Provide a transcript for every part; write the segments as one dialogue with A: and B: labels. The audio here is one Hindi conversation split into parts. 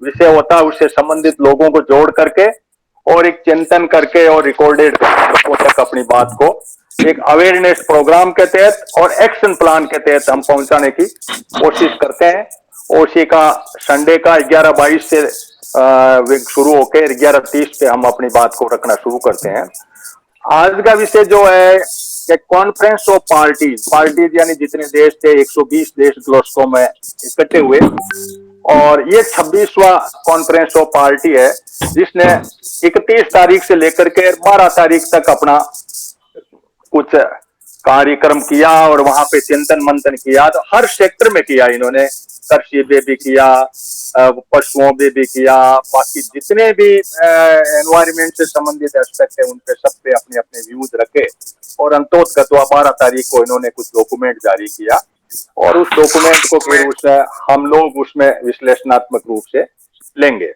A: विषय होता है उससे संबंधित लोगों को जोड़ करके और एक चिंतन करके और रिकॉर्डेड लोगों तक अपनी बात को एक अवेयरनेस प्रोग्राम के तहत और एक्शन प्लान के तहत हम पहुंचाने की कोशिश करते हैं। ओसी का संडे का 11:22 से शुरू होकर 11:30 पे हम अपनी बात को रखना शुरू करते हैं। आज का विषय जो है कि कॉन्फ्रेंस ऑफ पार्टीज, पार्टीज यानी जितने देश थे 120 देश ग्लासगो में इकट्ठे हुए और ये 26वां कॉन्फ्रेंस ऑफ पार्टी है जिसने 31 तारीख से लेकर के 12 तारीख तक अपना कुछ कार्यक्रम किया और वहां पे चिंतन मंथन किया। तो हर सेक्टर में किया इन्होंने, कृषि पे भी किया, पशुओं पे भी किया, बाकी जितने भी एनवायरमेंट से संबंधित एस्पेक्ट है उन पे सब पे अपने अपने व्यूज रखे और अंतोतगत्वा 12 तारीख को इन्होंने कुछ डॉक्यूमेंट जारी किया और उस डॉक्यूमेंट को फिर उसमें हम लोग उसमें विश्लेषणात्मक रूप से लेंगे।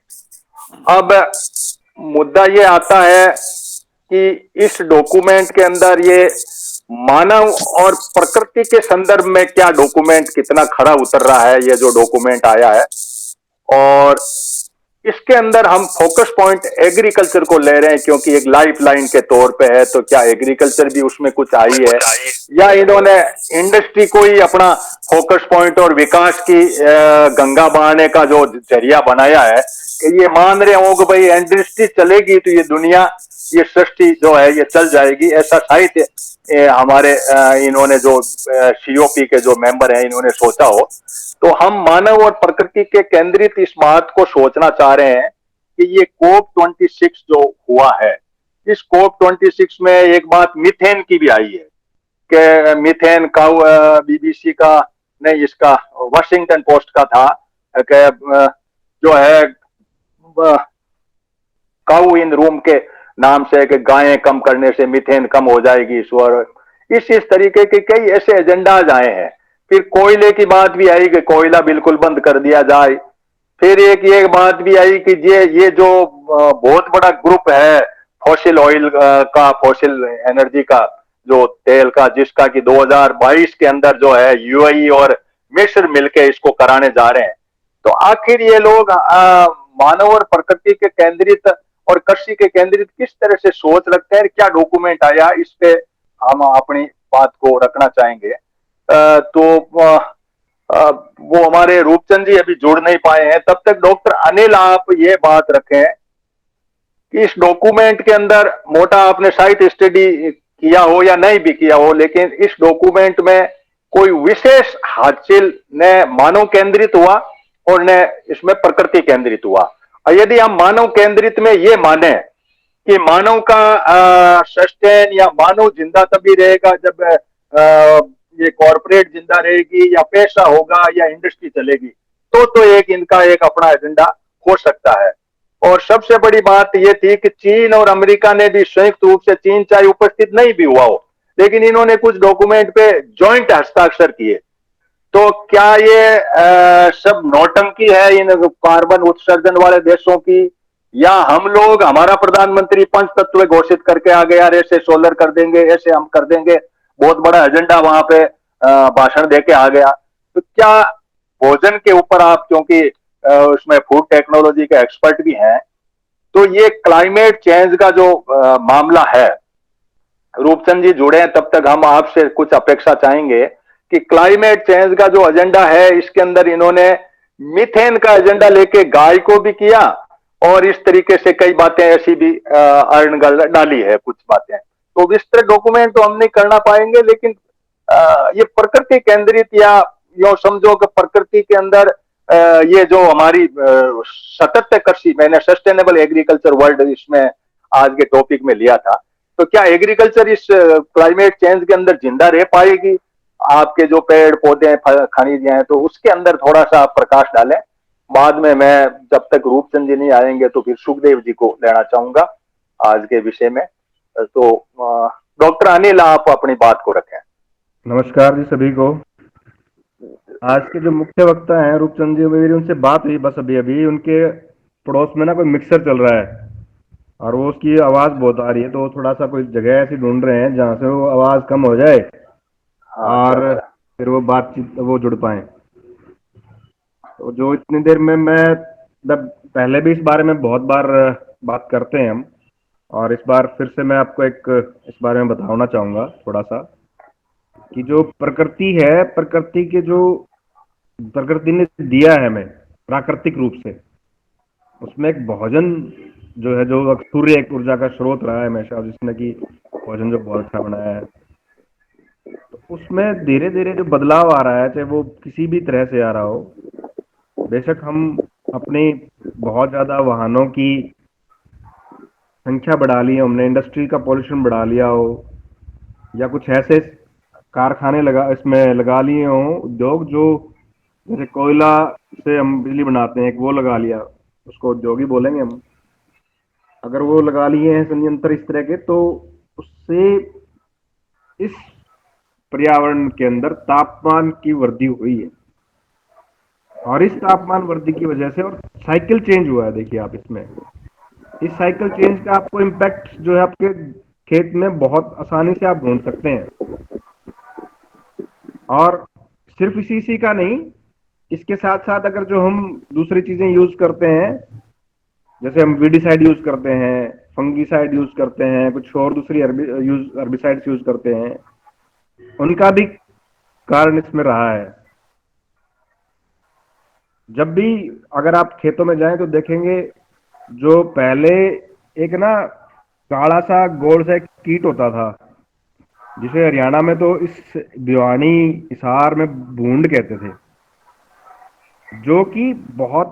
A: अब मुद्दा ये आता है कि इस डॉक्यूमेंट के अंदर ये मानव और प्रकृति के संदर्भ में क्या डॉक्यूमेंट कितना खरा उतर रहा है, ये जो डॉक्यूमेंट आया है, और इसके अंदर हम फोकस पॉइंट एग्रीकल्चर को ले रहे हैं क्योंकि एक लाइफ लाइन के तौर पे है। तो क्या एग्रीकल्चर भी उसमें कुछ आई है या इन्होंने इंडस्ट्री को ही अपना फोकस पॉइंट और विकास की गंगा बहाने का जो जरिया बनाया है कि ये मान रहे हो कि भाई इंडस्ट्री चलेगी तो ये दुनिया, ये सृष्टि जो है ये चल जाएगी, ऐसा साहित्य हमारे इन्होंने जो सीओपी के जो मेंबर हैं इन्होंने सोचा हो। तो हम मानव और प्रकृति के केंद्रित इस बात को सोचना चाह रहे हैं कि ये COP26 जो हुआ है, इस COP26 में एक बात मीथेन की भी आई है कि मीथेन का बीबीसी का नहीं, इसका वाशिंगटन पोस्ट का था कि जो है काउ इन रूम के नाम से कि गायें कम करने से मीथेन कम हो जाएगी। इस तरीके के कई ऐसे एजेंडाज आए हैं। फिर कोयले की बात भी आई कि कोयला बिल्कुल बंद कर दिया जाए। फिर एक ये बात भी आई कि ये जो बहुत बड़ा ग्रुप है फॉसिल ऑयल का, फॉसिल एनर्जी का जो तेल का, जिसका कि 2022 के अंदर जो है यूएई और मिस्र मिलके इसको कराने जा रहे हैं। तो आखिर ये लोग मानव और प्रकृति के केंद्रित और कृषि के केंद्रित किस तरह से सोच रखते हैं, क्या डॉक्यूमेंट आया, इस पे हम अपनी बात को रखना चाहेंगे। तो वो हमारे रूपचंद जी अभी जुड़ नहीं पाए हैं, तब तक डॉक्टर अनिल आप ये बात रखें कि इस डॉक्यूमेंट के अंदर मोटा आपने साहित्य स्टडी किया हो या नहीं भी किया हो, लेकिन इस डॉक्यूमेंट में कोई विशेष हासिल न मानव केंद्रित हुआ और न इसमें प्रकृति केंद्रित हुआ। और यदि हम मानव केंद्रित में ये माने कि मानव का सस्टेन या मानव जिंदा तभी रहेगा जब ये कॉर्पोरेट जिंदा रहेगी या पैसा होगा या इंडस्ट्री चलेगी, तो एक इनका एक अपना एजेंडा हो सकता है। और सबसे बड़ी बात ये थी कि चीन और अमेरिका ने भी संयुक्त रूप से, चीन चाहे उपस्थित नहीं भी हुआ हो, लेकिन इन्होंने कुछ डॉक्यूमेंट पे ज्वाइंट हस्ताक्षर किए। तो क्या ये सब नौटंकी है इन कार्बन उत्सर्जन वाले देशों की, या हम लोग, हमारा प्रधानमंत्री पंच तत्व घोषित करके आ गया, ऐसे सोलर कर देंगे, ऐसे हम कर देंगे, बहुत बड़ा एजेंडा वहां पे भाषण देके आ गया। तो क्या भोजन के ऊपर आप, क्योंकि उसमें फूड टेक्नोलॉजी के एक्सपर्ट भी हैं, तो ये क्लाइमेट चेंज का जो मामला है, रूपचंद जी जुड़े हैं, तब तक हम आपसे कुछ अपेक्षा चाहेंगे कि क्लाइमेट चेंज का जो एजेंडा है इसके अंदर इन्होंने मीथेन का एजेंडा लेके गाय को भी किया और इस तरीके से कई बातें ऐसी भी डाली है कुछ बातें। तो विस्तृत डॉक्यूमेंट तो हम नहीं करना पाएंगे, लेकिन ये प्रकृति केंद्रित, या यो समझो कि प्रकृति के अंदर ये जो हमारी सतत कृषि, मैंने सस्टेनेबल एग्रीकल्चर वर्ल्ड इसमें आज के टॉपिक में लिया था, तो क्या एग्रीकल्चर इस क्लाइमेट चेंज के अंदर जिंदा रह पाएगी? आपके जो पेड़ पौधे हैं, खनिज हैं, तो उसके अंदर थोड़ा सा प्रकाश डालें। बाद में मैं, जब तक रूपचंद जी नहीं आएंगे तो फिर सुखदेव जी को लेना चाहूंगा आज के विषय में। तो डॉक्टर अनिल आप अपनी बात को रखें।
B: नमस्कार जी सभी को। आज के जो मुख्य वक्ता हैं रूपचंद जी, मेरी उनसे बात हुई बस अभी अभी। उनके पड़ोस में ना कोई मिक्सर चल रहा है और वो उसकी आवाज बहुत आ रही है, तो थोड़ा सा कोई जगह ऐसी ढूंढ रहे हैं जहां से वो आवाज कम हो जाए और फिर वो बातचीत वो जुड़ पाए। तो जो इतनी देर में मैं पहले भी इस बारे में बहुत बार बात करते हैं हम, और इस बार फिर से मैं आपको एक इस बारे में बताना चाहूंगा थोड़ा सा, कि जो प्रकृति है, प्रकृति ने दिया है हमें प्राकृतिक रूप से, उसमें एक भोजन जो है, जो सूर्य एक ऊर्जा का स्रोत रहा है हमेशा, जिसने कि भोजन जो बहुत अच्छा बनाया है, तो उसमें धीरे धीरे जो बदलाव आ रहा है, चाहे वो किसी भी तरह से आ रहा हो, बेशक हम अपनी बहुत ज्यादा वाहनों की संख्या बढ़ा ली, हमने इंडस्ट्री का पॉल्यूशन बढ़ा लिया हो, या कुछ ऐसे कारखाने लगा इसमें लगा लिए हों, उद्योग जो, जैसे कोयला से हम बिजली बनाते हैं, एक वो लगा लिया, उसको उद्योग ही बोलेंगे हम। अगर वो लगा लिए हैं संयंत्र इस तरह के, तो उससे इस पर्यावरण के अंदर तापमान की वृद्धि हुई है, और इस तापमान वृद्धि की वजह से, और साइकिल चेंज हुआ है, देखिए आप इसमें, इस साइकिल चेंज का आपको इम्पैक्ट जो है आपके खेत में बहुत आसानी से आप ढूंढ सकते हैं। और सिर्फ इसी का नहीं, इसके साथ साथ अगर जो हम दूसरी चीजें यूज करते हैं, जैसे हम वीडिसाइड यूज करते हैं, फंगीसाइड यूज करते हैं, कुछ और दूसरी हर्बिसाइड्स यूज करते हैं, उनका भी कारण इसमें रहा है। जब भी अगर आप खेतों में जाएं तो देखेंगे, जो पहले एक ना काला सा गोल सा एक कीट होता था, जिसे हरियाणा में तो इस भिवानी हिसार में भूंड कहते थे, जो कि बहुत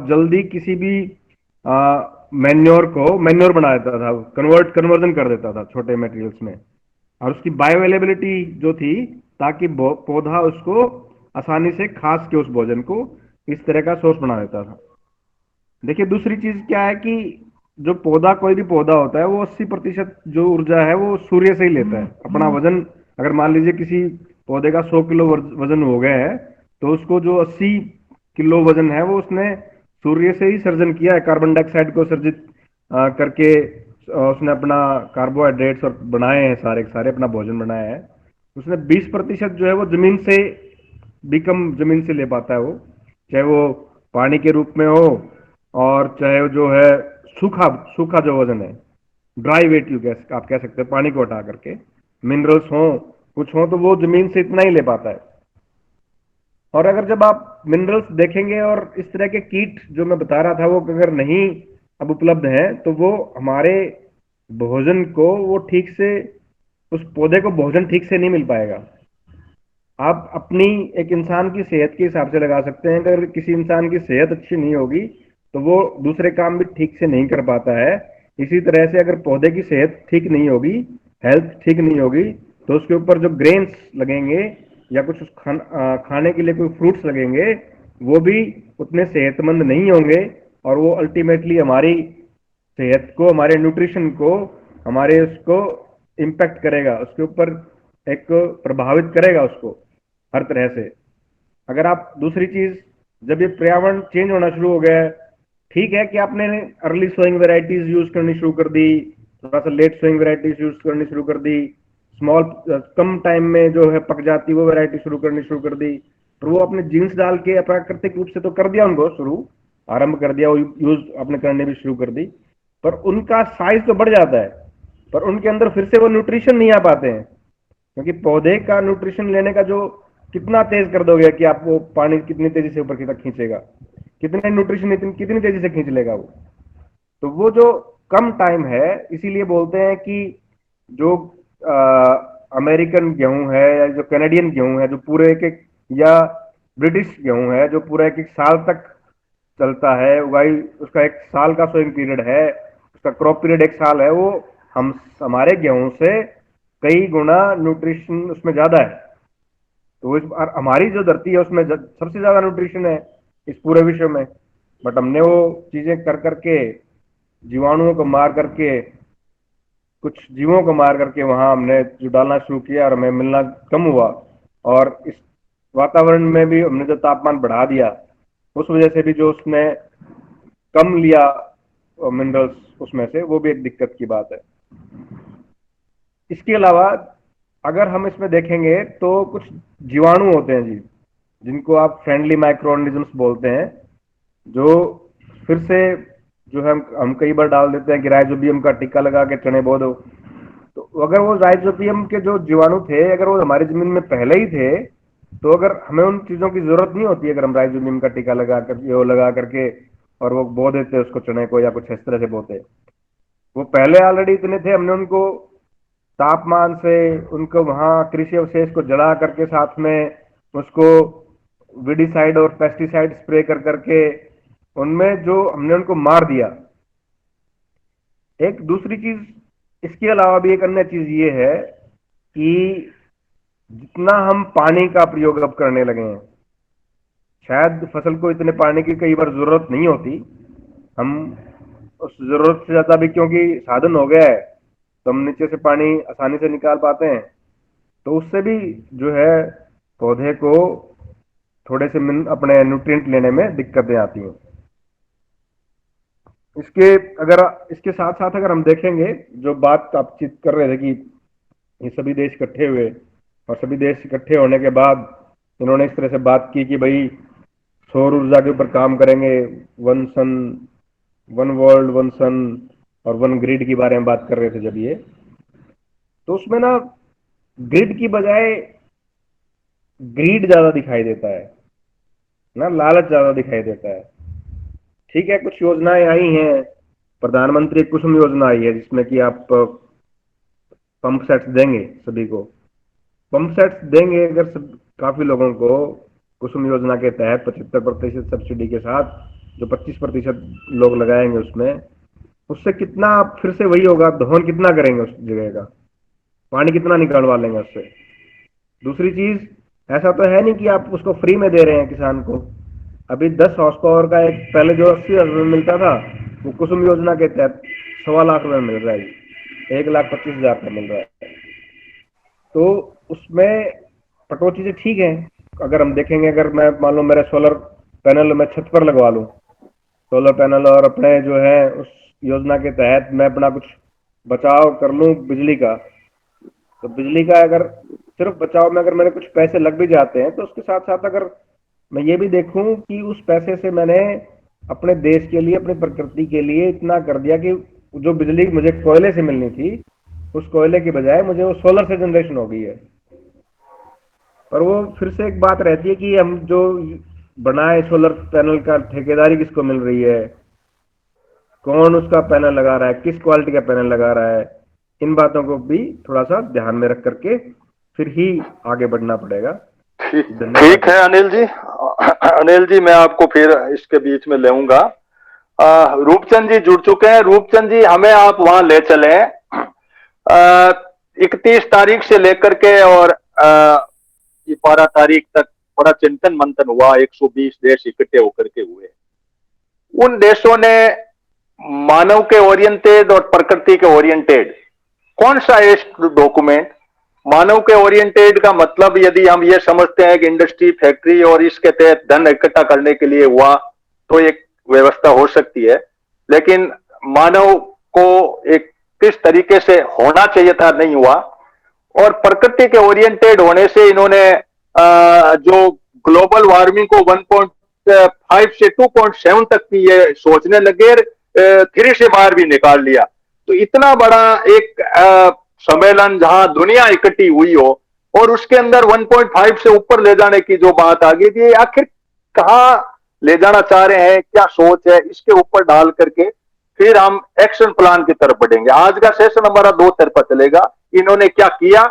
B: जल्दी किसी भी मैन्योर को मैन्योर बना देता था, कन्वर्जन कर देता था छोटे मटेरियल्स में, और उसकी बायो अवेलेबिलिटी जो थी, ताकि पौधा उसको आसानी से खास के उस भोजन को इस तरह का सोर्स बना देता था। देखिए दूसरी चीज क्या है कि जो पौधा, कोई भी पौधा होता है, वो 80% जो ऊर्जा है वो सूर्य से ही लेता है। अपना वजन, अगर मान लीजिए किसी पौधे का 100 किलो वजन हो गया है, तो उसको जो 80 किलो वजन है वो उसने सूर्य से ही सर्जन किया है, कार्बन डाइऑक्साइड को सर्जित करके उसने अपना कार्बोहाइड्रेट्स और बनाए हैं, सारे के सारे अपना भोजन बनाया है। उसने 20% जो है वो जमीन से ले पाता है वो, चाहे वो पानी के रूप में हो, और चाहे वो जो है सूखा सूखा जो वजन है, ड्राई वेट आप कह सकते हैं, पानी को हटा करके मिनरल्स हो, कुछ हो, तो वो जमीन से इतना ही ले पाता है। और अगर जब आप मिनरल्स देखेंगे, और इस तरह के कीट जो मैं बता रहा था, वो अगर नहीं अब उपलब्ध हैं, तो वो हमारे भोजन को, वो ठीक से, उस पौधे को भोजन ठीक से नहीं मिल पाएगा। आप अपनी एक इंसान की सेहत के हिसाब से लगा सकते हैं, अगर किसी इंसान की सेहत अच्छी नहीं होगी, तो वो दूसरे काम भी ठीक से नहीं कर पाता है। इसी तरह से अगर पौधे की सेहत ठीक नहीं होगी, हेल्थ ठीक नहीं होगी, तो उसके ऊपर जो ग्रेन्स लगेंगे, या कुछ खाने के लिए कोई फ्रूट्स लगेंगे, वो भी उतने सेहतमंद नहीं होंगे, और वो अल्टीमेटली हमारी सेहत को, हमारे न्यूट्रिशन को, हमारे उसको इम्पैक्ट करेगा, उसके ऊपर एक प्रभावित करेगा उसको हर तरह से। अगर आप दूसरी चीज, जब ये पर्यावरण चेंज होना शुरू हो गया है, ठीक है कि आपने अर्ली सोइंग वेराइटीज यूज करनी शुरू कर दी, थोड़ा सा लेट सोइंग वेराइटीज यूज करनी शुरू कर दी, स्मॉल कम टाइम में जो है पक जाती वो वैरायटी शुरू करनी शुरू कर दी, तो वो अपने जीन्स डाल के अप्राकृतिक रूप से तो कर दिया, उनको शुरू आरंभ कर दिया, वो यूज आपने करने भी शुरू कर दी, पर उनका साइज तो बढ़ जाता है, पर उनके अंदर फिर से वो न्यूट्रिशन नहीं आ पाते हैं, क्योंकि पौधे का न्यूट्रिशन लेने का जो, कितना तेज कर दोगे कि आप वो पानी कितनी तेजी से ऊपर की तक खींचेगा, कितने न्यूट्रिशन कितनी तेजी से खींच लेगा वो, तो वो जो कम टाइम है, इसीलिए बोलते हैं कि जो अमेरिकन गेहूं है, या जो कैनेडियन गेहूं है, जो पूरे एक एक, या ब्रिटिश गेहूं है जो पूरा एक एक साल तक चलता है उगाई, उसका एक साल का सोइंग पीरियड है, उसका क्रॉप पीरियड एक साल है, वो हम हमारे गेहूं से कई गुना न्यूट्रिशन उसमें ज्यादा है। तो इस बार हमारी जो धरती है उसमें सबसे ज्यादा न्यूट्रिशन है इस पूरे विश्व में, बट हमने वो चीजें कर करके, जीवाणुओं को मार करके, कुछ जीवों को मार करके वहां हमने जो डालना शुरू किया, और हमें मिलना कम हुआ, और इस वातावरण में भी हमने जो तापमान बढ़ा दिया, उस वजह से भी जो उसने कम लिया मिनरल्स उसमें से, वो भी एक दिक्कत की बात है। इसके अलावा अगर हम इसमें देखेंगे, तो कुछ जीवाणु होते हैं जी, जिनको आप फ्रेंडली माइक्रो ऑर्गेनिजम्स बोलते हैं, जो फिर से जो है हम कई बार डाल देते हैं कि राइजोबियम का टीका लगा के चने बो दो। तो अगर वो राइजोबियम के जो जीवाणु थे अगर वो हमारी जमीन में पहले ही थे तो अगर हमें उन चीजों की जरूरत नहीं होती, अगर हम राइजोबियम का टीका लगा कर वो लगा करके और वो बो देते उसको चने को या कुछ इस तरह से बोते। वो पहले ऑलरेडी इतने थे, हमने उनको तापमान से उनको वहां कृषि अवशेष को जला करके साथ में उसको विडिसाइड और पेस्टिसाइड स्प्रे कर करके उनमें जो हमने उनको मार दिया। एक दूसरी चीज इसके अलावा भी एक अन्य चीज ये है कि जितना हम पानी का प्रयोग अब करने लगे हैं, शायद फसल को इतने पानी की कई बार जरूरत नहीं होती, हम उस जरूरत से ज्यादा भी क्योंकि साधन हो गया है तो हम नीचे से पानी आसानी से निकाल पाते हैं, तो उससे भी जो है पौधे को थोड़े से अपने न्यूट्रिएंट लेने में दिक्कतें आती हैं। इसके साथ साथ अगर हम देखेंगे जो बात आप चित कर रहे थे कि ये सभी देश इकट्ठे हुए और सभी देश इकट्ठे होने के बाद इन्होंने इस तरह से बात की कि भाई सौर ऊर्जा के ऊपर काम करेंगे, वन सन, वन वर्ल्ड वन सन और वन ग्रिड के बारे में बात कर रहे थे जब ये, तो उसमें ना ग्रिड की बजाय ग्रीड ज्यादा दिखाई देता है ना, लालच ज्यादा दिखाई देता है। ठीक है, कुछ योजनाएं आई हैं, प्रधानमंत्री कुसुम योजना आई है जिसमें कि आप पंप सेट्स देंगे सभी को, पंप सेट्स देंगे अगर काफी लोगों को कुसुम योजना के तहत 75% सब्सिडी के साथ, जो 25% लोग लगाएंगे उसमें, उससे कितना फिर से वही होगा, दोहन कितना करेंगे उस जगह का, पानी कितना निकालवा लेंगे उससे। दूसरी चीज, ऐसा तो है नहीं कि आप उसको फ्री में दे रहे हैं किसान को। अभी 10 हॉर्स पावर का एक पहले जो 80,000 में मिलता था वो कुसुम योजना के तहत 1.25 लाख मिल रहा है, 1,25,000 का मिल रहा है। तो उसमें पेट्रोल चीजें ठीक है। अगर हम देखेंगे, अगर मैं मान लो मेरे सोलर पैनल मैं छत पर लगवा लूं सोलर पैनल और अपने जो है उस योजना के तहत मैं अपना कुछ बचाव कर लूं बिजली का, तो बिजली का अगर सिर्फ बचाव में अगर मेरे कुछ पैसे लग भी जाते हैं तो उसके साथ साथ अगर मैं ये भी देखूं कि उस पैसे से मैंने अपने देश के लिए, अपनी प्रकृति के लिए इतना कर दिया कि जो बिजली मुझे कोयले से मिलनी थी उस कोयले की बजाय मुझे वो सोलर से जनरेशन हो गई है। पर वो फिर से एक बात रहती है कि हम जो बनाए सोलर पैनल का ठेकेदारी किसको मिल रही है, कौन उसका पैनल लगा रहा है, किस क्वालिटी का पैनल लगा रहा है, इन बातों को भी थोड़ा सा ध्यान में रख करके फिर ही आगे बढ़ना पड़ेगा।
A: ठीक है अनिल जी। अनिल जी, मैं आपको फिर इसके बीच में लेऊंगा। रूपचंद जी जुड़ चुके हैं। रूपचंद जी, हमें आप वहां ले चले। 31 तारीख से लेकर के और 12 तारीख तक बड़ा चिंतन मंथन हुआ, 120 देश इकट्ठे होकर के हुए। उन देशों ने मानव के ओरिएंटेड और प्रकृति के ओरिएंटेड, कौन सा है डॉक्यूमेंट? मानव के ओरिएंटेड का मतलब यदि हम ये समझते हैं कि इंडस्ट्री, फैक्ट्री और इसके तहत धन इकट्ठा करने के लिए हुआ तो एक व्यवस्था हो सकती है, लेकिन मानव को एक किस तरीके से होना चाहिए था नहीं हुआ। और प्रकृति के ओरिएंटेड होने से इन्होंने जो ग्लोबल वार्मिंग को 1.5 से 2.7 तक की ये सोचने लगे, 3 से बाहर भी निकाल लिया। तो इतना बड़ा एक सम्मेलन जहां दुनिया इकट्ठी हुई हो और उसके अंदर 1.5 से ऊपर ले जाने की जो बात आ गई थी, आखिर कहां ले जाना चाह रहे हैं, क्या सोच है, इसके ऊपर डाल करके फिर हम एक्शन प्लान की तरफ बढ़ेंगे। आज का सेशन हमारा 2 तरफा चलेगा, इन्होंने क्या किया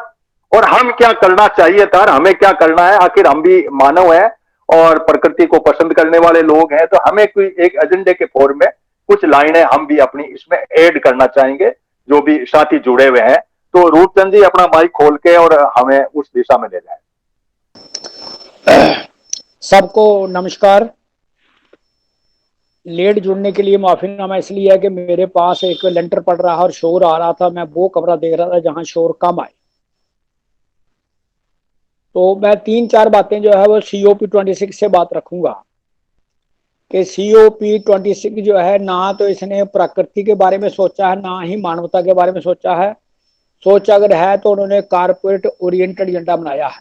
A: और हम क्या करना चाहिए था, हमें क्या करना है। आखिर हम भी मानव हैं और प्रकृति को पसंद करने वाले लोग हैं, तो हमें कोई एक एजेंडे के फॉर्म में कुछ लाइनें हम भी अपनी इसमें ऐड करना चाहेंगे, जो भी साथी जुड़े हुए हैं। तो रूपचंद जी अपना माइक खोल के और हमें उस दिशा में ले जाए।
C: सबको नमस्कार। लेट जुड़ने के लिए माफीनामा इसलिए है कि मेरे पास एक लेंटर पड़ रहा और शोर आ रहा था, मैं वो कमरा देख रहा था जहां शोर कम आए। तो मैं 3-4 बातें जो है वो COP26 से बात रखूंगा कि COP26 जो है ना तो इसने प्रकृति के बारे में सोचा है, ना ही मानवता के बारे में सोचा है। सोच अगर है तो उन्होंने कारपोरेट ओरिएंटेड एजेंडा बनाया है,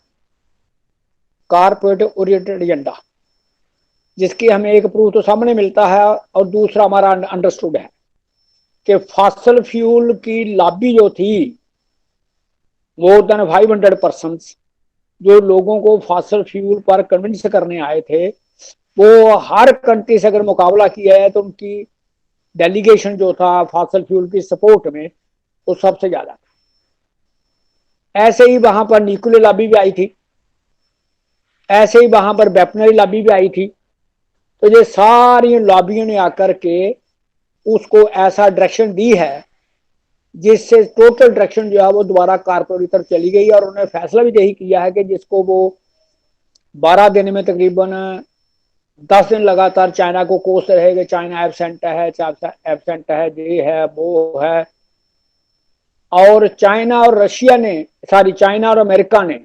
C: कारपोरेट ओरिएंटेड एजेंडा। जिसकी हमें एक प्रूफ तो सामने मिलता है और दूसरा हमारा अंडरस्टूड है कि फॉसल फ्यूल की लॉबी जो थी मोर देन 500 पर्सन जो लोगों को फॉसल फ्यूल पर कन्विंस करने आए थे, वो हर कंट्री से अगर मुकाबला किया है तो उनकी डेलीगेशन जो था फॉसल फ्यूल की सपोर्ट में वो सबसे ज्यादा था। ऐसे ही वहां पर न्यूक्लियर लॉबी भी आई थी, ऐसे ही वहां पर वेपनरी लॉबी भी आई थी। तो ये सारी लॉबियों ने आकर के उसको ऐसा डायरेक्शन दी है जिससे टोटल डायरेक्शन जो है वो दोबारा कारपोरेट की तरफ चली गई और उन्होंने फैसला भी यही किया है कि जिसको वो 12 दिन में तकरीबन 10 दिन लगातार चाइना को कोस रहेगा, चाइना एबसेंट है, ये है वो है। और चाइना और रशिया ने, सॉरी चाइना और अमेरिका ने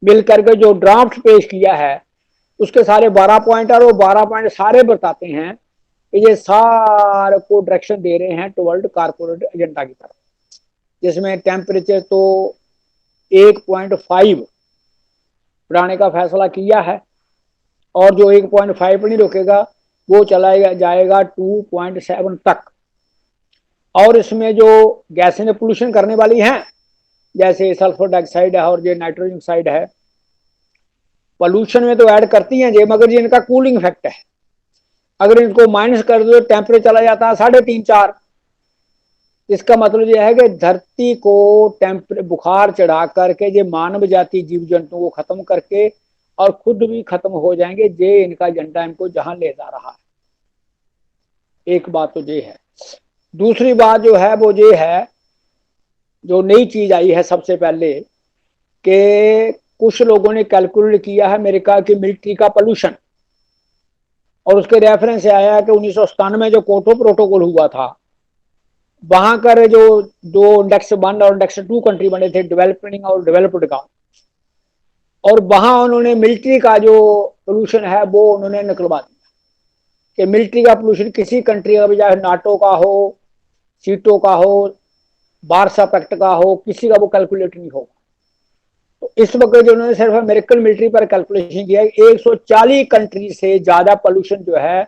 C: मिलकर के जो ड्राफ्ट पेश किया है उसके सारे 12 पॉइंट और वो 12 पॉइंट सारे बताते हैं कि ये सारे को डायरेक्शन दे रहे हैं टुवर्ड कारपोरेट एजेंडा की तरफ, जिसमें टेम्परेचर तो 1.5 बढ़ाने का फैसला किया है और जो 1.5 पर नहीं रुकेगा वो चला जाएगा 2.7 तक। और इसमें जो गैसें पोल्यूशन करने वाली हैं जैसे सल्फर डाइऑक्साइड है और जो नाइट्रोजन ऑक्साइड है, पोल्यूशन में तो ऐड करती हैं ये, मगर ये इनका कूलिंग इफेक्ट है। अगर इनको माइनस कर दो टेम्परेचर चला जाता है 3.5-4। इसका मतलब यह है कि धरती को बुखार चढ़ा करके ये मानव जाति जीव जंतु को खत्म करके और खुद भी खत्म हो जाएंगे। ये इनका एजेंडा इनको जहां ले जा रहा है। एक बात तो ये है। दूसरी बात जो है वो ये है, जो नई चीज आई है सबसे पहले कि कुछ लोगों ने कैलकुलेट किया है अमेरिका की मिलिट्री का पोल्यूशन और उसके रेफरेंस से आया कि 1997 में जो कोटो प्रोटोकॉल हुआ था वहां कर जो दो इंडेक्स 1 और इंडेक्स 2 कंट्री बने थे, डेवलपिंग और डेवलप्ड का, और वहां उन्होंने मिलिट्री का जो पोल्यूशन है वो उन्होंने निकलवा दिया कि मिलिट्री का पोल्यूशन किसी कंट्री का भी, चाहे नाटो का हो, सीटो का हो, वार्सा पैक्ट का हो, किसी का वो कैलकुलेट नहीं होगा। तो इस वक्त जो उन्होंने सिर्फ अमेरिकन मिलिट्री पर कैलकुलेशन किया है 140 कंट्री से ज्यादा पोल्यूशन जो है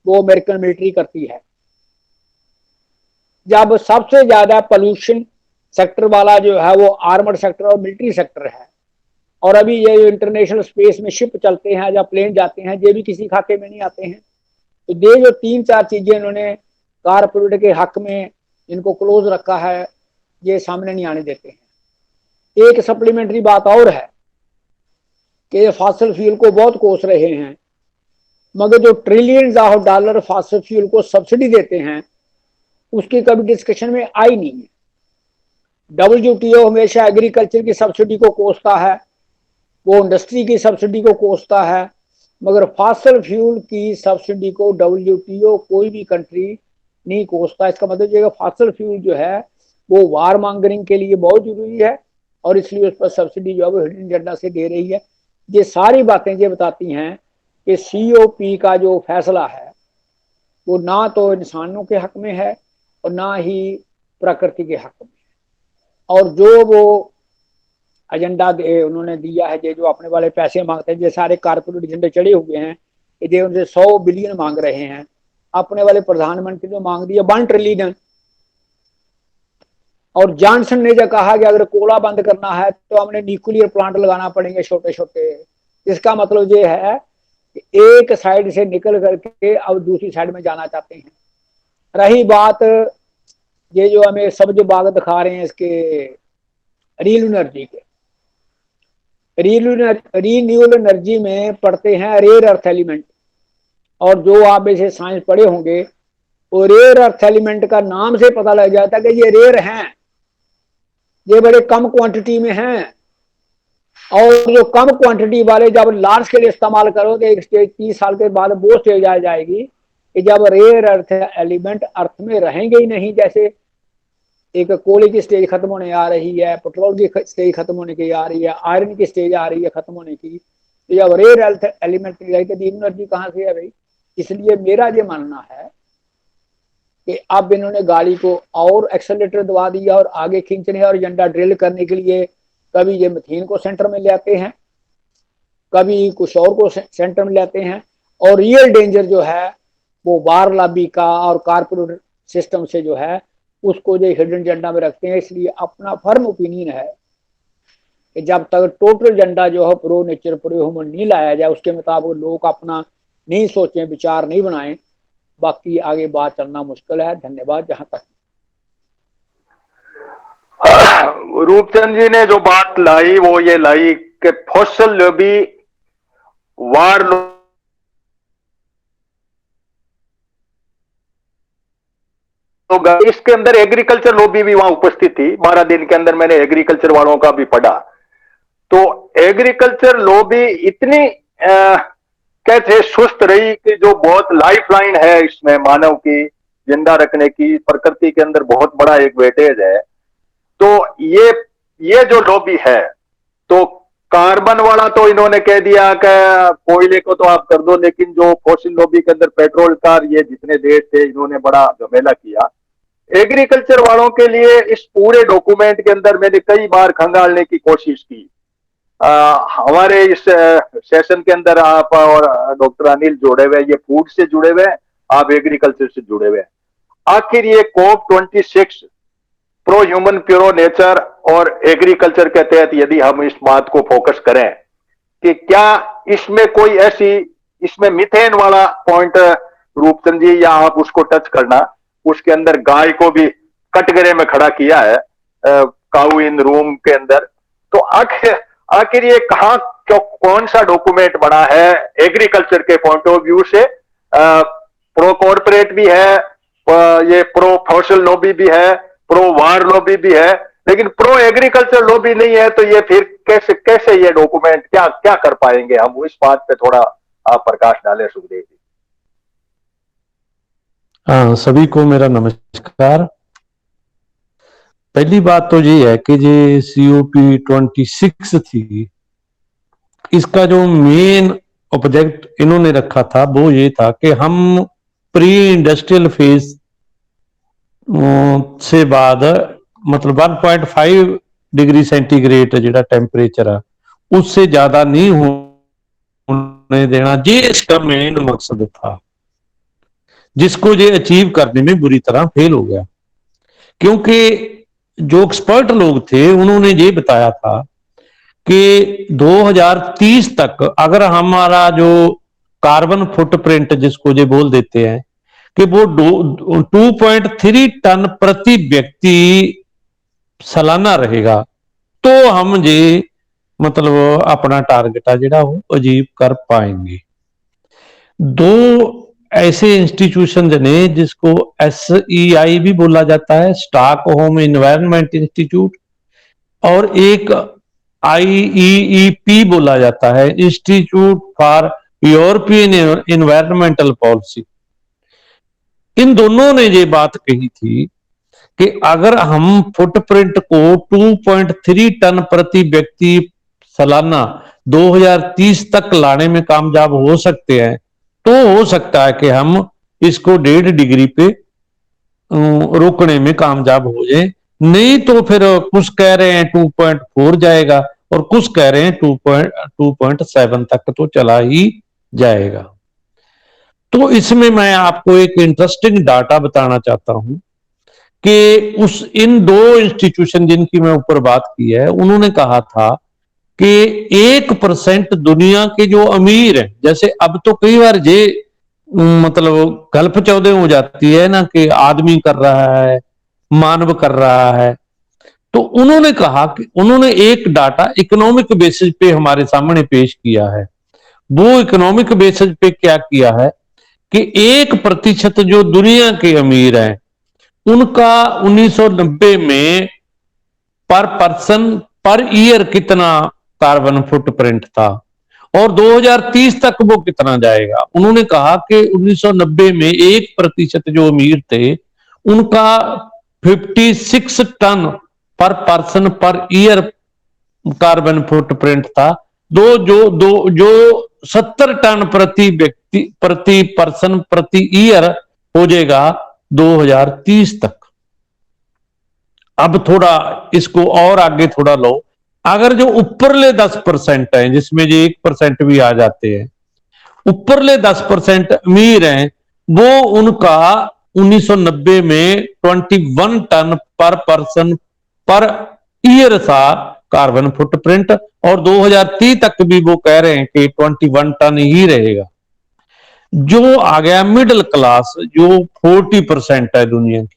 C: वो अमेरिकन मिलिट्री करती है। जब सबसे ज्यादा पोल्यूशन सेक्टर वाला जो है वो आर्मर्ड सेक्टर और मिलिट्री सेक्टर है, और अभी ये इंटरनेशनल स्पेस में शिप चलते हैं या प्लेन जाते हैं, ये भी किसी खाते में नहीं आते हैं। तो ये जो 3-4 चीजें इन्होंने कारपोरेट के हक में इनको क्लोज रखा है, ये सामने नहीं आने देते हैं। एक सप्लीमेंट्री बात और है कि ये फॉसल फ्यूल को बहुत कोस रहे हैं, मगर जो trillions of dollar fossil fuel को सब्सिडी देते हैं उसकी कभी डिस्कशन में आई नहीं है। WTO हमेशा एग्रीकल्चर की सब्सिडी को कोसता है, वो इंडस्ट्री की सब्सिडी को कोसता है, मगर फॉसल फ्यूल की सब्सिडी को WTO कोई भी कंट्री नहीं कोसता। इसका मतलब ये फॉसल फ्यूल जो है वो वार मॉन्गरिंग के लिए बहुत जरूरी है और इसलिए उस पर सब्सिडी जो है वो हिडन एजेंडा से दे रही है। ये सारी बातें ये बताती हैं कि COP का जो फैसला है वो ना तो इंसानों के हक में है और ना ही प्रकृति के हक में है। और जो वो एजेंडा उन्होंने दिया है, ये जो अपने वाले पैसे मांगते हैं, ये सारे कारपोरेट एजेंडे चढ़े हुए हैं, ये उनसे 100 बिलियन मांग रहे हैं। अपने वाले प्रधानमंत्री ने मांग दिया 1 ट्रिलियन। और जॉनसन ने जो कहा कि अगर कोयला बंद करना है तो हमने न्यूक्लियर प्लांट लगाना पड़ेंगे छोटे छोटे। इसका मतलब ये है कि एक साइड से निकल करके अब दूसरी साइड में जाना चाहते हैं। रही बात ये जो हमें सब्ज बाग दिखा रहे हैं इसके रिन्यूएबल एनर्जी के, रिन्यूएबल एनर्जी में पढ़ते हैं रेयर अर्थ एलिमेंट, और जो आप इसे साइंस पढ़े होंगे वो रेयर अर्थ एलिमेंट का नाम से पता लग जाता है कि ये रेयर हैं, ये बड़े कम क्वांटिटी में हैं। और जो कम क्वांटिटी वाले जब लार्ज स्केल इस्तेमाल करो तो एक स्टेज 30 साल के बाद वो स्टेज आ जाएगी कि जब रेयर अर्थ एलिमेंट अर्थ में रहेंगे ही नहीं। जैसे एक कोयले की स्टेज खत्म होने आ रही है, पेट्रोल की स्टेज खत्म होने की आ रही है, आयरन की स्टेज आ रही है खत्म होने की, तो जब रेयर अर्थ एलिमेंट नहीं रहेगी तो एनर्जी कहाँ से है भाई। इसलिए मेरा ये मानना है कि अब इन्होंने गाड़ी को और एक्सेलरेटर दबा दिया और आगे खींचने और एजेंडा ड्रिल करने के लिए कभी ये मीथेन को सेंटर में ले आते हैं, कभी कुछ और को सेंटर में ले आते हैं। और रियल डेंजर जो है वो वार लॉबी का और कारपोरेट सिस्टम से जो है उसको जो हिडन एजेंडा में रखते हैं। इसलिए अपना फर्म ओपिनियन है कि जब तक टोटल एजेंडा जो है प्रो नेचर प्रो ह्यूमन नहीं लाया जाए, उसके मुताबिक लोग अपना नहीं सोचें, विचार नहीं बनाएं, बाकी आगे बात चलना मुश्किल है। धन्यवाद। जहां तक
A: रूपचंद जी ने जो बात लाई वो ये लाई कि फॉसिल लॉबी वार तो इसके अंदर एग्रीकल्चर लॉबी भी वहां उपस्थित थी। 12 दिन के अंदर मैंने एग्रीकल्चर वालों का भी पढ़ा। तो एग्रीकल्चर लॉबी इतनी कहते सुस्त रही कि जो बहुत लाइफ लाइन है इसमें मानव की जिंदा रखने की, प्रकृति के अंदर बहुत बड़ा एक वेटेज है। तो ये जो लॉबी है, तो कार्बन वाला तो इन्होंने कह दिया कि कोयले को तो आप कर दो, लेकिन जो फॉसिल लॉबी के अंदर पेट्रोल कार ये जितने देश थे इन्होंने बड़ा झमेला किया। एग्रीकल्चर वालों के लिए इस पूरे डॉक्यूमेंट के अंदर मैंने कई बार खंगालने की कोशिश की। हमारे इस सेशन के अंदर आप और डॉक्टर अनिल जुड़े हुए, ये फूड से जुड़े हुए, आप एग्रीकल्चर से जुड़े हुए। आखिर ये COP26 pro human pro nature और एग्रीकल्चर के तहत यदि हम इस बात को फोकस करें कि क्या इसमें कोई ऐसी, इसमें मिथेन वाला पॉइंट रूपचंद जी या आप उसको टच करना, उसके अंदर गाय को भी कटघरे में खड़ा किया है काउ इन रूम के अंदर। तो आखिर ये कहां कौन सा डॉक्यूमेंट बना है एग्रीकल्चर के पॉइंट ऑफ व्यू से? प्रो कॉर्पोरेट भी है, ये प्रो फॉसिल लॉबी भी है, प्रो वार लॉबी भी है, लेकिन प्रो एग्रीकल्चर लॉबी नहीं है। तो ये फिर कैसे ये डॉक्यूमेंट क्या कर पाएंगे हम? इस बात पे थोड़ा आप प्रकाश डालें सुखदेव जी।
D: सभी को मेरा नमस्कार। पहली बात तो ये है कि जो COP26 थी, इसका जो मेन ऑब्जेक्ट इन्होंने रखा था वो ये था कि हम प्री इंडस्ट्रियल फेज से बाद मतलब 1.5 डिग्री सेंटीग्रेड जो टेम्परेचर है उससे ज्यादा नहीं होने देना, ये इसका मेन मकसद था, जिसको ये अचीव करने में बुरी तरह फेल हो गया। क्योंकि जो एक्सपर्ट लोग थे उन्होंने ये बताया था कि 2030 तक अगर हमारा जो कार्बन फुटप्रिंट जिसको ये बोल देते हैं कि वो 2.3 टन प्रति व्यक्ति सालाना रहेगा, तो हम ये मतलब अपना टारगेट है जो वो अचीव कर पाएंगे। दो ऐसे इंस्टीट्यूशन ने जिसको SEI भी बोला जाता है, स्टॉकहोम एनवायरनमेंट इंस्टीट्यूट, और एक IEEP बोला जाता है, institute for European environmental policy. इन दोनों ने ये बात कही थी कि अगर हम फुटप्रिंट को 2.3 टन प्रति व्यक्ति सालाना 2030 तक लाने में कामयाब हो सकते हैं, तो हो सकता है कि हम इसको 1.5 डिग्री पे रोकने में कामयाब हो जाए। नहीं तो फिर कुछ कह रहे हैं 2.4 जाएगा और कुछ कह रहे हैं 2.7 तक तो चला ही जाएगा। तो इसमें मैं आपको एक इंटरेस्टिंग डाटा बताना चाहता हूं कि इन दो इंस्टीट्यूशन जिनकी मैं ऊपर बात की है, उन्होंने कहा था कि 1% दुनिया के जो अमीर हैं, जैसे अब तो कई बार ये मतलब गल्फ चौदह हो जाती है ना कि आदमी कर रहा है, मानव कर रहा है, तो उन्होंने कहा कि उन्होंने एक डाटा इकोनॉमिक बेसिस पे हमारे सामने पेश किया है। वो इकोनॉमिक बेसिस पे क्या किया है कि 1% जो दुनिया के अमीर हैं उनका 1990 में पर पर्सन पर ईयर कितना कार्बन फुटप्रिंट था और 2030 तक वो कितना जाएगा। उन्होंने कहा कि 1990 में 1% जो अमीर थे उनका 56 टन पर person per year carbon footprint था। जो 70 टन प्रति व्यक्ति प्रति पर्सन प्रति ईयर हो जाएगा 2030 तक। अब थोड़ा इसको और आगे थोड़ा लो, अगर जो ऊपरले 10% है जिसमें जो 1% भी आ जाते हैं, ऊपरले 10% अमीर हैं, वो उनका 1990 में 21 टन पर पर्सन पर ईयर था कार्बन फुटप्रिंट, और 2030 तक भी वो कह रहे हैं कि 21 टन ही रहेगा। जो आ गया मिडिल क्लास, जो 40% है दुनिया की,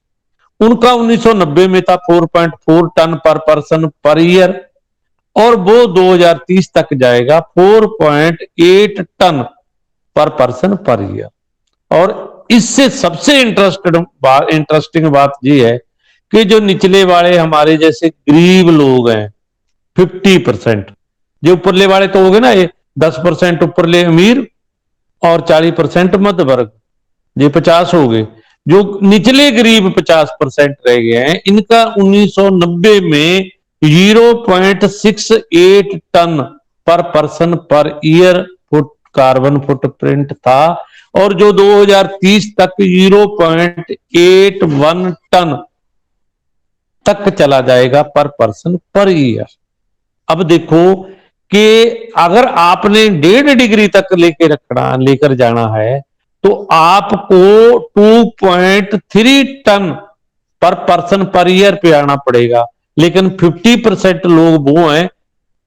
D: उनका 1990 में था 4.4 टन पर पर्सन पर ईयर, और वो 2030 तक जाएगा 4.8 टन पर पर्सन पर ईयर। और इससे सबसे इंटरेस्टिंग बात ये है कि जो निचले वाले हमारे जैसे गरीब लोग हैं 50%, जो ऊपरले वाले तो हो गए ना, ये 10% ऊपरले अमीर और 40% मध्य वर्ग, ये 50 हो गए। जो निचले गरीब 50% रह गए हैं, इनका 1990 में 0.68 टन पर person per year carbon footprint था, और जो 2030 तक 0.81 टन तक चला जाएगा पर पर्सन पर ईयर। अब देखो कि अगर आपने 1.5 डिग्री तक लेकर जाना है तो आपको 2.3 टन पर पर्सन पर ईयर पे आना पड़ेगा। लेकिन 50% लोग वो हैं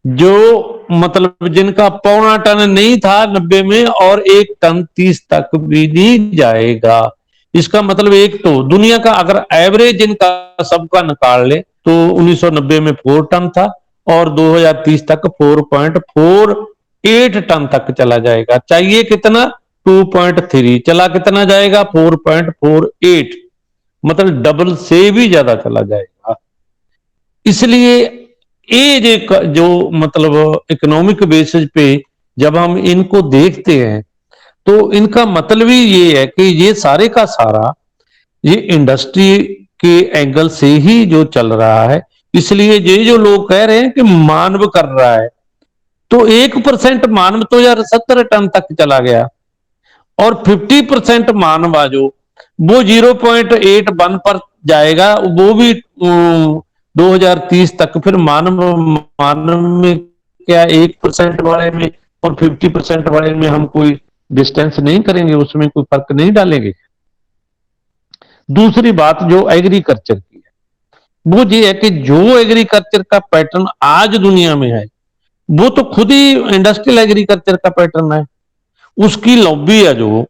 D: जो मतलब जिनका 0.25 टन नहीं था 90 में, और 1 टन 30 तक भी नहीं जाएगा। इसका मतलब एक तो दुनिया का अगर एवरेज इनका सबका निकाल ले तो 1990 में 4 टन था, और 2030 तक 4.48 टन तक चला जाएगा। चाहिए कितना? 2.3। चला कितना जाएगा? 4.48, मतलब डबल से भी ज्यादा चला जाएगा। इसलिए ये जो मतलब इकोनॉमिक बेसिस पे जब हम इनको देखते हैं तो इनका मतलब ही ये है कि ये सारे का सारा ये इंडस्ट्री के एंगल से ही जो चल रहा है। इसलिए ये जो लोग कह रहे हैं कि मानव कर रहा है, तो 1% मानव तो यार 70 टन तक चला गया, और 50% मानव जो वो 0.81 पर जाएगा, वो भी 2030 तक। फिर मानव में क्या 1% वाले में और 50% वाले में हम कोई डिस्टेंस नहीं करेंगे, उसमें कोई फर्क नहीं डालेंगे। दूसरी बात जो एग्रीकल्चर की है वो ये है कि जो एग्रीकल्चर का पैटर्न आज दुनिया में है वो तो खुद ही इंडस्ट्रियल एग्रीकल्चर का पैटर्न है। उसकी लॉबी है जो,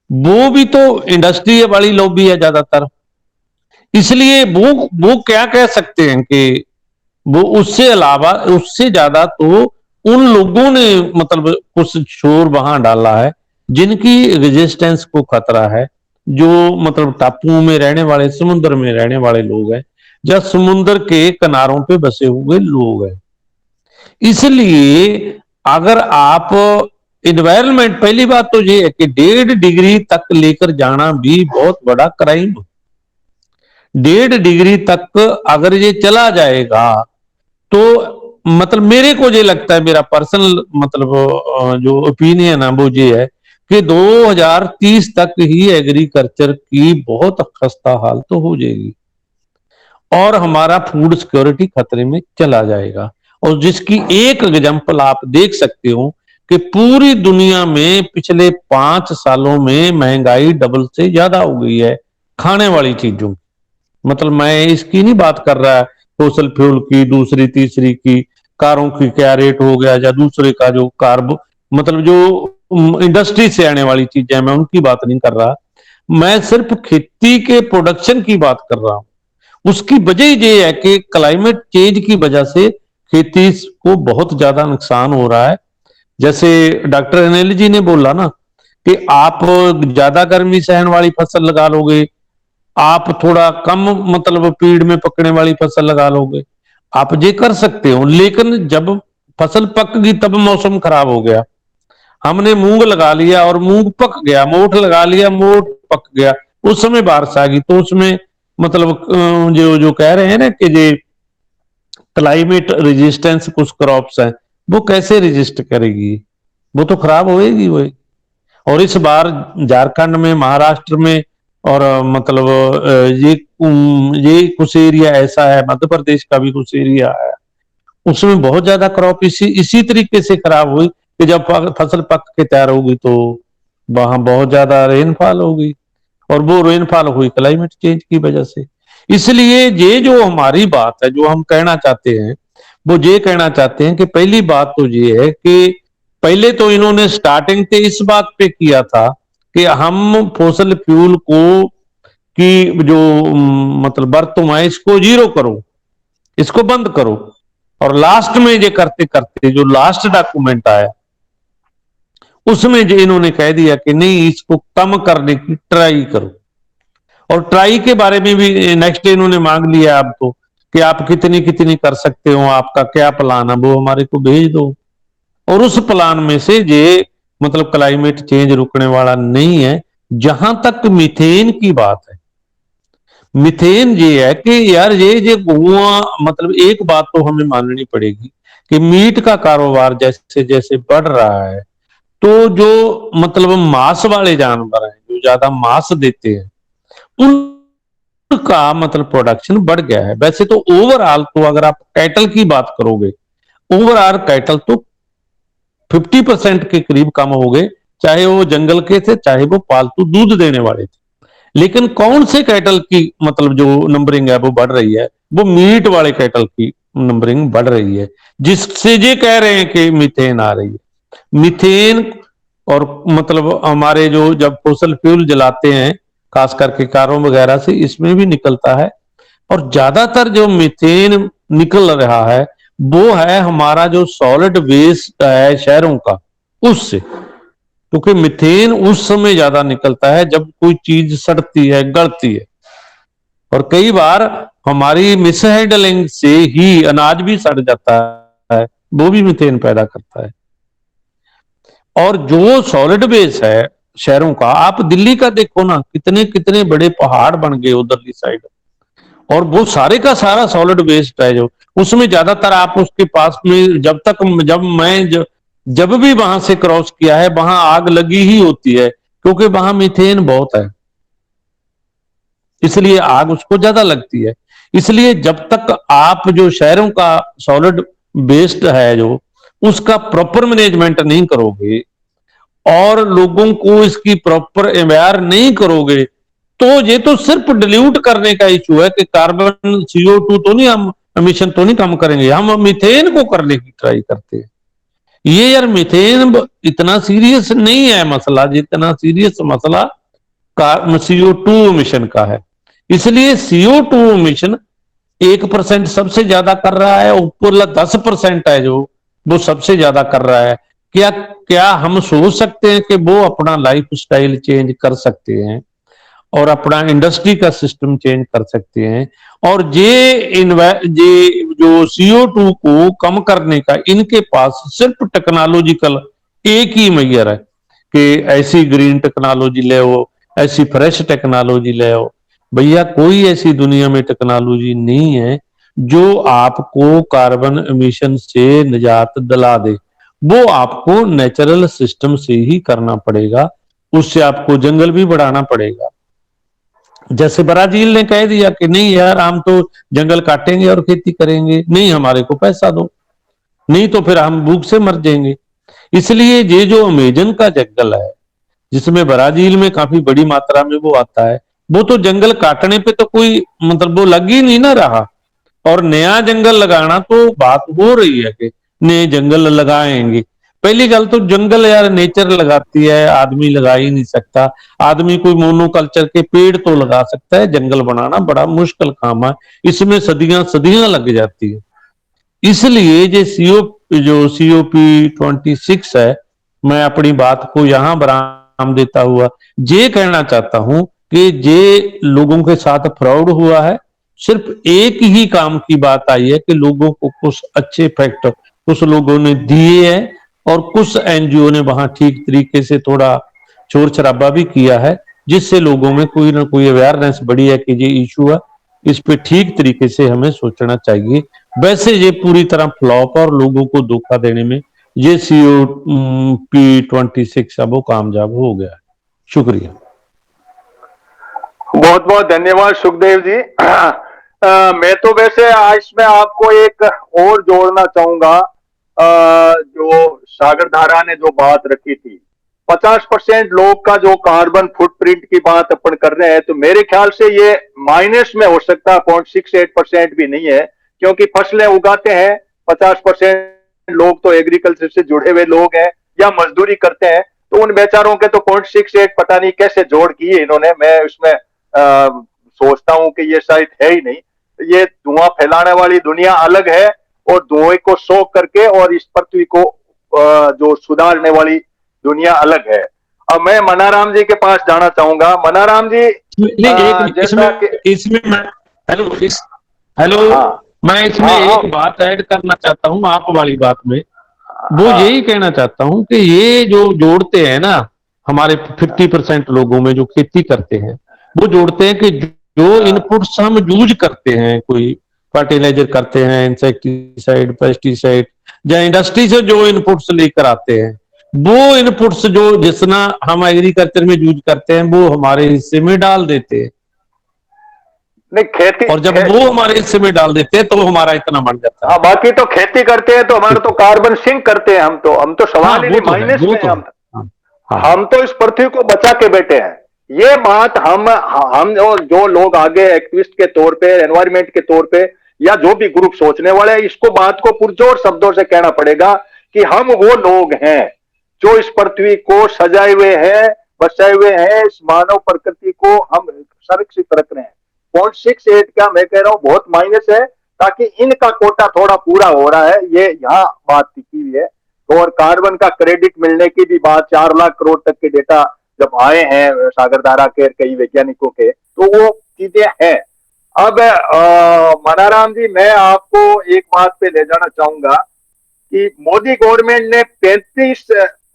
D: वो भी तो इंडस्ट्री वाली लॉबी है ज्यादातर। इसलिए वो क्या कह सकते हैं कि वो उससे अलावा उससे ज्यादा तो उन लोगों ने मतलब कुछ शोर वहां डाला है जिनकी रेजिस्टेंस को खतरा है, जो मतलब टापुओं में रहने वाले, समुद्र में रहने वाले लोग हैं, या समुद्र के किनारों पे बसे हुए लोग हैं। इसलिए अगर आप इन्वायरमेंट, पहली बात तो ये है कि 1.5 डिग्री तक लेकर जाना भी बहुत बड़ा क्राइम। 1.5 डिग्री तक अगर ये चला जाएगा तो मतलब मेरे को ये लगता है, मेरा पर्सनल मतलब जो ओपिनियन है वो ये है कि 2030 तक ही एग्रीकल्चर की बहुत खस्ता हालत तो हो जाएगी और हमारा फूड सिक्योरिटी खतरे में चला जाएगा। और जिसकी एक एग्जांपल आप देख सकते हो कि पूरी दुनिया में पिछले 5 सालों में महंगाई डबल से ज्यादा हो गई है खाने वाली चीजों की। मतलब मैं इसकी नहीं बात कर रहा फोसल फ्यूल की, दूसरी तीसरी की, कारों की क्या रेट हो गया, या दूसरे का जो कार्ब मतलब जो इंडस्ट्री से आने वाली चीजें, मैं उनकी बात नहीं कर रहा। मैं सिर्फ खेती के प्रोडक्शन की बात कर रहा हूं। उसकी वजह ये है कि क्लाइमेट चेंज की वजह से खेती को बहुत ज्यादा नुकसान हो रहा है। जैसे डॉक्टर अनिल जी ने बोला ना कि आप ज्यादा गर्मी सहन वाली फसल लगा लोगे, आप थोड़ा कम मतलब पीड़ में पकने वाली फसल लगा लोगे, आप ये कर सकते हो। लेकिन जब फसल पक गई तब मौसम खराब हो गया, हमने मूंग लगा लिया और मूंग पक गया, मोठ लगा लिया, मोठ पक गया, उस समय बारिश आ गई, तो उसमें मतलब जो कह रहे हैं ना कि ये क्लाइमेट रेजिस्टेंस कुछ क्रॉप्स हैं, वो कैसे रेजिस्ट करेगी, वो तो खराब होएगी वही। और इस बार झारखंड में, महाराष्ट्र में और मतलब ये कुछ एरिया ऐसा है, मध्य प्रदेश का भी कुछ एरिया है, उसमें बहुत ज्यादा क्रॉप इसी तरीके से खराब हुई कि जब फसल पक के तैयार होगी तो वहां बहुत ज्यादा रेनफॉल होगी, और वो रेनफॉल हुई क्लाइमेट चेंज की वजह से। इसलिए ये जो हमारी बात है, जो हम कहना चाहते हैं, वो ये कहना चाहते हैं कि पहली बात तो ये है कि पहले तो इन्होंने स्टार्टिंग से इस बात पे किया था कि हम फॉसल फ्यूल को की जो मतलब बर्तन है इसको जीरो करो, इसको बंद करो, और लास्ट में ये करते करते जो लास्ट डॉक्यूमेंट आया उसमें जो इन्होंने कह दिया कि नहीं, इसको कम करने की ट्राई करो। और ट्राई के बारे में भी नेक्स्ट डे इन्होंने मांग लिया अब तो, कि आप कितनी कितनी कर सकते हो, आपका क्या प्लान है वो हमारे को भेज दो। और उस प्लान में से ये मतलब क्लाइमेट चेंज रुकने वाला नहीं है। जहां तक मीथेन की बात है, मीथेन ये है कि यार ये धुआं, मतलब एक बात तो हमें माननी पड़ेगी कि मीट का कारोबार जैसे जैसे बढ़ रहा है, तो जो मतलब मांस वाले जानवर हैं, जो ज्यादा मांस देते हैं, उनका मतलब प्रोडक्शन बढ़ गया है। वैसे तो ओवरऑल तो अगर आप कैटल की बात करोगे, ओवरऑल कैटल तो 50% के करीब कम हो गए, चाहे वो जंगल के थे, चाहे वो पालतू दूध देने वाले थे। लेकिन कौन से कैटल की मतलब जो नंबरिंग है वो बढ़ रही है, वो मीट वाले कैटल की नंबरिंग बढ़ रही है, जिससे ये कह रहे हैं कि मीथेन आ रही है। मीथेन और मतलब हमारे जो जब फॉसल फ्यूल जलाते हैं, खास करके कारों वगैरह से, इसमें भी निकलता है। और ज्यादातर जो मीथेन निकल रहा है वो है हमारा जो सॉलिड वेस्ट है शहरों का, उससे। क्योंकि मीथेन उस समय ज्यादा निकलता है जब कोई चीज सड़ती है, गलती है, और कई बार हमारी मिसहैंडलिंग से ही अनाज भी सड़ जाता है, वो भी मीथेन पैदा करता है। और जो सॉलिड वेस्ट है शहरों का, आप दिल्ली का देखो ना, कितने कितने बड़े पहाड़ बन गए उधरली साइड, और वो सारे का सारा सॉलिड वेस्ट है जो उसमें ज्यादातर आप उसके पास में जब भी वहां से क्रॉस किया है वहां आग लगी ही होती है, क्योंकि वहां मीथेन बहुत है, इसलिए आग उसको ज्यादा लगती है। इसलिए जब तक आप जो शहरों का सॉलिड वेस्ट है जो उसका प्रॉपर मैनेजमेंट नहीं करोगे और लोगों को इसकी प्रॉपर अवेयर नहीं करोगे, तो ये तो सिर्फ डिल्यूट करने का इशू है कि कार्बन CO2 तो नहीं, हम एमिशन तो नहीं कम करेंगे, हम मीथेन को करने की ट्राई करते हैं। ये यार मीथेन इतना सीरियस नहीं है मसला जितना सीरियस मसला CO2 एमिशन का है। इसलिए CO2 एमिशन 1% सबसे ज्यादा कर रहा है, ऊपर 10% है जो वो सबसे ज्यादा कर रहा है। क्या क्या हम सोच सकते हैं कि वो अपना लाइफ स्टाइल चेंज कर सकते हैं और अपना इंडस्ट्री का सिस्टम चेंज कर सकते हैं? और ये जो CO2 को कम करने का इनके पास सिर्फ टेक्नोलॉजिकल एक ही मैयर है कि ऐसी ग्रीन टेक्नोलॉजी ले आओ, ऐसी फ्रेश टेक्नोलॉजी ले आओ। भैया कोई ऐसी दुनिया में टेक्नोलॉजी नहीं है जो आपको कार्बन एमिशन से निजात दिला दे। वो आपको नेचुरल सिस्टम से ही करना पड़ेगा, उससे आपको जंगल भी बढ़ाना पड़ेगा। जैसे ब्राजील ने कह दिया कि नहीं यार, हम तो जंगल काटेंगे और खेती करेंगे, नहीं हमारे को पैसा दो, नहीं तो फिर हम भूख से मर जाएंगे। इसलिए ये जो अमेजन का जंगल है, जिसमें ब्राजील में काफी बड़ी मात्रा में वो आता है, वो तो जंगल काटने पे तो कोई मतलब वो लग ही नहीं ना रहा, और नया जंगल लगाना तो बात हो रही है कि नए जंगल लगाएंगे। पहली गल तो जंगल यार नेचर लगाती है, आदमी लगा ही नहीं सकता। आदमी कोई मोनोकल्चर के पेड़ तो लगा सकता है, जंगल बनाना बड़ा मुश्किल काम है, इसमें सदियां सदियां लग जाती है। इसलिए जो COP26 है, मैं अपनी बात को यहां विराम देता हुआ ये कहना चाहता हूं कि ये लोगों के साथ फ्रॉड हुआ है। सिर्फ एक ही काम की बात आई है कि लोगों को कुछ अच्छे फैक्ट कुछ लोगों ने दिए हैं, और कुछ NGO ने वहां ठीक तरीके से थोड़ा शोर शराबा भी किया है, जिससे लोगों में कोई ना कोई अवेयरनेस बढ़ी है कि ये इशू है, इस पे ठीक तरीके से हमें सोचना चाहिए। वैसे ये पूरी तरह फ्लॉप और लोगों को धोखा देने में ये COP26 है वो कामयाब हो गया है। शुक्रिया।
A: बहुत बहुत धन्यवाद सुखदेव जी। मैं तो वैसे आज में आपको एक और जोड़ना चाहूंगा जो सागरधारा ने जो बात रखी थी, 50% लोग का जो कार्बन फुटप्रिंट की बात अपन कर रहे हैं, तो मेरे ख्याल से ये माइनस में हो सकता है, 0.68% भी नहीं है, क्योंकि फसलें उगाते हैं 50% लोग तो एग्रीकल्चर से जुड़े हुए लोग हैं या मजदूरी करते हैं, तो उन बेचारों के तो 0.68 पता नहीं कैसे जोड़ किए इन्होंने। मैं उसमें सोचता हूं कि ये शायद है ही नहीं। ये धुआं फैलाने वाली दुनिया अलग है और धुएं को सोख करके और इस पृथ्वी को जो सुधारने वाली दुनिया अलग है। अब मैं मनाराम जी के पास जाना चाहूंगा। मनाराम जी, जैसा कि
D: इसमें मैं हेलो हेलो
A: हाँ
D: मैं इसमें
A: हाँ हाँ
D: एक बात ऐड करना चाहता हूँ आप वाली बात में। वो
A: हाँ
D: यही कहना चाहता हूँ कि ये जो जोड़ते हैं ना, हमारे 50% लोगों में जो खेती करते हैं, वो जोड़ते हैं कि जो
A: हाँ
D: इनपुट्स हम यूज करते हैं, कोई फर्टिलाइजर करते हैं, इंसेक्टिसाइड, पेस्टिसाइड, या इंडस्ट्री से जो इनपुट्स लेकर आते हैं, वो इनपुट्स जो जितना हम एग्रीकल्चर में यूज करते हैं वो हमारे हिस्से में डाल देते हैं,
A: नहीं खेती
D: और जब वो हमारे हिस्से में डाल देते हैं तो हमारा इतना बढ़ जाता है।
A: हाँ, बाकी तो खेती करते हैं तो हमारा तो कार्बन सिंक करते हैं। हम तो
D: हाँ
A: सवाल ही
D: वो
A: नहीं,
D: तो है,
A: माइनस
D: वो
A: में
D: तो
A: हैं हम।
D: है। हाँ हाँ
A: हम तो इस पृथ्वी को बचा के बैठे हैं। ये बात हम जो लोग आगे एक्टिविस्ट के तौर पे, एनवायरमेंट के तौर पे, या जो भी ग्रुप सोचने वाले हैं, इसको बात को पुरजोर शब्दों से कहना पड़ेगा कि हम वो लोग हैं जो इस पृथ्वी को सजाए हुए हैं, बचाए हुए हैं। इस मानव प्रकृति को हम संरक्षित रख रहे हैं। 0.68 का मैं कह रहा हूं बहुत माइनस है, ताकि इनका कोटा थोड़ा पूरा हो रहा है, ये यहाँ बात टिकी हुई है। और कार्बन का क्रेडिट मिलने की भी बात, 4 लाख करोड़ तक के डेटा जब आए हैं सागरधारा के कई वैज्ञानिकों के, तो वो चीजें हैं। अब मनाराम जी, मैं आपको एक बात पे ले जाना चाहूंगा कि मोदी गवर्नमेंट ने 35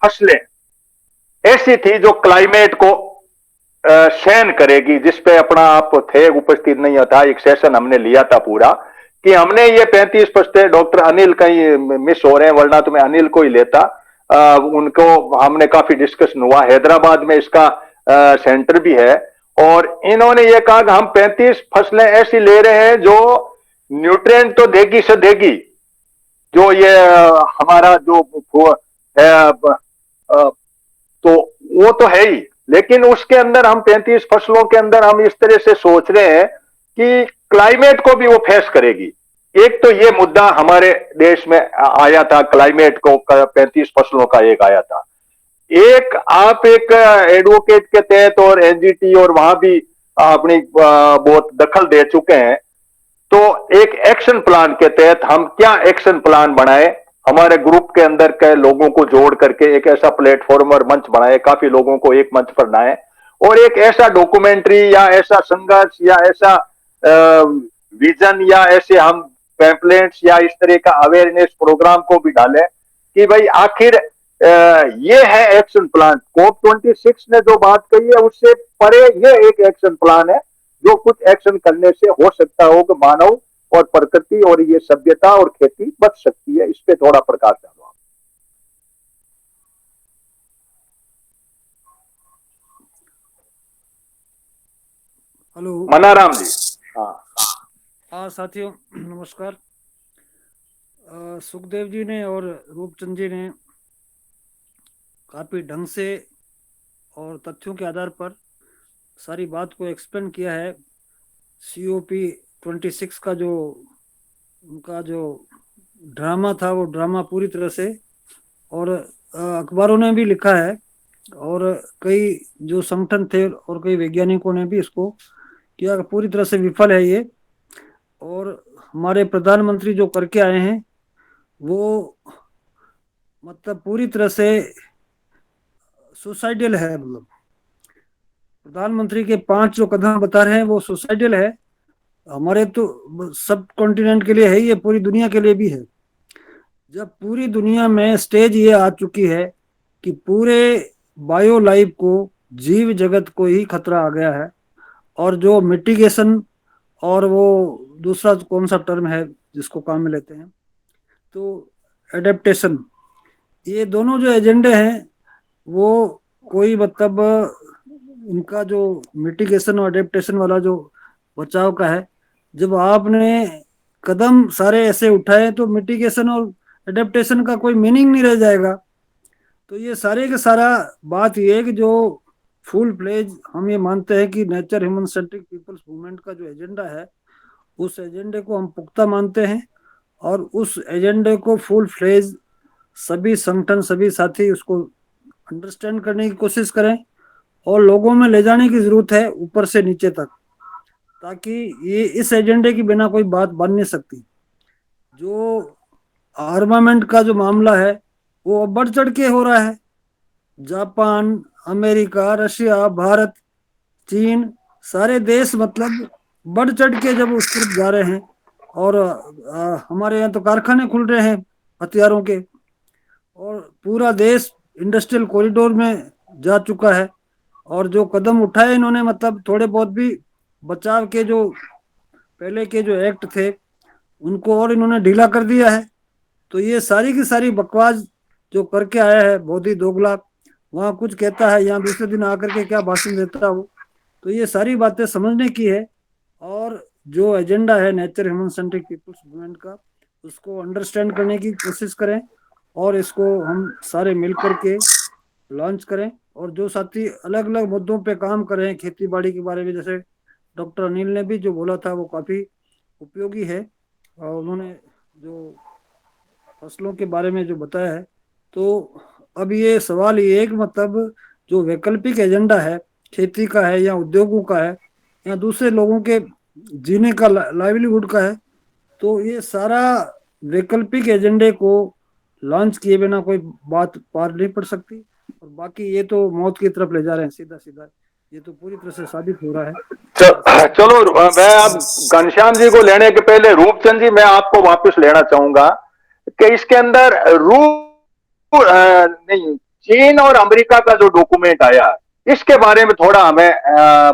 A: फसलें ऐसी थी जो क्लाइमेट को सहन करेगी, जिसपे अपना आप थे, उपस्थित नहीं था, एक सेशन हमने लिया था पूरा, कि हमने ये 35 फसलें, डॉक्टर अनिल कहीं मिस हो रहे हैं वरना तो मैं अनिल को ही लेता, उनको हमने काफी डिस्कशन हुआ, हैदराबाद में इसका सेंटर भी है। और इन्होंने ये कहा कि हम 35 फसलें ऐसी ले रहे हैं जो न्यूट्रिएंट तो देगी से देगी, जो ये हमारा जो है, तो वो तो है ही, लेकिन उसके अंदर हम 35 फसलों के अंदर हम इस तरह से सोच रहे हैं कि क्लाइमेट को भी वो फेस करेगी। एक तो ये मुद्दा हमारे देश में आया था, क्लाइमेट को 35 फसलों का एक आया था। एक आप एक एडवोकेट के तहत और एनजीटी और वहां भी अपनी बहुत दखल दे चुके हैं। तो एक एक्शन प्लान के तहत हम क्या एक्शन प्लान बनाए, हमारे ग्रुप के अंदर के लोगों को जोड़ करके एक ऐसा प्लेटफॉर्म और मंच बनाए, काफी लोगों को एक मंच पर लाए, और एक ऐसा डॉक्यूमेंट्री या ऐसा संघर्ष या ऐसा विजन या ऐसे हम पैम्पलेट्स या इस तरह का अवेयरनेस प्रोग्राम को भी डालें कि भाई आखिर ये है एक्शन प्लान। COP26 ने जो बात कही है उससे परे ये एक एक्शन प्लान है जो कुछ एक्शन करने से हो सकता हो कि मानव और प्रकृति और ये सभ्यता और खेती बच सकती है। इस पे थोड़ा प्रकाश डालो आप।
E: हेलो।
A: मनाराम जी। हाँ
E: हाँ साथियों, नमस्कार। सुखदेव जी ने और रूपचंद जी ने काफ़ी ढंग से और तथ्यों के आधार पर सारी बात को एक्सप्लेन किया है। COP26 का जो उनका जो ड्रामा था वो ड्रामा पूरी तरह से, और अखबारों ने भी लिखा है और कई जो संगठन थे और कई वैज्ञानिकों ने भी इसको किया, पूरी तरह से विफल है ये। और हमारे प्रधानमंत्री जो करके आए हैं वो मतलब पूरी तरह से सुसाइडल है। मतलब प्रधानमंत्री के 5 जो कदम बता रहे हैं वो सुसाइडल है। हमारे तो सब कॉन्टिनेंट के लिए है, ये पूरी दुनिया के लिए भी है। जब पूरी दुनिया में स्टेज ये आ चुकी है कि पूरे बायो लाइफ को, जीव जगत को ही खतरा आ गया है, और जो मिटिगेशन और वो दूसरा कौन सा टर्म है जिसको काम में लेते हैं, तो एडेप्टेशन, ये दोनों जो एजेंडे हैं वो कोई मतलब इनका जो मिटिगेशन और एडेप्टेशन वाला जो बचाव का है, जब आपने कदम सारे ऐसे उठाए तो मिटिगेशन और एडेप्टेशन का कोई मीनिंग नहीं रह जाएगा। तो ये सारे के सारा बात ये है कि जो फुल फ्लेज हम ये मानते हैं कि nature human centric people's movement का जो एजेंडा है, उस एजेंडे को हम पुख्ता मानते हैं और उस एजेंडे को फुल फ्लेज सभी संगठन, सभी साथी उसको अंडरस्टैंड करने की कोशिश करें और लोगों में ले जाने की जरूरत है ऊपर से नीचे तक, ताकि ये इस एजेंडे की बिना कोई बात बन नहीं सकती। जो आर्मामेंट का जो मामला है वो अब बढ़ चढ़ के हो रहा है। जापान, अमेरिका, रशिया, भारत, चीन, सारे देश मतलब बढ़ चढ़ के जब उस तरफ जा रहे हैं और हमारे यहाँ तो कारखाने खुल रहे हैं हथियारों के, और पूरा देश इंडस्ट्रियल कॉरिडोर में जा चुका है। और जो कदम उठाए इन्होंने, मतलब थोड़े बहुत भी बचाव के जो पहले के जो एक्ट थे उनको और इन्होंने ढीला कर दिया है। तो ये सारी की सारी बकवास जो करके आया है बहुत ही दोगला, वहाँ कुछ कहता है यहाँ दूसरे दिन आकर के क्या भाषण देता हो। तो ये सारी बातें समझने की है और जो एजेंडा है nature human centric people's movement का, उसको अंडरस्टैंड करने की कोशिश करें और इसको हम सारे मिल करके लॉन्च करें। और जो साथी अलग अलग मुद्दों पे काम कर रहे हैं, खेती बाड़ी के बारे में, जैसे डॉक्टर अनिल ने भी जो बोला था वो काफ़ी उपयोगी है और उन्होंने जो फसलों के बारे में जो बताया है। तो अब ये सवाल ये है कि मतलब जो वैकल्पिक एजेंडा है खेती का है या उद्योगों का है या दूसरे लोगों के जीने का लाइवलीहुड का है, तो ये सारा वैकल्पिक एजेंडे को लॉन्च किए बिना कोई बात पार नहीं पड़ सकती। और बाकी ये तो मौत की तरफ ले जा रहे हैं सीधा सीधा, ये तो पूरी तरह से साबित हो रहा है।
A: चलो मैं अब घनश्याम जी को लेने के पहले रूपचंद जी मैं आपको वापस लेना चाहूंगा कि इसके अंदर नहीं, चीन और अमेरिका का जो डॉक्यूमेंट आया इसके बारे में थोड़ा हमें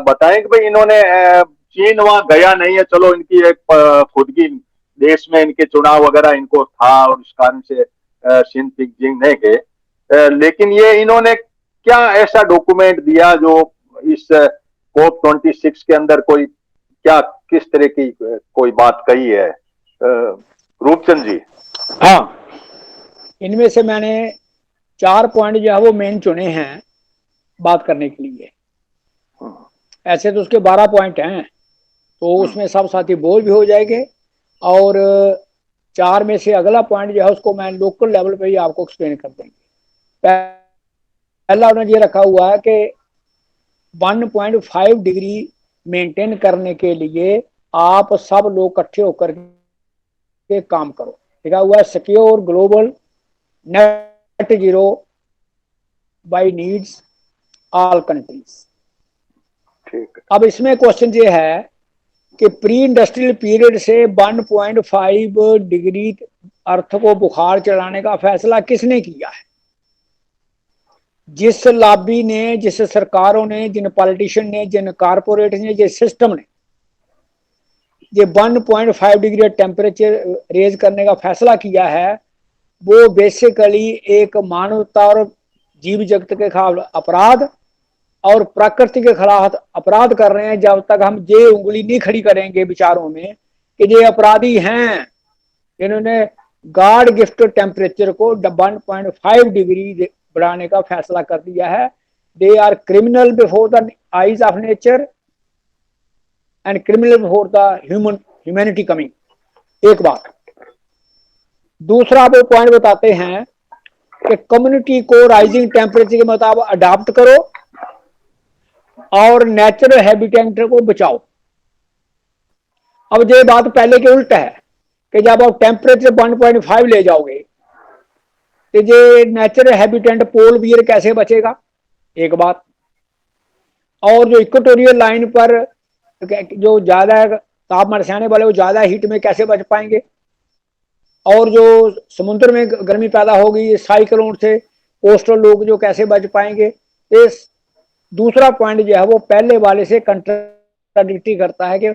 A: बताएं कि भाई इन्होंने चीन वहां गया नहीं है, चलो इनकी एक खुद की देश में इनके चुनाव वगैरह इनको था और इस कारण से शी जिनपिंग नहीं गए, लेकिन ये इन्होंने क्या ऐसा डॉक्यूमेंट दिया जो इस COP26 के अंदर कोई क्या किस तरह की कोई बात कही है? रूपचंद जी।
C: हाँ, इनमें से मैंने 4 पॉइंट जो है वो मेन चुने हैं बात करने के लिए। ऐसे तो उसके 12 पॉइंट हैं, तो उसमें सब साथी बोल भी हो जाएंगे। और 4 में से अगला पॉइंट जो है उसको मैं लोकल लेवल पे ही आपको एक्सप्लेन कर देंगे। पहला उन्होंने ये रखा हुआ है कि 1.5 डिग्री मेंटेन करने के लिए आप सब लोग इकट्ठे होकर के काम करो। लिखा हुआ है secure global net zero by needs all countries.
A: ठीक।
C: अब इसमें क्वेश्चन ये है कि प्री इंडस्ट्रियल पीरियड से 1.5 डिग्री अर्थ को बुखार चढ़ाने का फैसला किसने किया है? जिस लॉबी ने, जिस सरकारों ने, जिन पॉलिटिशियन ने, जिन कारपोरेट ने, जिस सिस्टम ने ये 1.5 डिग्री टेम्परेचर रेज करने का फैसला किया है, वो बेसिकली एक मानवता और जीव जगत के खिलाफ अपराध और प्रकृति के खिलाफ अपराध कर रहे हैं। जब तक हम ये उंगली नहीं खड़ी करेंगे विचारों में कि ये अपराधी हैं, इन्होंने गॉड गिफ्ट टेम्परेचर को 1.5 डिग्री बढ़ाने का फैसला कर दिया है। They are criminal before the eyes of nature and criminal before the humanity coming. एक बात। दूसरा वो पॉइंट बताते हैं कि कम्युनिटी को राइजिंग टेम्परेचर के मुताबिक अडॉप्ट करो और नेचुरल हैबिटेट को बचाओ। अब ये बात पहले के उल्टा है कि जब आप टेम्परेचर 1.5 ले जाओगे तो ये नेचुरल हैबिटेट पोल बियर कैसे बचेगा? एक बात। और जो इक्वेटोरियल लाइन पर जो ज्यादा तापमान सहने वाले वो ज्यादा हीट में कैसे बच पाएंगे? और जो समुद्र में गर्मी पैदा होगी साइक्लोन से, कोस्टल लोग जो कैसे बच पाएंगे? इस दूसरा पॉइंट जो है वो पहले वाले से कंट्राडिक्टी करता है कि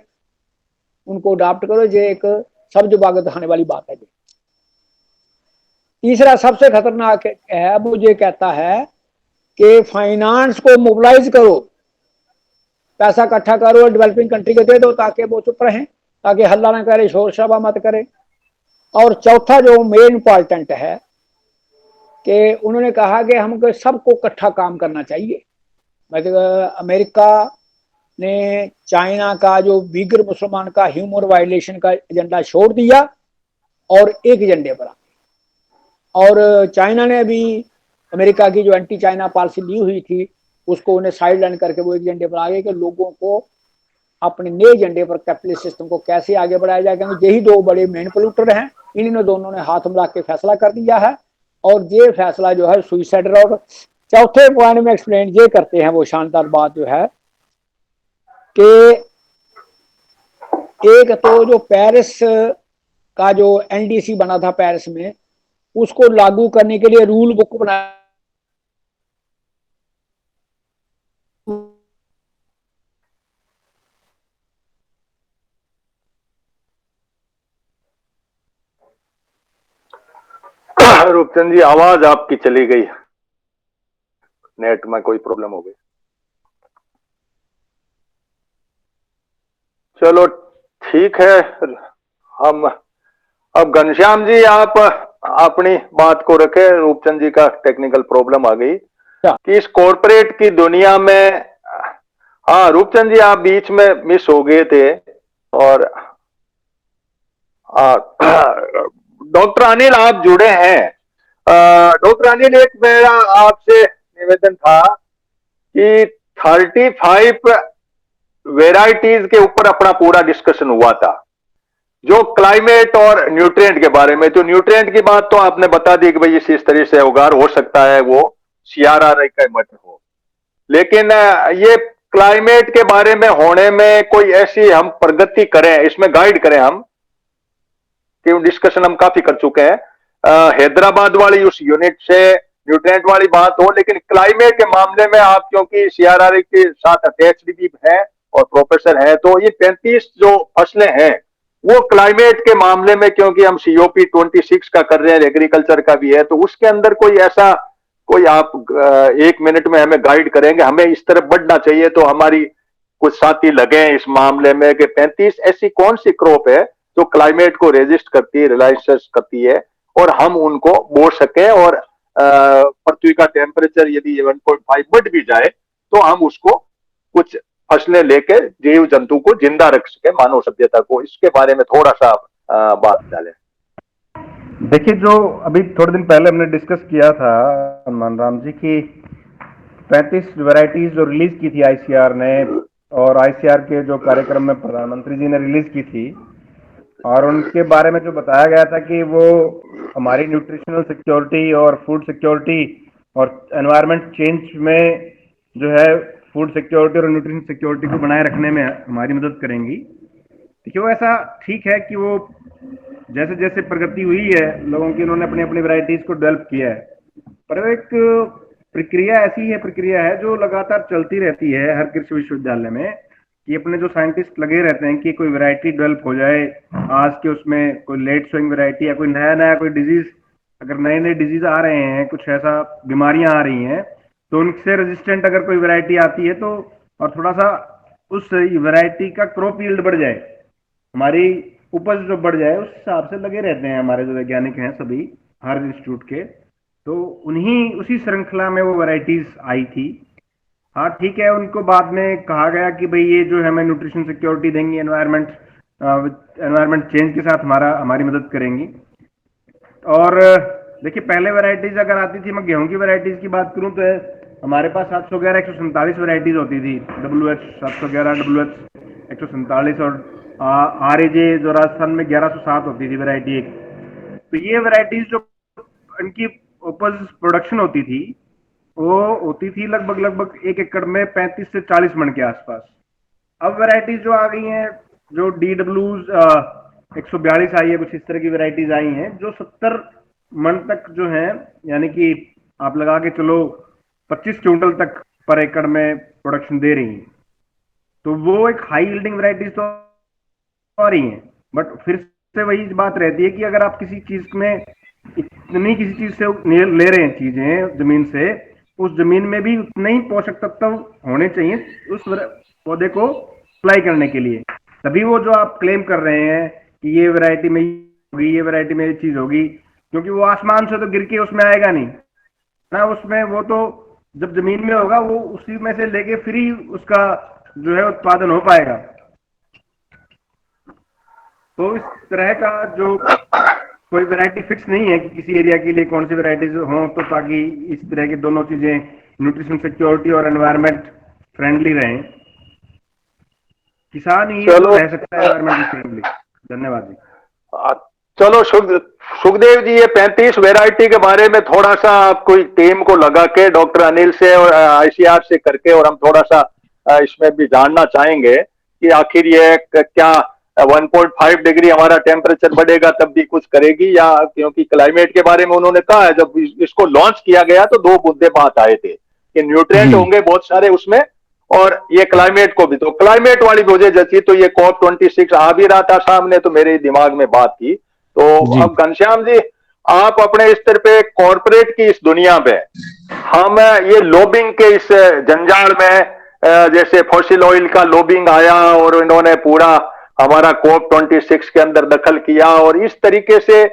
C: उनको अडॉप्ट करो। ये एक सब्ज बाग दिखाने वाली बात है। तीसरा सबसे खतरनाक है, वो ये कहता है कि फाइनेंस को मोबिलाइज करो, पैसा इकट्ठा करो, डेवलपिंग कंट्री को दे दो ताकि वो चुप रहें, ताकि हल्ला ना करे, शोर शराबा मत करे। और चौथा जो मेन इम्पॉर्टेंट है कि उन्होंने कहा कि हमको सबको इकट्ठा काम करना चाहिए। मतलब अमेरिका ने चाइना का जो बीगर मुसलमान का ह्यूमन वायलेशन का एजेंडा छोड़ दिया और एक एजेंडे पर आ गए। और चाइना ने भी अमेरिका की जो एंटी चाइना पॉलिसी ली हुई थी उसको उन्हें साइड लाइन करके वो एक एजेंडे पर आ गए कि लोगों को अपने नए एजेंडे पर कैपिटलिस्ट सिस्टम को कैसे आगे बढ़ाया जाए, क्योंकि यही दो बड़े मेन पोल्यूटर हैं। इन्होंने दोनों ने हाथ मिला के फैसला कर दिया है और ये फैसला जो है सुइसाइडल। और चौथे पॉइंट में एक्सप्लेन ये करते हैं वो शानदार बात जो है कि एक तो जो पेरिस का जो एनडीसी बना था पेरिस में, उसको लागू करने के लिए रूल बुक बनाया।
A: रूपचंद जी, आवाज आपकी चली गई, नेट में कोई प्रॉब्लम हो गई। चलो ठीक है, हम अब घनश्याम जी आप अपनी बात को रखे। रूपचंद जी का टेक्निकल प्रॉब्लम आ गई कि इस कॉरपोरेट की दुनिया में, हाँ रूपचंद जी आप बीच में मिस हो गए थे। और डॉक्टर अनिल आप जुड़े हैं। डॉक्टर अनिल, एक मेरा आपसे निवेदन था कि 35 वेराइटीज के ऊपर अपना पूरा डिस्कशन हुआ था, जो क्लाइमेट और न्यूट्रिएंट के बारे में। तो न्यूट्रिएंट की बात तो आपने बता दी कि भाई इस तरह से उगार हो सकता है वो CRRI का मटर हो, लेकिन ये क्लाइमेट के बारे में होने में कोई ऐसी हम प्रगति करें, इसमें गाइड करें हम, कि डिस्कशन हम काफी कर चुके हैं। हैदराबाद वाली उस यूनिट से न्यूट्रिएंट वाली बात हो, लेकिन क्लाइमेट के मामले में आप क्योंकि CRRI के साथ अटैच्ड भी है और प्रोफेसर है, तो ये 35 जो फसलें हैं वो क्लाइमेट के मामले में, क्योंकि हम COP 26 का कर रहे हैं, एग्रीकल्चर का भी है, तो उसके अंदर कोई ऐसा कोई आप 1 मिनट में हमें गाइड करेंगे, हमें इस तरफ बढ़ना चाहिए, तो हमारी कुछ साथी लगे इस मामले में कि 35 ऐसी कौन सी क्रॉप है जो क्लाइमेट को रेजिस्ट करती है, रिलायंस करती है, और हम उनको बो सके, और पृथ्वी का टेम्परेचर यदि 1.5 बढ़ भी जाए तो हम उसको कुछ फसलें लेके जीव जंतु को जिंदा रख सके, मानव सभ्यता को। इसके बारे में थोड़ा सा बात डालें।
B: देखिए, जो अभी थोड़े दिन पहले हमने डिस्कस किया था हनुमान राम जी की 35 वैरायटीज जो रिलीज की थी ICR ने, और ICR के जो कार्यक्रम में प्रधानमंत्री जी ने रिलीज की थी, और उनके बारे में जो बताया गया था कि वो हमारी न्यूट्रिशनल सिक्योरिटी और फूड सिक्योरिटी और एनवायरनमेंट चेंज में जो है फूड सिक्योरिटी और न्यूट्रिशन सिक्योरिटी को बनाए रखने में हमारी मदद करेंगी। देखिए, वो ऐसा ठीक है कि वो जैसे जैसे प्रगति हुई है लोगों की, उन्होंने अपनी अपनी वैरायटीज को डेवलप किया है, पर एक प्रक्रिया है जो लगातार चलती रहती है हर कृषि विश्वविद्यालय में, कि अपने जो साइंटिस्ट लगे रहते हैं कि कोई वैरायटी डेवलप हो जाए आज के, उसमें कोई लेट शोइंग वैरायटी या कोई नया कोई डिजीज, अगर नए डिजीज आ रहे हैं, कुछ ऐसा बीमारियां आ रही हैं, तो उनसे रेजिस्टेंट अगर कोई वैरायटी आती है तो, और थोड़ा सा उस वैरायटी का क्रॉप यील्ड बढ़ जाए, हमारी उपज जो बढ़ जाए, उस हिसाब से लगे रहते हैं हमारे जो वैज्ञानिक हैं सभी, हर इंस्टीट्यूट के। तो उसी श्रृंखला में वो वैरायटीज आई थी। हाँ ठीक है, उनको बाद में कहा गया कि भाई ये जो है हमें न्यूट्रिशन सिक्योरिटी देंगी, एनवायरनमेंट चेंज के साथ हमारी मदद करेंगी। और देखिए, पहले वैरायटीज अगर आती थी, मैं गेहूं की वैरायटीज की बात करूं तो हमारे पास 711 147 वैरायटीज होती थी, WH 711, WH 147, और RAJ जो राजस्थान में 1107 होती थी वैरायटी एक। तो ये वैरायटीज जो इनकी उपज प्रोडक्शन होती थी, वो होती थी लगभग 1 एकड़ में 35 से 40 मन के आसपास। अब वैरायटीज जो आ गई हैं, जो DW 142 आई है, कुछ इस तरह की वैरायटीज आई हैं जो 70 मन तक जो है, यानी कि आप लगा के चलो 25 क्विंटल तक पर एकड़ में प्रोडक्शन दे रही हैं। तो वो एक हाई यील्डिंग वैरायटीज तो आ रही हैं, बट फिर से वही बात रहती है कि अगर आप किसी चीज में किसी चीज से ले रहे हैं चीजें जमीन से, उस जमीन में भी उतने ही पोषक तत्व होने चाहिए उस पौधे को अप्लाई करने के लिए, तभी वो जो आप क्लेम कर रहे हैं कि ये वैरायटी में होगी, ये वैरायटी में ये चीज होगी, क्योंकि वो आसमान से तो गिर के उसमें आएगा नहीं ना, उसमें वो तो जब जमीन में होगा वो उसी में से लेके फिर ही उसका जो है उत्पादन हो पाएगा। तो इस तरह का जो कोई वैरायटी फिक्स नहीं है कि किसी एरिया के लिए कौन सी वैरायटीज हो, तो ताकि इस तरह की दोनों चीजें न्यूट्रिशन सिक्योरिटी और एनवायरनमेंट फ्रेंडली रहें, किसान ही
A: चलो।
B: रह सकता है एनवायरमेंट फ्रेंडली। धन्यवाद जी।
A: चलो सुखदेव जी, ये 35 वैरायटी के बारे में थोड़ा सा कोई टीम को लगा के डॉक्टर अनिल से और आईसीआर से करके, और हम थोड़ा सा इसमें भी जानना चाहेंगे कि आखिर ये क्या 1.5 डिग्री हमारा टेम्परेचर बढ़ेगा तब भी कुछ करेगी, या क्योंकि क्लाइमेट के बारे में उन्होंने कहा है, जब इसको लॉन्च किया गया तो 2 मुद्दे बात आए थे कि न्यूट्रिएंट होंगे बहुत सारे उसमें, और ये क्लाइमेट को भी, तो क्लाइमेट वाली मुझे जची तो ये COP26 आ भी रहा था सामने, तो मेरे दिमाग में बात थी। तो अब घनश्याम जी, आप अपने स्तर पे कॉरपोरेट की इस दुनिया में, हम ये लॉबिंग के इस जंजाल में, जैसे फॉसिल ऑयल का लॉबिंग आया और इन्होंने पूरा हमारा COP26 के अंदर दखल किया, और इस तरीके से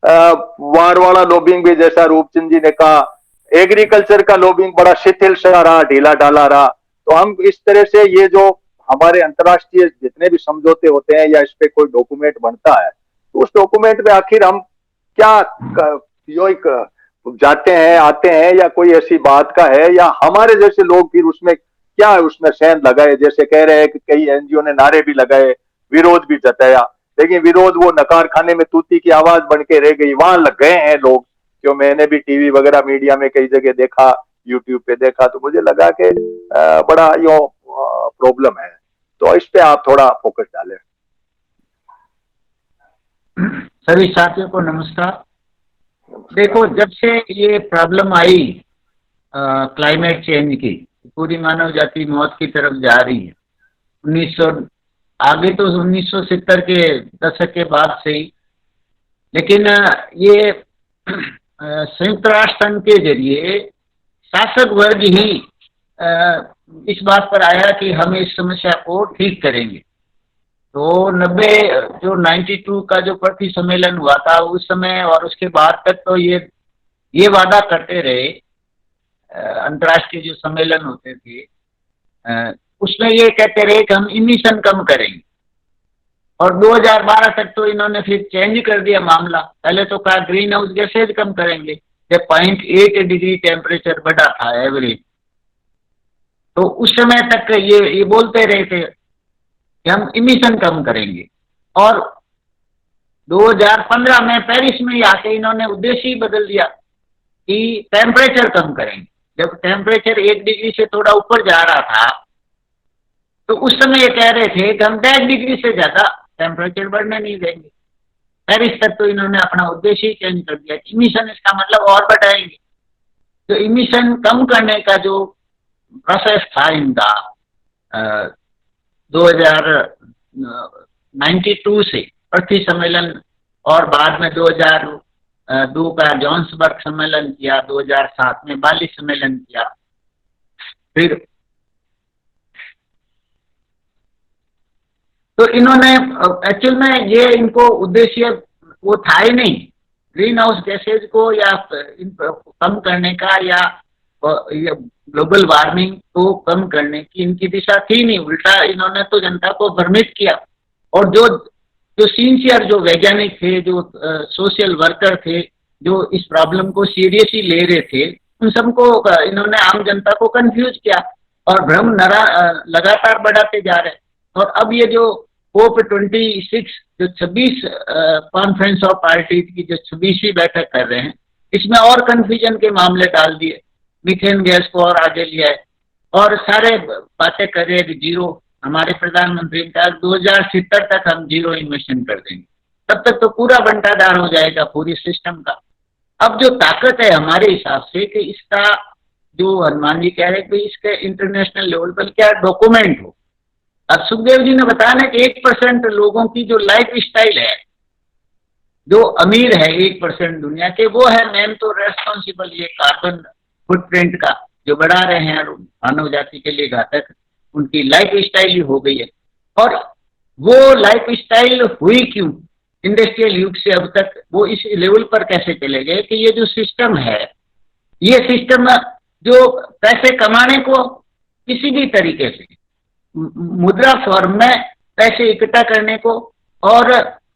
A: वार वाला लॉबिंग भी, जैसा रूपचंद जी ने कहा, एग्रीकल्चर का लॉबिंग बड़ा शिथिल सा रहा, ढीला ढाला रहा। तो हम इस तरह से ये जो हमारे अंतर्राष्ट्रीय जितने भी समझौते होते हैं या इस पे कोई डॉक्यूमेंट बनता है, तो उस डॉक्यूमेंट में आखिर हम क्या जाते हैं आते हैं, या कोई ऐसी बात का है, या हमारे जैसे लोग फिर उसमें क्या उसमें सेंध लगाए, जैसे कह रहे हैं कि कई एनजीओ ने नारे भी लगाए, विरोध भी जताया, लेकिन विरोध वो नकार खाने में तूती की आवाज बन के रह गई, वहां लग गए हैं लोग, जो मैंने भी टीवी वगैरह मीडिया में कई जगह देखा, यूट्यूब पे देखा, तो मुझे लगा कि बड़ा यो प्रॉब्लम है। तो इस पे आप थोड़ा फोकस डालें।
F: सभी साथियों को नमस्कार। देखो, जब से ये प्रॉब्लम आई क्लाइमेट चेंज की, पूरी मानव जाति मौत की तरफ जा रही है। 1900 आगे तो 1970 के दशक के बाद से ही, लेकिन ये संयुक्त राष्ट्र संघ के जरिए शासक वर्ग ही इस बात पर आया कि हम इस समस्या को ठीक करेंगे। तो 92 का जो पृथ्वी सम्मेलन हुआ था उस समय और उसके बाद तक तो ये वादा करते रहे, अंतर्राष्ट्रीय जो सम्मेलन होते थे उसमें ये कहते रहे कि हम इमिशन कम करेंगे, और 2012 तक तो इन्होंने फिर चेंज कर दिया मामला। पहले तो कहा ग्रीन हाउस गैसेज कम करेंगे, जब 0.8 डिग्री टेम्परेचर बढ़ा था एवरेज, तो उस समय तक ये बोलते रहे थे कि हम इमिशन कम करेंगे। और 2015 में पेरिस में आके इन्होंने उद्देश्य ही बदल दिया कि टेम्परेचर कम करेंगे। जब टेम्परेचर 1 डिग्री से थोड़ा ऊपर जा रहा था तो उस समय ये कह रहे थे कि हम 10 डिग्री से ज्यादा टेम्परेचर बढ़ने नहीं देंगे। पेरिस तक तो इन्होंने अपना उद्देश्य ही चेंज कर दिया। इमिशन इसका मतलब और बढ़ाएंगे। तो इमिशन कम करने का जो प्रोसेस था इनका 2092 से पृथ्वी सम्मेलन, और बाद में 2002 का जोहान्सबर्ग सम्मेलन किया, 2007 में बाली सम्मेलन किया, फिर तो इन्होंने एक्चुअल में ये इनको उद्देश्य वो था ही नहीं ग्रीन हाउस गैसेज को या कम करने का या ग्लोबल वार्मिंग को कम करने की इनकी दिशा थी नहीं। उल्टा इन्होंने तो जनता को भ्रमित किया, और जो सिंसियर जो वैज्ञानिक थे, जो सोशल वर्कर थे, जो इस प्रॉब्लम को सीरियसली ले रहे थे, उन सबको इन्होंने आम जनता को कंफ्यूज किया और भ्रम लगातार बढ़ाते जा रहे। और अब ये जो COP26 जो 26 कॉन्फ्रेंस ऑफ पार्टी की जो 26वीं बैठक कर रहे हैं, इसमें और कंफ्यूजन के मामले डाल दिए, मीथेन गैस को और आगे लिया है, और सारे बातें कर रहे हैं जीरो। हमारे प्रधानमंत्री ने कहा 2070 तक हम जीरो इमिशन कर देंगे, तब तक तो पूरा बंटाधार हो जाएगा पूरी सिस्टम का। अब जो ताकत है हमारे हिसाब से कि इसका जो हनुमान जी कह रहे हैं कि इसके इंटरनेशनल लेवल पर क्या डॉक्यूमेंट हो। अब सुखदेव जी ने बताया ना कि 1% लोगों की जो लाइफ स्टाइल है, जो अमीर है 1% दुनिया के, वो है मेन तो रेस्पॉन्सिबल ये कार्बन फुटप्रिंट का जो बढ़ा रहे हैं मानव जाति के लिए घातक, उनकी लाइफ स्टाइल ही हो गई है। और वो लाइफ स्टाइल हुई क्यों? इंडस्ट्रियल युग से अब तक वो इस लेवल पर कैसे चले गए कि ये जो सिस्टम है, ये सिस्टम जो पैसे कमाने को किसी भी तरीके से मुद्रा फॉर्म में पैसे इकट्ठा करने को और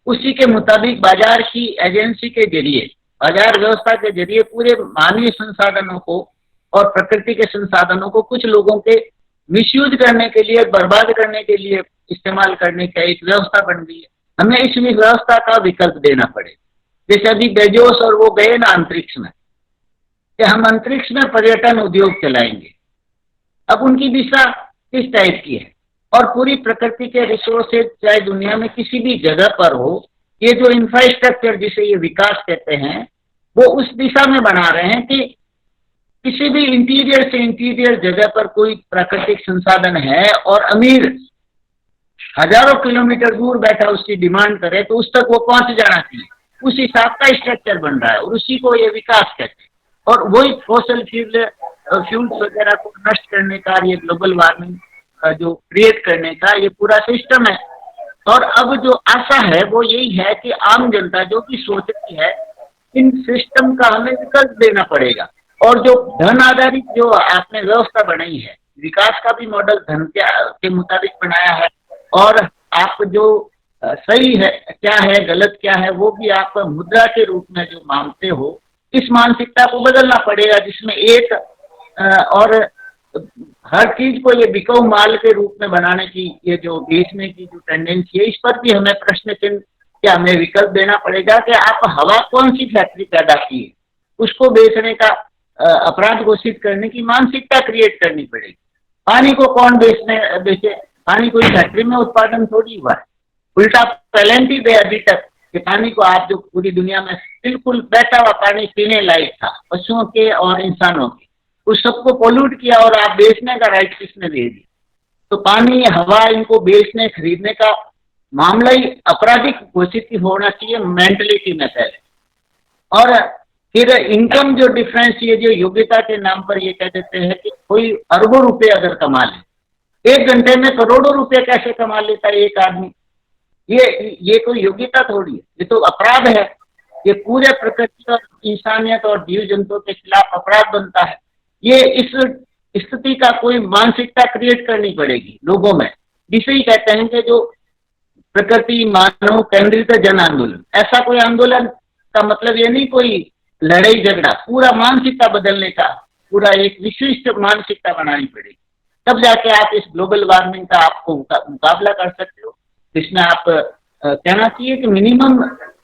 F: उसी के मुताबिक बाजार की एजेंसी के जरिए, बाजार व्यवस्था के जरिए पूरे मानवीय संसाधनों को और प्रकृति के संसाधनों को कुछ लोगों के मिसयूज करने के लिए, बर्बाद करने के लिए इस्तेमाल करने का एक व्यवस्था बन गई है। हमें इस व्यवस्था का विकल्प देना पड़े। जैसे अभी बेजोस और वो गए ना अंतरिक्ष में, कि हम अंतरिक्ष में पर्यटन उद्योग चलाएंगे। अब उनकी दिशा किस टाइप की है, और पूरी प्रकृति के रिसोर्सेज चाहे दुनिया में किसी भी जगह पर हो, ये जो इंफ्रास्ट्रक्चर जिसे ये विकास कहते हैं, वो उस दिशा में बना रहे हैं कि किसी भी इंटीरियर से इंटीरियर जगह पर कोई प्राकृतिक संसाधन है और अमीर हजारों किलोमीटर दूर बैठा उसकी डिमांड करे तो उस तक वो पहुंच जाना चाहिए। उस हिसाब का स्ट्रक्चर बन रहा है और उसी को ये विकास कहते हैं। और वही फॉसिल फ्यूल्स वगैरह को नष्ट करने का, ये ग्लोबल वार्मिंग जो क्रिएट करने का ये पूरा सिस्टम है। और अब जो आशा है वो यही है कि आम जनता जो कि सोच रही है, इन सिस्टम का हमें विकल्प देना पड़ेगा। और जो धन आधारित जो आपने व्यवस्था बनाई है, विकास का भी मॉडल धन के मुताबिक बनाया है, और आप जो सही है क्या है, गलत क्या है, वो भी आप मुद्रा के रूप में जो मानते हो, इस मानसिकता को बदलना पड़ेगा, जिसमें एक और हर चीज को ये बिकाऊ माल के रूप में बनाने की ये जो बेचने की जो टेंडेंसी है, इस पर भी हमें प्रश्न चिन्ह क्या हमें विकल्प देना पड़ेगा कि आप हवा कौन सी फैक्ट्री पैदा की है, उसको बेचने का अपराध घोषित करने की मानसिकता क्रिएट करनी पड़ेगी। पानी को कौन बेचे, पानी कोई फैक्ट्री में उत्पादन थोड़ी हुआ है, उल्टा पेनल्टी दे अभी तक कि पानी को आप जो पूरी दुनिया में बिल्कुल बैठा हुआ पानी पीने लायक था पशुओं के और इंसानों के, उस सबको पोल्यूट किया और आप बेचने का राइट किसने दे दिया। तो पानी, हवा, इनको बेचने खरीदने का मामला ही आपराधिक घोषित होना चाहिए मेंटलिटी में पहले। और फिर इनकम जो डिफरेंस, ये जो योग्यता के नाम पर ये कह देते हैं कि कोई अरबों रुपए अगर कमा ले, 1 घंटे में करोड़ों रुपए कैसे कमा लेता है एक आदमी, ये कोई योग्यता थोड़ी है, ये तो अपराध है। ये पूरे प्रकृति और इंसानियत और जीव जंतुओं के खिलाफ अपराध बनता है। ये इस स्थिति का कोई मानसिकता क्रिएट करनी पड़ेगी लोगों में, जिसे ही कहते हैं कि जो प्रकृति मानव केंद्रित जन आंदोलन। ऐसा कोई आंदोलन का मतलब ये नहीं कोई लड़ाई झगड़ा, पूरा मानसिकता बदलने का पूरा एक विशिष्ट मानसिकता बनानी पड़ेगी, तब जाके आप इस ग्लोबल वार्मिंग का आपको मुकाबला कर सकते हो। जिसमें आप कहना चाहिए कि मिनिमम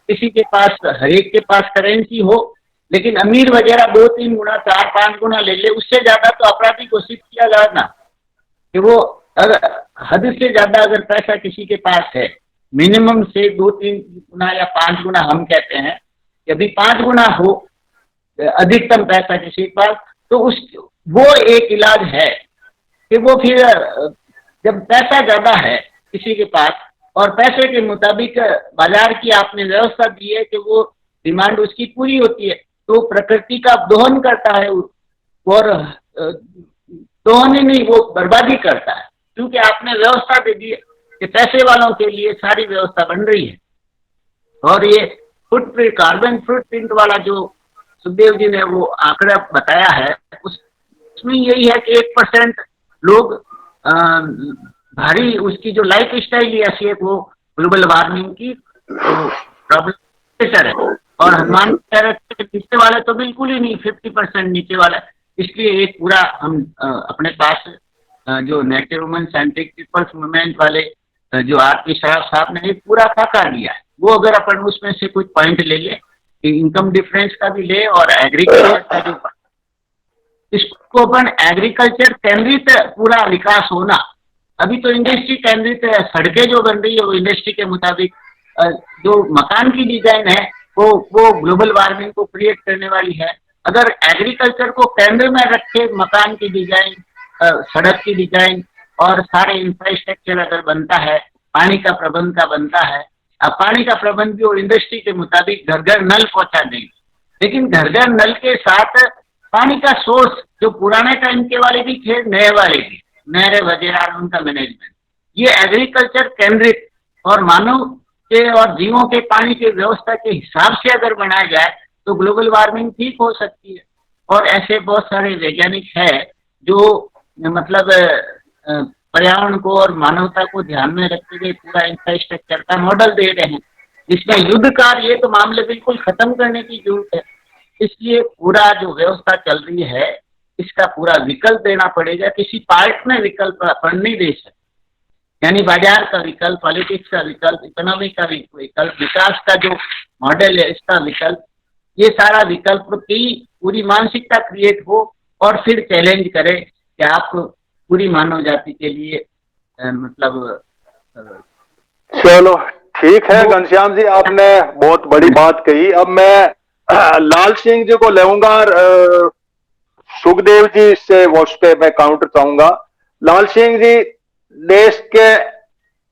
F: किसी के पास, हर एक के पास करेंसी हो, लेकिन अमीर वगैरह 2-3 गुना 4-5 गुना ले ले, उससे ज्यादा तो अपराधी घोषित किया जाए ना, कि वो अगर हद से ज्यादा अगर पैसा किसी के पास है, मिनिमम से 2-3 गुना या 5 गुना, हम कहते हैं यदि 5 गुना हो अधिकतम पैसा किसी के पास, तो वो एक इलाज है कि वो फिर जब पैसा ज्यादा है किसी के पास और पैसे के मुताबिक बाजार की आपने व्यवस्था दी है कि वो डिमांड उसकी पूरी होती है, तो प्रकृति का दोहन करता है और दोहन ही नहीं, वो बर्बादी करता है, क्योंकि आपने व्यवस्था दे दी है कि पैसे वालों के लिए सारी व्यवस्था बन रही है। और ये कार्बन फुटप्रिंट वाला जो सुखदेव जी ने वो आंकड़ा बताया है, उसमें यही है कि 1% लोग भारी उसकी जो लाइफ स्टाइल ऐसी है वो ग्लोबल वार्मिंग की प्रॉब्लम है। और हनुमान नीचे वाले तो बिल्कुल ही नहीं, 50% नीचे वाला। इसलिए एक पूरा हम अपने पास जो nature woman centric people's movement वाले जो आरपी साहब ने एक पूरा खाका दिया है, वो अगर अपन उसमें से कुछ पॉइंट ले ले, इनकम डिफरेंस का भी ले और एग्रीकल्चर का जो, इसको अपन एग्रीकल्चर केंद्रित पूरा विकास होना। अभी तो इंडस्ट्री केंद्रित है, सड़कें जो बन रही है वो इंडस्ट्री के मुताबिक, जो मकान की डिजाइन है वो ग्लोबल वार्मिंग को क्रिएट करने वाली है। अगर एग्रीकल्चर को केंद्र में रखे मकान की डिजाइन, सड़क की डिजाइन और सारे इंफ्रास्ट्रक्चर अगर बनता है, पानी का प्रबंध का बनता है, अब पानी का प्रबंध भी और इंडस्ट्री के मुताबिक घर घर नल पहुंचा देंगे, लेकिन घर घर नल के साथ पानी का सोर्स जो पुराने टाइम के वाले भी थे, नए वाले भी, नहरें वगैरह उनका मैनेजमेंट, ये एग्रीकल्चर केंद्रित और मानव के और जीवों के पानी की व्यवस्था के हिसाब से अगर बनाया जाए तो ग्लोबल वार्मिंग ठीक हो सकती है। और ऐसे बहुत सारे वैज्ञानिक है जो मतलब पर्यावरण को और मानवता को ध्यान में रखते हुए पूरा इंफ्रास्ट्रक्चर का मॉडल दे रहे हैं, जिसमें युद्ध कार्य तो मामले बिल्कुल खत्म करने की जरूरत है। इसलिए पूरा जो व्यवस्था चल रही है इसका पूरा विकल्प देना पड़ेगा, किसी पार्ट में विकल्प अपन नहीं दे सकते। यानी बाजार का विकल्प, पॉलिटिक्स का विकल्प, इकोनॉमी का विकल्प, विकास का जो मॉडल है इसका विकल्प, ये सारा विकल्प की पूरी मानसिकता क्रिएट हो और फिर चैलेंज करे कि आप पूरी मानव जाति के लिए मतलब
A: चलो ठीक है घनश्याम जी, आपने बहुत बड़ी बात कही। अब मैं लाल सिंह जी को लेऊंगा, सुखदेव जी से उस पे मैं काउंटर चाहूंगा। लाल सिंह जी, देश के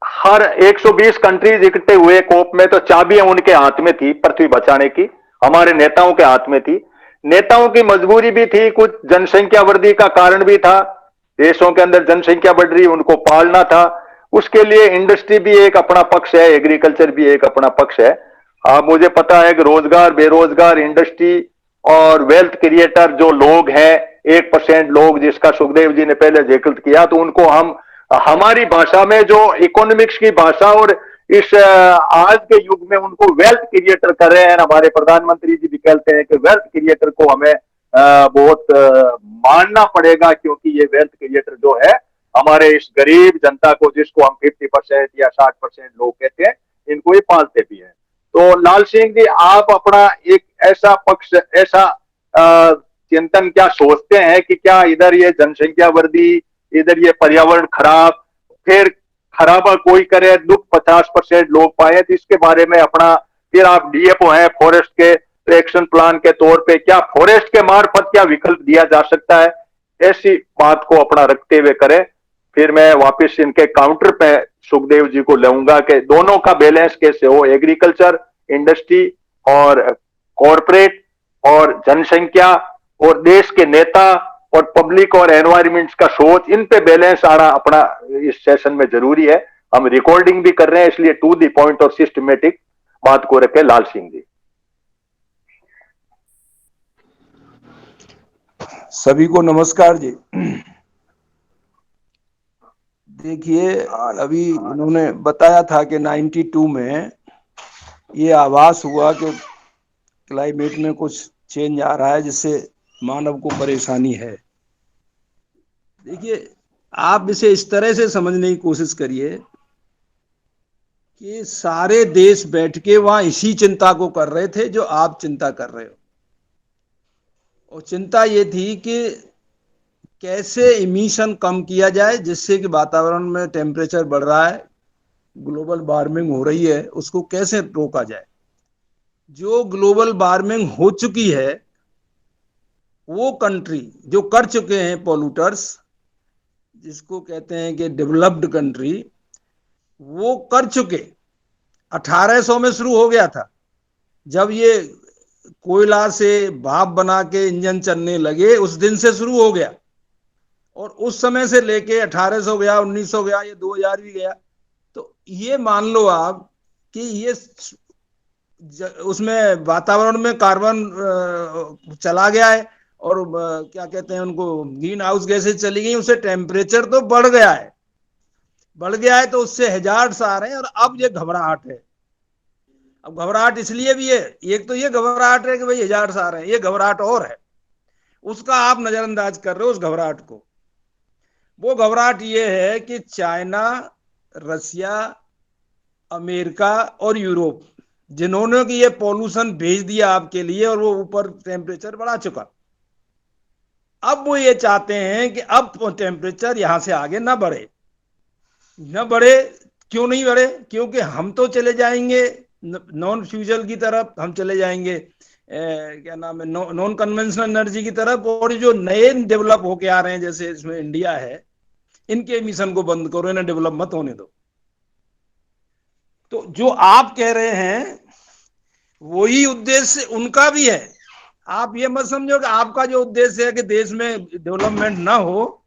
A: हर 120 कंट्रीज इकट्ठे हुए कोप में तो चाबियां उनके हाथ में थी पृथ्वी बचाने की, हमारे नेताओं के हाथ में थी। नेताओं की मजबूरी भी थी, कुछ जनसंख्या वृद्धि का कारण भी था, देशों के अंदर जनसंख्या बढ़ रही, उनको पालना था। उसके लिए इंडस्ट्री भी एक अपना पक्ष है, एग्रीकल्चर भी एक अपना पक्ष है। मुझे पता है कि रोजगार, बेरोजगार, इंडस्ट्री और वेल्थ क्रिएटर जो लोग हैं, 1% लोग जिसका सुखदेव जी ने पहले जिक्र किया, तो उनको हम हमारी भाषा में जो इकोनॉमिक्स की भाषा और इस आज के युग में उनको वेल्थ क्रिएटर कर रहे हैं। हमारे प्रधानमंत्री जी भी कहते हैं कि वेल्थ क्रिएटर को हमें बहुत मानना पड़ेगा, क्योंकि ये वेल्थ क्रिएटर जो है हमारे इस गरीब जनता को, जिसको हम 50% या 60% लोग कहते हैं, इनको ही पालते भी हैं। तो लाल सिंह जी, आप अपना एक ऐसा पक्ष, ऐसा चिंतन क्या सोचते हैं कि क्या इधर ये जनसंख्या वृद्धि, इधर ये पर्यावरण खराब, फिर खराबा कोई करे, दुख 50% लोग पाए, तो इसके बारे में अपना, फिर आप डीएफओ हैं फॉरेस्ट के, एक्शन प्लान के तौर पे क्या फॉरेस्ट के मार्फत क्या विकल्प दिया जा सकता है, ऐसी बात को अपना रखते हुए करें। फिर मैं वापस इनके काउंटर पे सुखदेव जी को लाऊंगा कि दोनों का बैलेंस कैसे हो, एग्रीकल्चर, इंडस्ट्री और कॉरपोरेट और जनसंख्या और देश के नेता और पब्लिक और एनवायरमेंट का सोच, इन पे बैलेंस आना अपना इस सेशन में जरूरी है। हम रिकॉर्डिंग भी कर रहे हैं, इसलिए टू द पॉइंट और सिस्टमेटिक बात को रखे। लाल सिंह जी।
G: सभी को नमस्कार जी। देखिए, अभी इन्होंने बताया था कि 92 में ये आभास हुआ कि क्लाइमेट में कुछ चेंज आ रहा है जिससे मानव को परेशानी है। देखिए, आप इसे इस तरह से समझने की कोशिश करिए कि सारे देश बैठ के वहां इसी चिंता को कर रहे थे जो आप चिंता कर रहे हो, और चिंता ये थी कि कैसे इमिशन कम किया जाए जिससे कि वातावरण में टेम्परेचर बढ़ रहा है, ग्लोबल वार्मिंग हो रही है, उसको कैसे रोका जाए। जो ग्लोबल वार्मिंग हो चुकी है, वो कंट्री जो कर चुके हैं पोल्यूटर्स, जिसको कहते हैं कि डेवलप्ड कंट्री, वो कर चुके। 1800 में शुरू हो गया था, जब ये कोयला से भाप बना के इंजन चलने लगे, उस दिन से शुरू हो गया। और उस समय से लेके 1800 गया, 1900 गया, ये 2000 भी गया। तो ये मान लो आप कि ये उसमें वातावरण में कार्बन चला गया है, और क्या कहते हैं उनको, ग्रीन हाउस गैसेज चली गई, उससे टेम्परेचर तो बढ़ गया है, तो उससे हैजार्ड्स आ रहे हैं। और अब ये घबराहट है। अब घबराहट इसलिए भी है, एक तो ये घबराहट है कि भाई हैजार्ड्स आ रहे हैं, ये घबराहट और है, उसका आप नजरअंदाज कर रहे हो उस घबराहट को। वो घबराहट ये है कि चाइना, रसिया, अमेरिका और यूरोप, जिन्होंने कि ये पॉल्यूशन भेज दिया आपके लिए, और वो ऊपर टेम्परेचर बढ़ा चुका, अब वो ये चाहते हैं कि अब टेम्परेचर यहां से आगे ना बढ़े। क्यों नहीं बढ़े? क्योंकि हम तो चले जाएंगे नॉन फ्यूजल की तरफ, हम चले जाएंगे क्या नाम है, नॉन कन्वेंशनल एनर्जी की तरफ, और जो नए डेवलप होके आ रहे हैं, जैसे इसमें इंडिया है, इनके मिशन को बंद करो, इन्हें डेवलप मत होने दो। तो जो आप कह रहे हैं वही उद्देश्य उनका भी है। आप ये मत समझो कि आपका जो उद्देश्य है कि देश में डेवलपमेंट ना हो,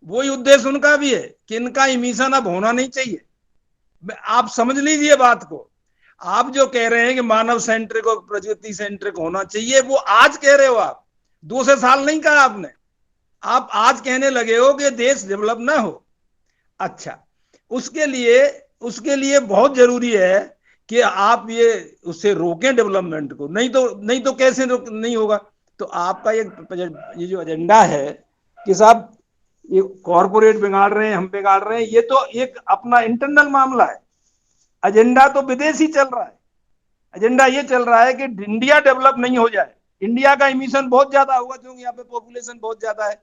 G: वही उद्देश्य उनका भी है कि इनका इमिशन अब होना नहीं चाहिए। आप समझ लीजिए बात को आप जो कह रहे हैं कि मानव सेंट्रिक और प्रगति सेंट्रिक होना चाहिए, वो आज कह रहे हो आप, 2 साल नहीं कहा आपने। आप आज कहने लगे हो कि देश डेवलप ना हो। अच्छा, उसके लिए बहुत जरूरी है कि आप ये उससे रोकें डेवलपमेंट को, नहीं तो कैसे नहीं होगा। तो आपका ये जो एजेंडा है कि साहब ये कॉरपोरेट बिगाड़ रहे हैं, हम बिगाड़ रहे हैं, ये तो एक अपना इंटरनल मामला है। एजेंडा तो विदेशी चल रहा है। एजेंडा ये चल रहा है कि इंडिया डेवलप नहीं हो जाए, इंडिया का इमिशन बहुत ज्यादा होगा क्योंकि यहाँ पे पॉपुलेशन बहुत ज्यादा है।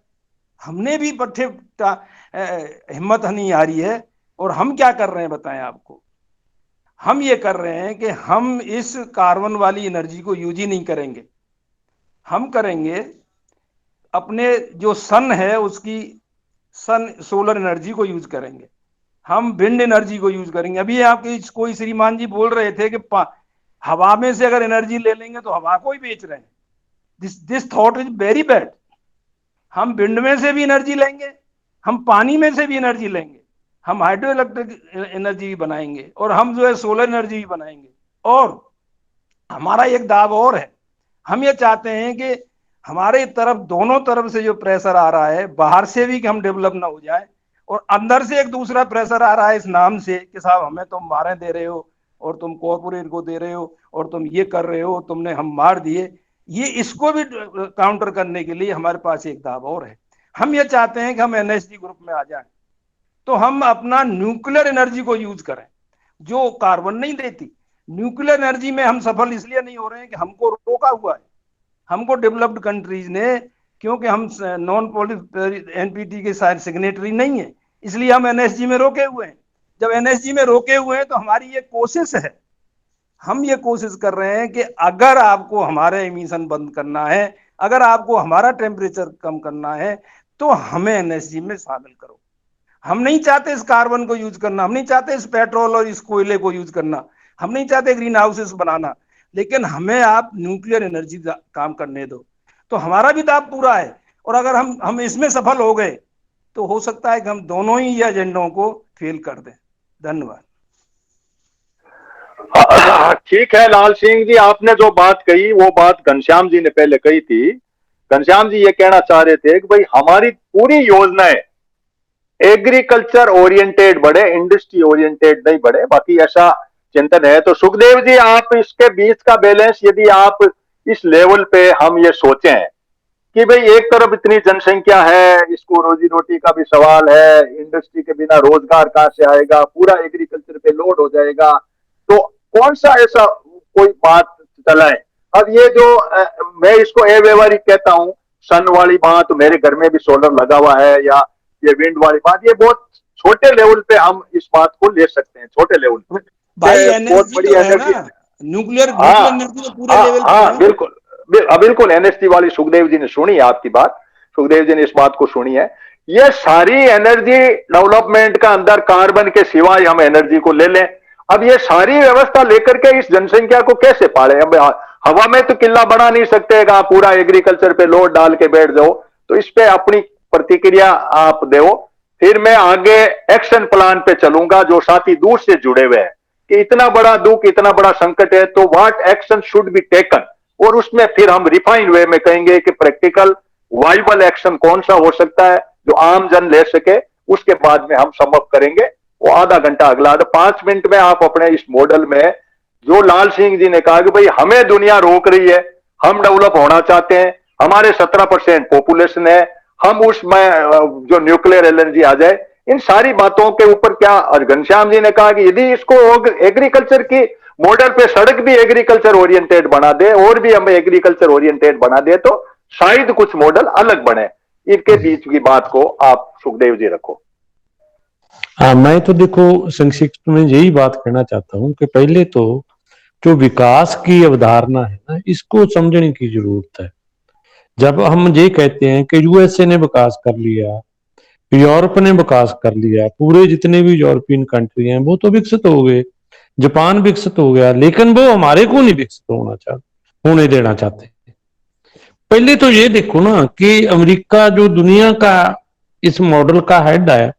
G: हमने भी पट्टे हिम्मत नहीं आ रही है। और हम क्या कर रहे हैं बताएं आपको, हम ये कर रहे हैं कि हम इस कार्बन वाली एनर्जी को यूज ही नहीं करेंगे। हम करेंगे अपने जो सन है उसकी सोलर एनर्जी को यूज करेंगे, हम विंड एनर्जी को यूज करेंगे। अभी आपके कोई श्रीमान जी बोल रहे थे कि हवा में से अगर एनर्जी ले लेंगे तो हवा को ही बेच रहे हैं। This thought is very bad. हम विंड में से भी एनर्जी लेंगे, हम पानी में से भी एनर्जी लेंगे, हम हाइड्रो इलेक्ट्रिक एनर्जी भी बनाएंगे, और हम जो है सोलर एनर्जी भी बनाएंगे। और हमारा एक दाव और है, हम ये चाहते हैं कि हमारे तरफ दोनों तरफ से जो प्रेशर आ रहा है, बाहर से भी कि हम डेवलप ना हो जाए, और अंदर से एक दूसरा प्रेशर आ रहा है इस नाम से कि साहब हमें तुम मारे दे रहे हो, और तुम कॉर्पोरेट को दे रहे हो, और तुम ये कर रहे हो, तुमने हम मार दिए। ये इसको भी काउंटर करने के लिए हमारे पास एक दाव और है। हम ये चाहते हैं कि हम एनएसजी ग्रुप में आ जाएं, तो हम अपना न्यूक्लियर एनर्जी को यूज करें जो कार्बन नहीं देती। न्यूक्लियर एनर्जी में हम सफल इसलिए नहीं हो रहे हैं कि हमको रोका हुआ है, हमको डेवलप्ड कंट्रीज ने, क्योंकि हम नॉन एनपीटी के साथ सिग्नेटरी नहीं है, इसलिए हम एनएसजी में रोके हुए हैं। जब एनएसजी में रोके हुए हैं तो हमारी ये कोशिश है, हम ये कोशिश कर रहे हैं कि अगर आपको हमारे एमिशन बंद करना है, अगर आपको हमारा टेम्परेचर कम करना है, तो हमें एनएसजी में शामिल करो। हम नहीं चाहते इस कार्बन को यूज करना, हम नहीं चाहते इस पेट्रोल और इस कोयले को यूज करना, हम नहीं चाहते ग्रीन हाउसेस बनाना, लेकिन हमें आप न्यूक्लियर एनर्जी काम करने दो। तो हमारा भी दाव पूरा है, और अगर हम इसमें सफल हो गए तो हो सकता है कि हम दोनों ही ये एजेंडों को फेल कर दें। धन्यवाद।
A: ठीक है लाल सिंह जी, आपने जो बात कही वो बात घनश्याम जी ने पहले कही थी। घनश्याम जी ये कहना चाह रहे थे कि भाई हमारी पूरी योजनाएं एग्रीकल्चर ओरिएंटेड बढ़े, इंडस्ट्री ओरिएंटेड नहीं बढ़े। बाकी ऐसा चिंतन है। तो सुखदेव जी, आप इसके बीच का बैलेंस, यदि आप इस लेवल पे हम ये सोचें कि भाई एक तरफ इतनी जनसंख्या है, इसको रोजी रोटी का भी सवाल है, इंडस्ट्री के बिना रोजगार कहां से आएगा, पूरा एग्रीकल्चर पे लोड हो जाएगा, तो कौन सा ऐसा कोई बात चलाएं। अब ये जो मैं इसको अव्यवहारिक कहता हूं, सन वाली बात, मेरे घर में भी सोलर लगा हुआ है, या ये विंड वाली बात, ये बहुत छोटे लेवल पे हम इस बात को ले सकते हैं, छोटे लेवल पे।
G: भाई
A: बहुत बड़ी एनर्जी,
G: न्यूक्लियर एनर्जी तो पूरे लेवल पे है।
A: बिल्कुल बिल्कुल एनएसटी वाली सुखदेव जी ने सुनी है आपकी बात, सुखदेव जी ने इस बात को सुनी है। ये सारी एनर्जी डेवलपमेंट का अंदर कार्बन के सिवाय हम एनर्जी को ले लें। अब ये सारी व्यवस्था लेकर के इस जनसंख्या को कैसे पाले। अब हवा में तो किला बना नहीं सकते, आप पूरा एग्रीकल्चर पे लोड डाल के बैठ जाओ। तो इस पे अपनी प्रतिक्रिया आप दो, फिर मैं आगे एक्शन प्लान पे चलूंगा जो साथी दूर से जुड़े हुए हैं कि इतना बड़ा दुख, इतना बड़ा संकट है, तो what action should be taken, और उसमें फिर हम रिफाइंड वे में कहेंगे कि प्रैक्टिकल वाइबल एक्शन कौन सा हो सकता है जो आम जन ले सके। उसके बाद में हम सम अप करेंगे। वो आधा घंटा अगला 5 मिनट में आप अपने इस मॉडल में, जो लाल सिंह जी ने कहा कि भाई हमें दुनिया रोक रही है, हम डेवलप होना चाहते हैं, हमारे 17% पॉपुलेशन है, हम उसमें जो न्यूक्लियर एनर्जी आ जाए, इन सारी बातों के ऊपर क्या। और घनश्याम जी ने कहा कि यदि इसको एग्रीकल्चर की मॉडल पे सड़क भी एग्रीकल्चर ओरिएंटेड बना दे, और भी हम एग्रीकल्चर ओरिएंटेड बना दे, तो शायद कुछ मॉडल अलग बने। इनके बीच की बात को आप सुखदेव जी रखो।
D: मैं तो देखो संक्षिप्त में यही बात कहना चाहता हूं कि पहले तो जो विकास की अवधारणा है ना, इसको समझने की जरूरत है। जब हम ये कहते हैं कि यूएसए ने विकास कर लिया, यूरोप ने विकास कर लिया, पूरे जितने भी यूरोपियन कंट्री हैं वो तो विकसित हो गए, जापान विकसित हो गया, लेकिन वो हमारे को नहीं विकसित होने देना चाहते। पहले तो ये देखो ना कि अमेरिका जो दुनिया का इस मॉडल का हेड है,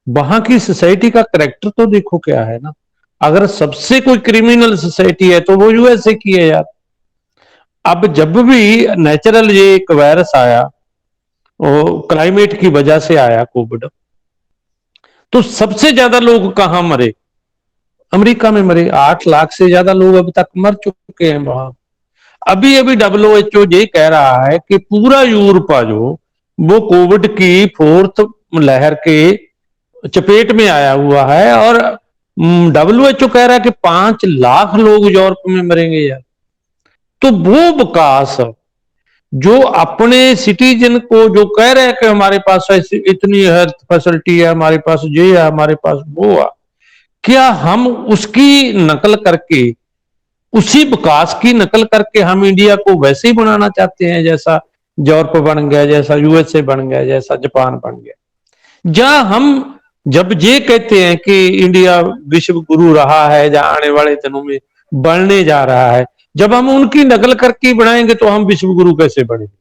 D: वहां की सोसाइटी का कैरेक्टर तो देखो क्या है ना। अगर सबसे कोई क्रिमिनल सोसाइटी है तो वो यूएसए की है यार। अब जब भी नेचुरल ये एक वायरस आया, वो क्लाइमेट की वजह से आया कोविड, तो सबसे ज्यादा लोग कहां मरे? अमेरिका में मरे। 8 लाख से ज्यादा लोग अब तक मर चुके हैं वहां। अभी अभी WHO ये कह रहा है कि पूरा यूरोप जो वो कोविड की 4th लहर के चपेट में आया हुआ है, और WHO कह रहा है कि 5 लाख लोग यूरोप में मरेंगे यार। तो वो विकास जो अपने सिटीजन को जो कह रहे हैं कि हमारे पास ऐसी इतनी हेल्थ फैसिलिटी है, हमारे पास ये है, हमारे पास वो है, क्या हम उसकी नकल करके, उसी विकास की नकल करके हम इंडिया को वैसे ही बनाना चाहते हैं जैसा यूरोप बन गया, जैसा यूएसए बन गया, जैसा जापान बन गया? जहां हम जब ये कहते हैं कि इंडिया विश्व गुरु रहा है, जहां आने वाले दिनों में बनने जा रहा है, जब हम उनकी नकल करके बनाएंगे तो हम विश्व गुरु कैसे बनेंगे?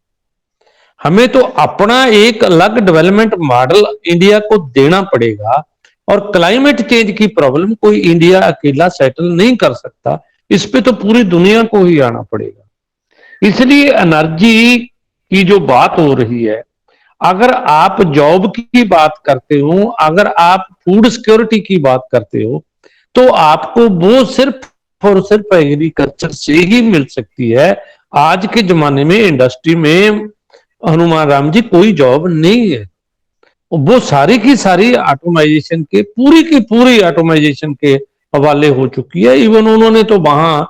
D: हमें तो अपना एक अलग डेवलपमेंट मॉडल इंडिया को देना पड़ेगा। और क्लाइमेट चेंज की प्रॉब्लम कोई इंडिया अकेला सेटल नहीं कर सकता, इस पे तो पूरी दुनिया को ही आना पड़ेगा। इसलिए एनर्जी की जो बात हो रही है, अगर आप जॉब की बात करते हो, अगर आप फूड सिक्योरिटी की बात करते हो, तो आपको वो सिर्फ और सिर्फ एग्रीकल्चर से ही मिल सकती है। आज के जमाने में इंडस्ट्री में हनुमान राम जी कोई जॉब नहीं है। वो सारी की सारी ऑटोमाइजेशन के, पूरी की पूरी ऑटोमाइजेशन के हवाले हो चुकी है। इवन उन्होंने तो वहां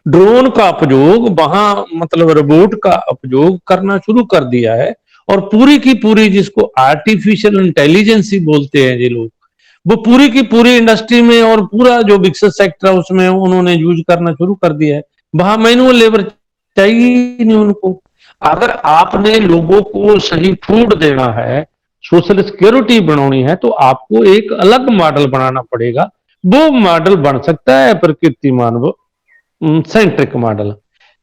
D: ड्रोन का उपयोग, वहां मतलब रोबोट का उपयोग करना शुरू कर दिया है। और पूरी की पूरी, जिसको आर्टिफिशियल इंटेलिजेंस ही बोलते हैं ये लोग, वो पूरी की पूरी इंडस्ट्री में और पूरा जो विकसित सेक्टर है उसमें उन्होंने यूज करना शुरू कर दिया है। वहां मैनुअल लेबर चाहिए नहीं उनको। अगर आपने लोगों को सही फूड देना है, सोशल सिक्योरिटी बनानी है, तो आपको एक अलग मॉडल बनाना पड़ेगा। वो मॉडल बन सकता है प्रकृति मानव सेंट्रिक मॉडल,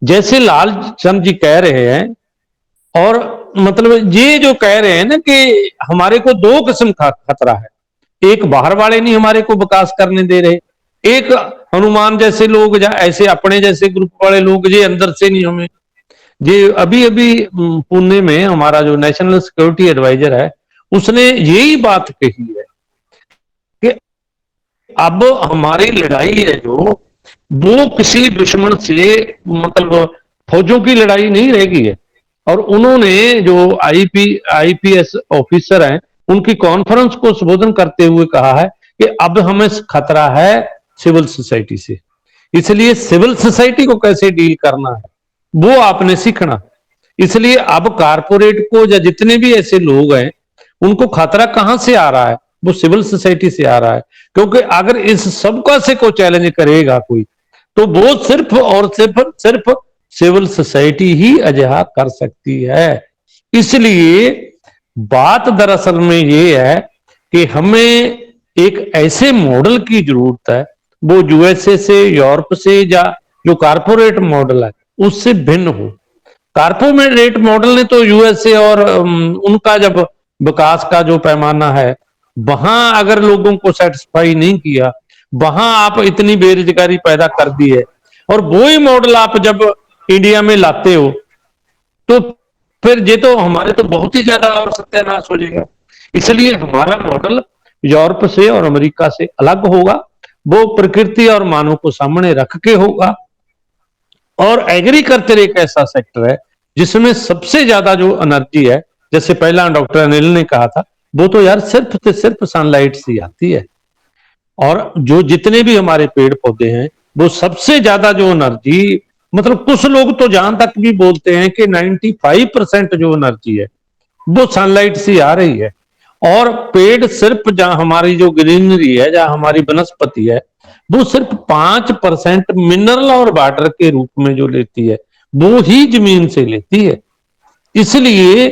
D: जैसे लाल चंद जी कह रहे हैं। और मतलब ये जो कह रहे हैं ना कि हमारे को 2 किस्म का खतरा है, एक बाहर वाले नहीं हमारे को विकास करने दे रहे, एक हनुमान जैसे लोग या ऐसे अपने जैसे ग्रुप वाले लोग ये अंदर से नहीं हमें। ये अभी अभी पुणे में हमारा जो नेशनल सिक्योरिटी एडवाइजर है, उसने यही बात कही है कि अब हमारी लड़ाई है जो, वो किसी दुश्मन से मतलब फौजों की लड़ाई नहीं रहेगी है। और उन्होंने जो आईपीएस ऑफिसर हैं, उनकी कॉन्फ्रेंस को संबोधन करते हुए कहा है कि अब हमें खतरा है सिविल सोसाइटी से। इसलिए सिविल सोसाइटी को कैसे डील करना है वो आपने सीखना। इसलिए अब कारपोरेट को या जितने भी ऐसे लोग हैं, उनको खतरा कहां से आ रहा है? वो सिविल सोसाइटी से आ रहा है। क्योंकि अगर इस सबका से कोई चैलेंज करेगा कोई, तो वो सिर्फ और सिर्फ सिविल सोसाइटी ही अजहा कर सकती है। इसलिए बात दरअसल में ये है कि हमें एक ऐसे मॉडल की जरूरत है, वो यूएसए से, यूरोप से, या जो कारपोरेट मॉडल है उससे भिन्न हो। कारपोरेट मॉडल ने तो यूएसए और उनका जब विकास का जो पैमाना है, वहां अगर लोगों को सेटिस्फाई नहीं किया, वहां आप इतनी बेरोजगारी पैदा कर दी है, और वही मॉडल आप जब इंडिया में लाते हो, तो फिर ये तो हमारे तो बहुत ही ज्यादा और सत्यानाश हो जाएगा। इसलिए हमारा मॉडल यूरोप से और अमेरिका से अलग होगा। वो प्रकृति और मानव को सामने रख के होगा। और एग्रीकल्चर एक ऐसा सेक्टर है जिसमें सबसे ज्यादा जो एनर्जी है, जैसे पहला डॉक्टर अनिल ने कहा था, वो तो यार सिर्फ सनलाइट से आती है। और जो जितने भी हमारे पेड़ पौधे हैं, वो सबसे ज्यादा जो एनर्जी, मतलब कुछ लोग तो जहां तक भी बोलते हैं कि 95% जो एनर्जी है वो सनलाइट से आ रही है। और पेड़ सिर्फ जहां हमारी जो ग्रीनरी है, जहां हमारी वनस्पति है, वो सिर्फ 5% मिनरल और वाटर के रूप में जो लेती है, वो ही जमीन से लेती है। इसलिए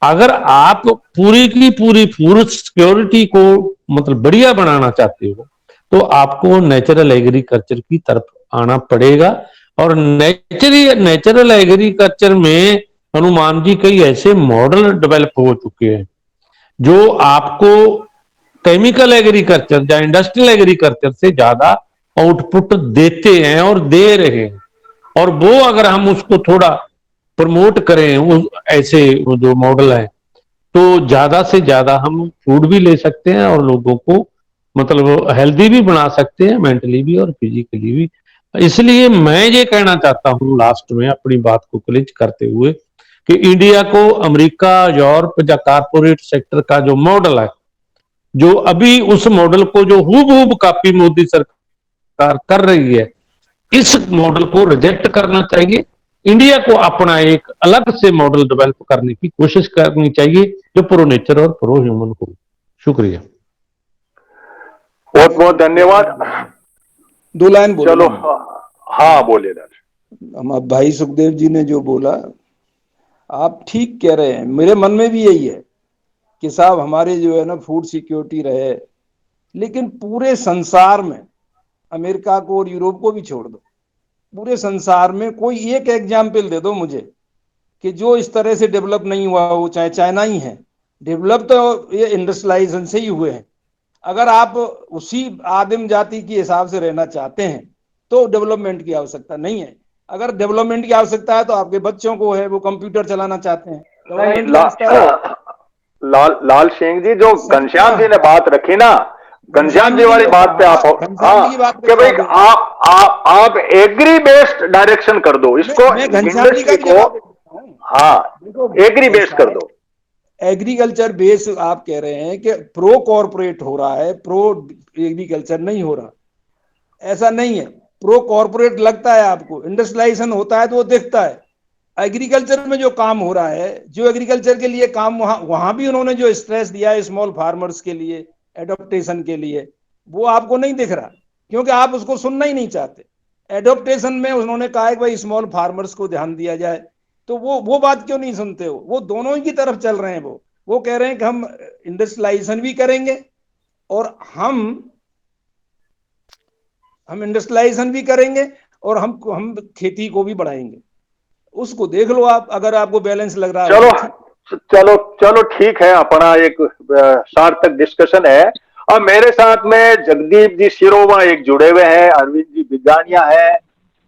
D: अगर आप पूरी की पूरी फूड सिक्योरिटी को मतलब बढ़िया बनाना चाहते हो, तो आपको नेचुरल एग्रीकल्चर की तरफ आना पड़ेगा। और नेचुरल एग्रीकल्चर में हनुमान जी कई ऐसे मॉडल डेवलप हो चुके हैं जो आपको केमिकल एग्रीकल्चर या इंडस्ट्रियल एग्रीकल्चर से ज्यादा आउटपुट देते हैं और दे रहे हैं। और वो अगर हम उसको थोड़ा प्रमोट करें, वो ऐसे वो जो मॉडल है, तो ज्यादा से ज्यादा हम फूड भी ले सकते हैं और लोगों को मतलब हेल्दी भी बना सकते हैं, मेंटली भी और फिजिकली भी। इसलिए मैं ये कहना चाहता हूं लास्ट में अपनी बात को क्लिच करते हुए कि इंडिया को अमेरिका, यूरोप या कारपोरेट सेक्टर का जो मॉडल है, जो अभी उस मॉडल को जो हूबहूब कॉपी मोदी सरकार कर रही है, इस मॉडल को रिजेक्ट करना चाहिए। इंडिया को अपना एक अलग से मॉडल डेवलप करने की कोशिश करनी चाहिए जो प्रो नेचर और प्रो ह्यूमन हो। शुक्रिया।
A: बहुत बहुत धन्यवाद।
G: 2 लाइन बोलो।
A: चलो, हाँ बोलिए डॉक्टर।
G: हम अब भाई सुखदेव जी ने जो बोला, आप ठीक कह रहे हैं। मेरे मन में भी यही है कि साहब हमारे जो है ना फूड सिक्योरिटी रहे, लेकिन पूरे संसार में अमेरिका को और यूरोप को भी छोड़ दो, पूरे संसार में कोई एक एग्जाम्पल दे दो मुझे कि जो इस तरह से डेवलप नहीं हुआ हो, चाहे चाइना ही है। डेवलप तो ये इंडस्ट्रियलाइजेशन से ही हुए हैं। अगर आप उसी आदिम जाति के हिसाब से रहना चाहते हैं तो डेवलपमेंट की आवश्यकता नहीं है। अगर डेवलपमेंट की आवश्यकता है तो आपके बच्चों को है, वो कंप्यूटर चलाना चाहते हैं, डेवलपमेंट की आवश्यकता है।
A: लाल सिंह जी, जो घनश्याम जी ने बात रखी ना, घनश्याम जी वाली बात पे आप, हाँ, कि भाई आप एग्री बेस्ड डायरेक्शन कर दो इसको, इंडस्ट्री को, हाँ, एग्री बेस्ड कर दो।
G: एग्रीकल्चर बेस आप कह रहे हैं कि प्रो कॉर्पोरेट हो रहा है, प्रो एग्रीकल्चर नहीं हो रहा। ऐसा नहीं है, प्रो कॉर्पोरेट लगता है आपको, इंडस्ट्रियलाइजेशन होता है तो वो दिखता है। एग्रीकल्चर में जो काम हो रहा है, जो एग्रीकल्चर के लिए काम, वहां भी उन्होंने जो स्ट्रेस दिया है स्मॉल फार्मर्स के लिए, एडॉप्टेशन के लिए, वो आपको नहीं दिख रहा क्योंकि आप उसको सुनना ही नहीं चाहते। एडॉप्टेशन में उन्होंने कहा है कि भाई स्मॉल फार्मर्स को ध्यान दिया जाए, तो वो बात क्यों नहीं सुनते हो? वो दोनों ही की तरफ चल रहे हैं। वो कह रहे हैं कि हम इंडस्ट्रियलाइजेशन भी करेंगे और हम इंडस्ट्रियलाइजेशन भी करेंगे और हम खेती को भी बढ़ाएंगे। उसको देख लो आप, अगर आपको बैलेंस लग रहा है।
A: चलो चलो चलो, ठीक है, अपना एक सार्थक डिस्कशन है। अब मेरे साथ में जगदीप जी सिरोवा एक जुड़े हुए हैं, अरविंद जी बिगानिया है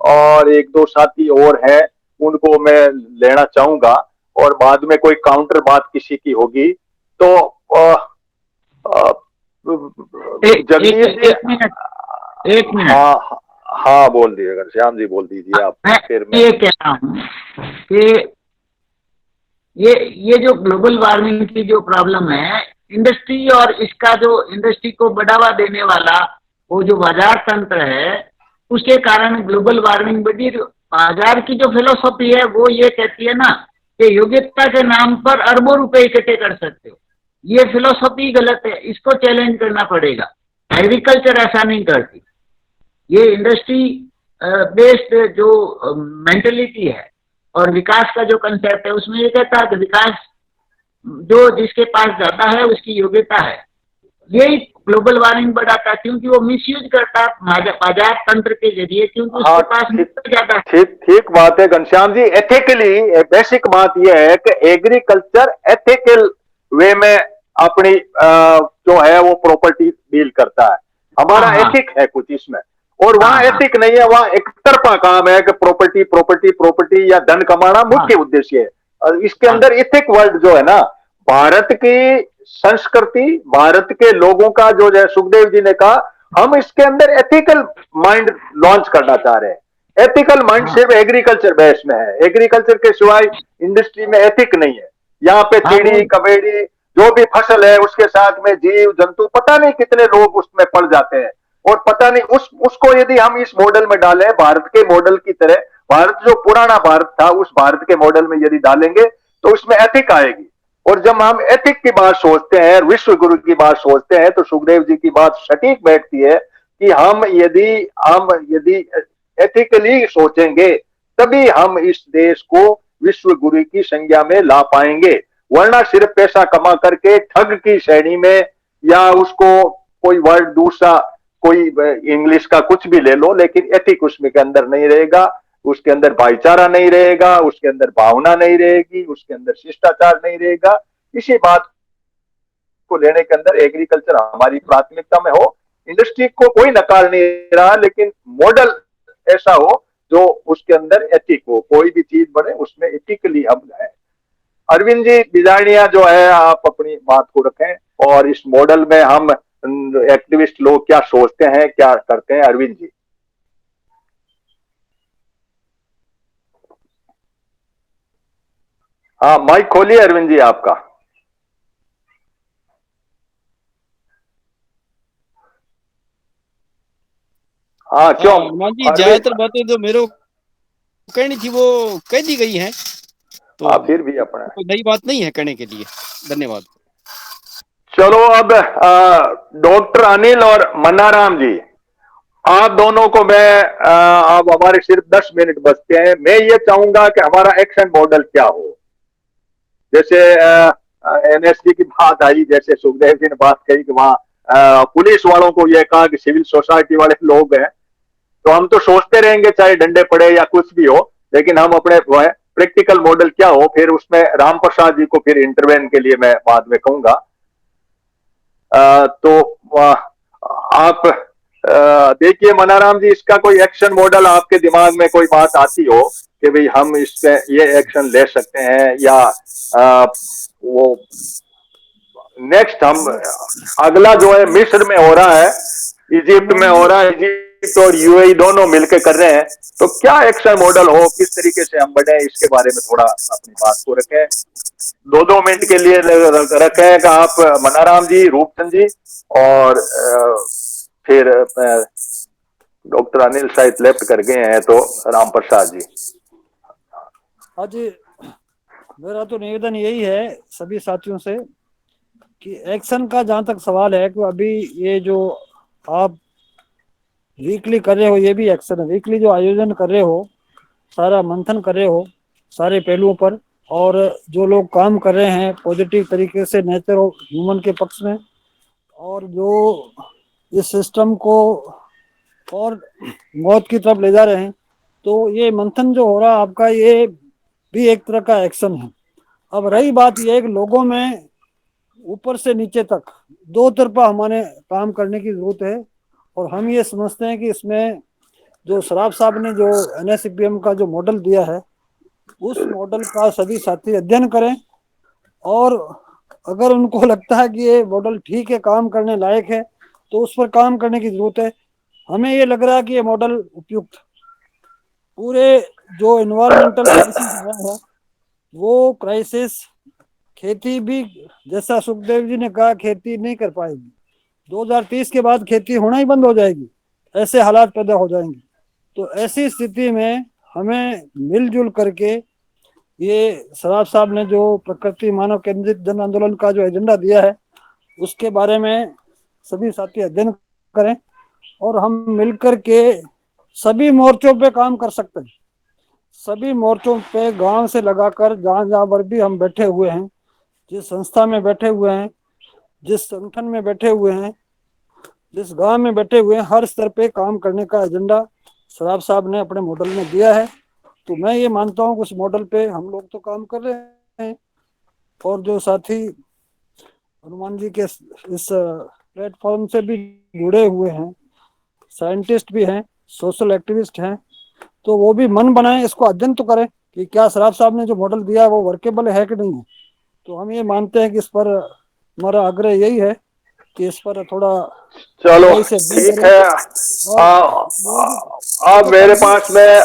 A: और एक दो साथी और हैं, उनको मैं लेना चाहूंगा और बाद में कोई काउंटर बात किसी की होगी तो जगदीप जी,
F: एक मिनट।
A: हाँ हाँ, बोल दीजिएगा श्याम जी, बोल दीजिए आप। फिर मैं
F: ये कह रहा हूँ कि ये जो ग्लोबल वार्मिंग की जो प्रॉब्लम है, इंडस्ट्री और इसका जो इंडस्ट्री को बढ़ावा देने वाला वो जो बाजार तंत्र है, उसके कारण ग्लोबल वार्मिंग बढ़ी। बाजार की जो फिलोसॉफी है वो ये कहती है ना कि योग्यता के नाम पर अरबों रुपए इकट्ठे कर सकते हो। ये फिलोसॉफी गलत है, इसको चैलेंज करना पड़ेगा। एग्रीकल्चर ऐसा नहीं करती। ये इंडस्ट्री बेस्ड जो मेंटेलिटी है और विकास का जो कंसेप्ट है, उसमें ये कहता है कि विकास जो जिसके पास ज्यादा है उसकी योग्यता है। यही ग्लोबल वार्मिंग बढ़ाता है क्योंकि वो मिसयूज करता है बाजार तंत्र के जरिए, क्योंकि उसके पास ज्यादा।
A: ठीक बात है घनश्याम जी। एथिकली बेसिक बात यह है कि एग्रीकल्चर एथिकल वे में अपनी जो है वो प्रॉपर्टी डील करता है। हमारा एथिक है कुछ इसमें, और वहां एथिक नहीं है, वहां एक तरफा काम है कि प्रॉपर्टी प्रॉपर्टी प्रॉपर्टी या धन कमाना मुख्य उद्देश्य है। और इसके अंदर एथिक वर्ड जो है ना, भारत की संस्कृति, भारत के लोगों का जो है, सुखदेव जी ने कहा, हम इसके अंदर एथिकल माइंड लॉन्च करना चाह रहे हैं। एथिकल माइंड सिर्फ एग्रीकल्चर बेस में है, एग्रीकल्चर के सिवाय इंडस्ट्री में एथिक नहीं है। यहाँ पे चिड़ी कबेड़ी जो भी फसल है उसके साथ में जीव जंतु, पता नहीं कितने लोग उसमें पड़ जाते हैं, और पता नहीं उसको यदि हम इस मॉडल में डालें, भारत के मॉडल की तरह, भारत जो पुराना भारत था उस भारत के मॉडल में यदि डालेंगे तो उसमें एथिक आएगी। और जब हम एथिक की बात सोचते हैं, विश्व गुरु की बात सोचते हैं, तो सुखदेव जी की बात सटीक बैठती है कि हम यदि एथिकली सोचेंगे तभी हम इस देश को विश्व गुरु की संज्ञा में ला पाएंगे। वरना सिर्फ पैसा कमा करके ठग की श्रेणी में, या उसको कोई वर्ड दूसरा कोई इंग्लिश का कुछ भी ले लो, लेकिन एथिक उसमें के अंदर नहीं रहेगा, उसके अंदर भाईचारा नहीं रहेगा, उसके अंदर भावना नहीं रहेगी, उसके अंदर शिष्टाचार नहीं रहेगा। इसी बात को लेने के अंदर एग्रीकल्चर हमारी प्राथमिकता में हो। इंडस्ट्री को कोई नकार नहीं रहा, लेकिन मॉडल ऐसा हो जो उसके अंदर एथिक हो, कोई भी चीज बने उसमें एथिकली हम जाए। अरविंद जी बिजारनिया जो है, आप अपनी बात को रखें और इस मॉडल में हम एक्टिविस्ट लोग क्या सोचते हैं, क्या करते हैं, अरविंद जी। हाँ, माइक खोलिए अरविंद जी आपका। हाँ क्यों
H: हनुमान जी,
A: अरविंद?
H: ज्यादातर बातें जो मेरे को कहनी थी वो कह दी गई हैं, तो
A: हाँ, फिर भी अपना
H: कोई नई बात नहीं है कहने के लिए। धन्यवाद।
A: चलो अब डॉक्टर अनिल और मन्नाराम जी, आप दोनों को मैं अब हमारे सिर्फ 10 मिनट बचते हैं, मैं ये चाहूंगा कि हमारा एक्शन मॉडल क्या हो। जैसे एनएसजी की बात आई, जैसे सुखदेव जी ने बात कही कि वहाँ पुलिस वालों को यह कहा कि सिविल सोसाइटी वाले लोग हैं, तो हम तो सोचते रहेंगे चाहे डंडे पड़े या कुछ भी हो, लेकिन हम अपने वो है प्रैक्टिकल मॉडल क्या हो। फिर उसमें राम प्रसाद जी को फिर इंटरवेन के लिए मैं बाद में कहूंगा। तो आप देखिए मनाराम जी, इसका कोई एक्शन मॉडल आपके दिमाग में कोई बात आती हो कि भाई हम इसके ये एक्शन ले सकते हैं, या वो नेक्स्ट हम अगला जो है मिस्र में हो रहा है, इजिप्ट में हो रहा है, इजिप्ट और यूएई दोनों मिलकर कर रहे हैं, तो क्या एक्शन मॉडल हो, किस तरीके से हम बढ़े, इसके बारे में थोड़ा अपनी बात को रखें। 2-2 मिनट के लिए रखें कि आप मनाराम जी, रूपचंद जी, और फिर डॉक्टर अनिल शायद लेफ्ट कर गए हैं, तो राम प्रसाद जी।
E: आज मेरा तो निवेदन यही है सभी साथियों से कि एक्शन का जहां तक सवाल है कि अभी ये जो आप वीकली कर रहे हो ये भी एक्शन है। वीकली जो आयोजन कर रहे हो, सारा मंथन कर रहे हो सारे पहलुओं पर, और जो लोग काम कर रहे हैं पॉजिटिव तरीके से नेचर ऑफ ह्यूमन के पक्ष में, और जो इस सिस्टम को और मौत की तरफ ले जा रहे हैं, तो ये मंथन जो हो रहा है आपका, ये भी एक तरह का एक्शन है। अब रही बात ये कि लोगों में ऊपर से नीचे तक दो तरफा हमारे काम करने की जरूरत है, और हम ये समझते हैं कि इसमें जो सराफ साहब ने जो एनएससीपीएम का जो मॉडल दिया है, उस मॉडल का सभी साथी अध्ययन करें, और अगर उनको लगता है कि ये मॉडल ठीक है, काम करने लायक है, तो उस पर काम करने की जरूरत है। हमें ये लग रहा है कि ये मॉडल उपयुक्त पूरे जो इन्वायरमेंटल क्राइसिस है वो क्राइसिस, खेती भी जैसा सुखदेव जी ने कहा खेती नहीं कर पाएगी, 2030 के बाद खेती होना ही बंद हो जाएगी, ऐसे हालात पैदा हो जाएंगे। तो ऐसी स्थिति में हमें मिलजुल करके ये सराफ साहब ने जो प्रकृति मानव केंद्रित जन आंदोलन का जो एजेंडा दिया है, उसके बारे में सभी साथी अध्ययन करें, और हम मिलकर के सभी मोर्चों पे काम कर सकते हैं। सभी मोर्चों पे गांव से लगाकर जहां जहां पर भी हम बैठे हुए हैं, जिस संस्था में बैठे हुए हैं, जिस संगठन में बैठे हुए हैं, जिस गांव में बैठे हुए हैं, हर स्तर पे काम करने का एजेंडा सराफ साहब ने अपने मॉडल में दिया है। तो मैं ये मानता हूँ कि उस मॉडल पे हम लोग तो काम कर रहे हैं, और जो साथी हनुमान जी के इस प्लेटफॉर्म से भी जुड़े हुए हैं, साइंटिस्ट भी हैं, सोशल एक्टिविस्ट हैं, तो वो भी मन बनाए, इसको अध्ययन तो करें कि क्या सराफ साहब ने जो मॉडल दिया है वो वर्केबल है कि नहीं है। तो हम ये मानते हैं कि इस पर हमारा आग्रह यही है कि इस पर थोड़ा
A: चलो ठीक है। अब मेरे पास में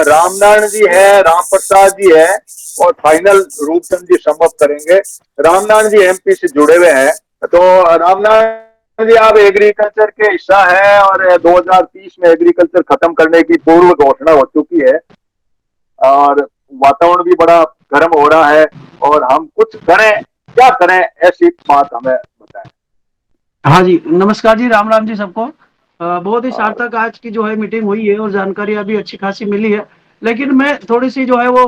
A: रामनारायण जी है, राम प्रसाद जी है, और फाइनल रूपचंद जी समाप्त करेंगे। रामनारायण जी एमपी से जुड़े हुए हैं, तो रामनारायण जी आप एग्रीकल्चर के हिस्सा है, और 2030 में एग्रीकल्चर खत्म करने की पूर्व घोषणा हो चुकी है, और वातावरण भी बड़ा गर्म हो रहा है, और हम कुछ करें, क्या करें, ऐसी बात हमें बताएं।
I: हाँ जी, नमस्कार जी, राम राम जी सबको। बहुत ही सार्थक आज की जो है मीटिंग हुई है, और जानकारियां भी अच्छी खासी मिली है। लेकिन मैं थोड़ी सी जो है वो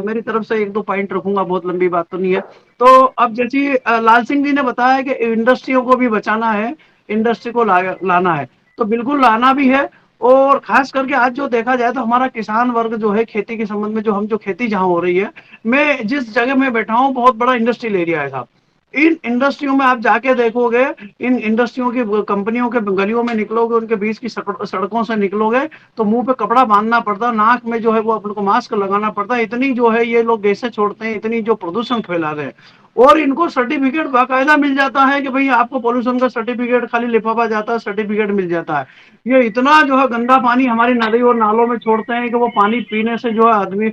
I: मेरी तरफ से 1-2 पॉइंट रखूंगा, बहुत लंबी बात तो नहीं है। तो अब जैसे लाल सिंह जी ने बताया कि इंडस्ट्रियों को भी बचाना है, इंडस्ट्री को लाना है, तो बिल्कुल लाना भी है। और खास करके आज जो देखा जाए तो हमारा किसान वर्ग जो है, खेती के संबंध में जो खेती जहाँ हो रही है, मैं जिस जगह में बैठा हूँ बहुत बड़ा इंडस्ट्रियल एरिया है साहब, इन इंडस्ट्रियों में आप जाके देखोगे, इन इंडस्ट्रियों की कंपनियों के गलियों में निकलोगे, उनके बीच की सड़कों से निकलोगे तो मुंह पे कपड़ा बांधना पड़ता, नाक में जो है वो अपन को मास्क लगाना पड़ता, इतनी जो है ये लोग गैसें छोड़ते हैं, इतनी जो प्रदूषण फैला रहे हैं। और इनको सर्टिफिकेट बाकायदा मिल जाता है कि भाई आपको पोल्यूशन का सर्टिफिकेट, खाली लिफाफा जाता है, सर्टिफिकेट मिल जाता है। ये इतना जो है गंदा पानी हमारी नदी और नालों में छोड़ते हैं कि वो पानी पीने से जो है आदमी,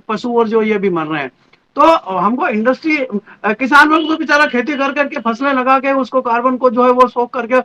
I: पशु और जो ये भी मर रहे हैं। तो हमको इंडस्ट्री, किसान लोग तो बेचारा खेती कर करके फसलें लगा के उसको कार्बन को जो है वो सोख करके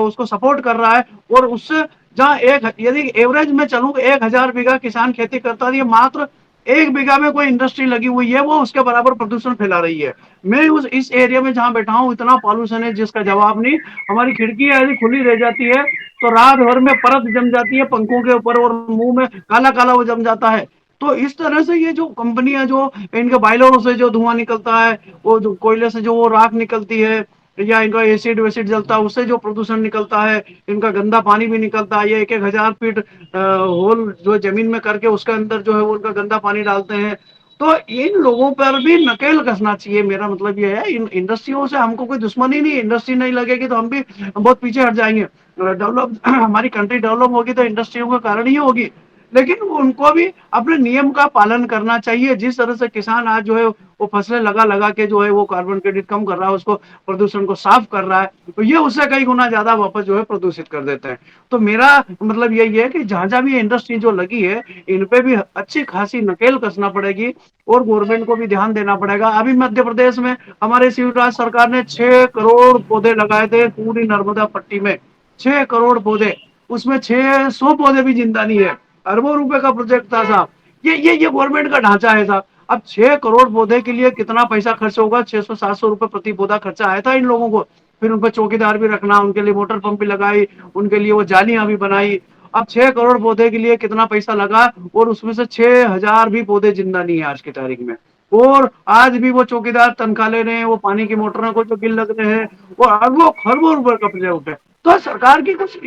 I: उसको सपोर्ट कर रहा है। और उससे जहाँ यदि एवरेज में चलूँ 1000 बीघा किसान खेती करता है, ये मात्र 1 बीघा में कोई इंडस्ट्री लगी हुई है, वो उसके बराबर प्रदूषण फैला रही है। मैं इस एरिया में जहाँ बैठा हूँ इतना पॉल्यूशन है जिसका जवाब नहीं। हमारी खिड़की यदि खुली रह जाती है तो रात भर में परत जम जाती है पंखों के ऊपर, और मुंह में काला काला वो जम जाता है। तो इस तरह से ये जो कंपनियां, जो इनके बाइलरों से जो धुआं निकलता है, वो जो कोयले से जो वो राख निकलती है, या इनका एसिड वेसिड जलता है उससे जो प्रदूषण निकलता है, इनका गंदा पानी भी निकलता है। ये 1,000 फीट होल जो जमीन में करके उसके अंदर जो है वो उनका गंदा पानी डालते हैं। तो इन लोगों पर भी नकेल कसना चाहिए। मेरा मतलब ये है, इन इंडस्ट्रियों से हमको कोई दुश्मनी नहीं है, इंडस्ट्री नहीं लगेगी तो हम भी बहुत पीछे हट जाएंगे। डेवलप हमारी कंट्री डेवलप होगी तो इंडस्ट्रियों के कारण ही होगी। लेकिन उनको भी अपने नियम का पालन करना चाहिए। जिस तरह से किसान आज जो है वो फसलें लगा लगा के जो है वो कार्बन क्रेडिट कम कर रहा है, उसको प्रदूषण को साफ कर रहा है, तो ये उससे कई गुना ज्यादा वापस जो है प्रदूषित कर देते हैं। तो मेरा मतलब यही है कि जहां जहां भी इंडस्ट्री जो लगी है, इन पे भी अच्छी खासी नकेल कसना पड़ेगी और गवर्नमेंट को भी ध्यान देना पड़ेगा। अभी मध्य प्रदेश में हमारे शिवराज सरकार ने 6 करोड़ पौधे लगाए थे पूरी नर्मदा पट्टी में। 6 करोड़ पौधे, उसमें 600 पौधे भी जिंदा नहीं है। अरबों रुपए का प्रोजेक्ट था साहब। ये गवर्नमेंट का ढांचा है साहब। अब 6 करोड़ पौधे के लिए कितना पैसा खर्च होगा? 600-700 रुपए प्रति पौधा खर्चा आया था इन लोगों को। फिर उन पर चौकीदार भी रखना, उनके लिए मोटर पंप भी लगाई, उनके लिए वो जालियां भी बनाई। अब 6 करोड़ पौधे के लिए कितना पैसा लगा, और उसमें से 6000 भी पौधे जिंदा नहीं है आज की तारीख में। और आज भी वो चौकीदार तनख्वाह ले रहे हैं, वो पानी की मोटरों को जो बिल लग रहे हैं, वो अरबों खरबों रुपए का प्रोजेक्ट है। तो सरकार की कुछ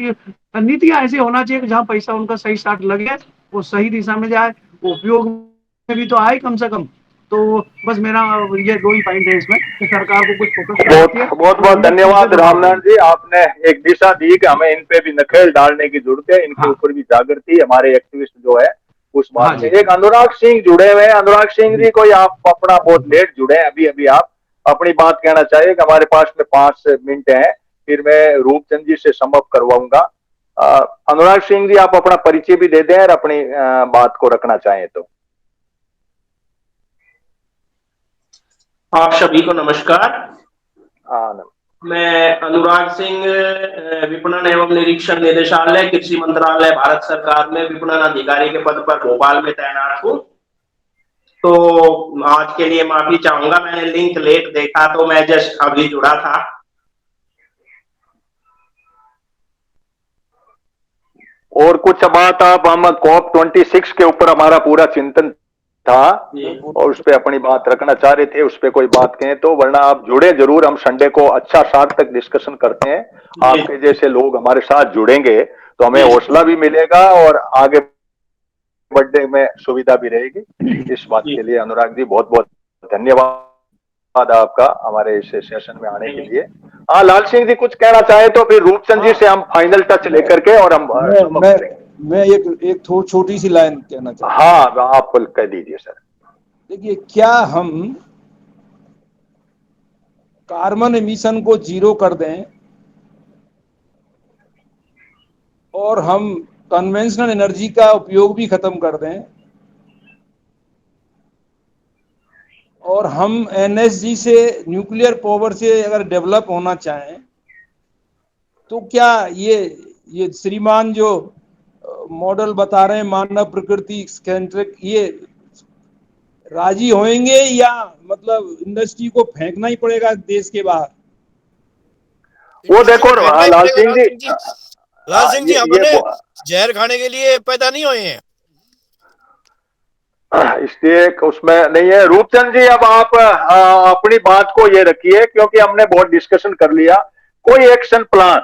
I: नीतियां ऐसी होना चाहिए कि जहां पैसा उनका सही साट लगे, वो सही दिशा में जाए, वो उपयोग में भी तो आए कम से कम। तो बस मेरा ये 2 ही पॉइंट है इसमें कि सरकार को कुछ फोकस करना चाहिए।
A: बहुत बहुत धन्यवाद रामनाथ जी, आपने एक दिशा दी कि हमें इन पे भी नकेल डालने की जरूरत है, इनके ऊपर भी जागृति, हमारे एक्टिविस्ट जो है उस बात में। एक अनुराग सिंह जुड़े हुए हैं। अनुराग सिंह जी, कोई आप अपना बहुत लेट जुड़े हैं, अभी अभी आप अपनी बात कहना चाहिए कि हमारे पास में 5 मिनट हैं, फिर मैं रूपचंद जी से समाप्त करवाऊंगा। अनुराग सिंह जी, आप अपना परिचय भी दे दें और अपनी बात को रखना चाहें तो।
J: आप सभी को नमस्कार।
A: हाँ,
J: मैं अनुराग सिंह, विपणन एवं निरीक्षण निदेशालय, कृषि मंत्रालय, भारत सरकार में विपणन अधिकारी के पद पर भोपाल में तैनात हूँ। तो आज के लिए माफी चाहूंगा, मैंने लिंक लेट देखा तो मैं जस्ट अभी जुड़ा था।
A: और कुछ बात आप, हम COP26 के ऊपर हमारा पूरा चिंतन था और उस पे अपनी बात रखना चाह रहे थे, उस पे कोई बात कहें तो, वरना आप जुड़े जरूर। हम संडे को अच्छा सार्थक डिस्कशन करते हैं। आपके जैसे लोग हमारे साथ जुड़ेंगे तो हमें हौसला भी मिलेगा और आगे बढ़ने में सुविधा भी रहेगी। इस बात के लिए अनुराग जी बहुत बहुत धन्यवाद आपका हमारे इस सेशन में आने के लिए। हाँ, लाल सिंह जी कुछ कहना चाहे तो फिर रूपचंद जी से हम फाइनल टच लेकर के और हम
G: मैं एक छोटी सी लाइन कहना चाहता हूँ।
A: हाँ, आप कह दीजिए सर।
G: देखिए, क्या हम कार्बन एमिशन को 0 कर दें और हम कन्वेंशनल एनर्जी का उपयोग भी खत्म कर दें और हम एनएसजी से, न्यूक्लियर पावर से अगर डेवलप होना चाहें, तो क्या ये श्रीमान जो मॉडल बता रहे हैं मानव प्रकृति सेंट्रिक, ये राजी होंगे या मतलब इंडस्ट्री को फेंकना ही पड़ेगा देश के बाहर?
A: वो देखो लाल सिंह जी,
H: हमने जहर खाने के लिए पैदा नहीं हुए हैं,
A: इसलिए उसमें नहीं है। रूपचंद जी, अब आप अपनी बात को ये रखिए, क्योंकि हमने बहुत डिस्कशन कर लिया। कोई एक्शन प्लान,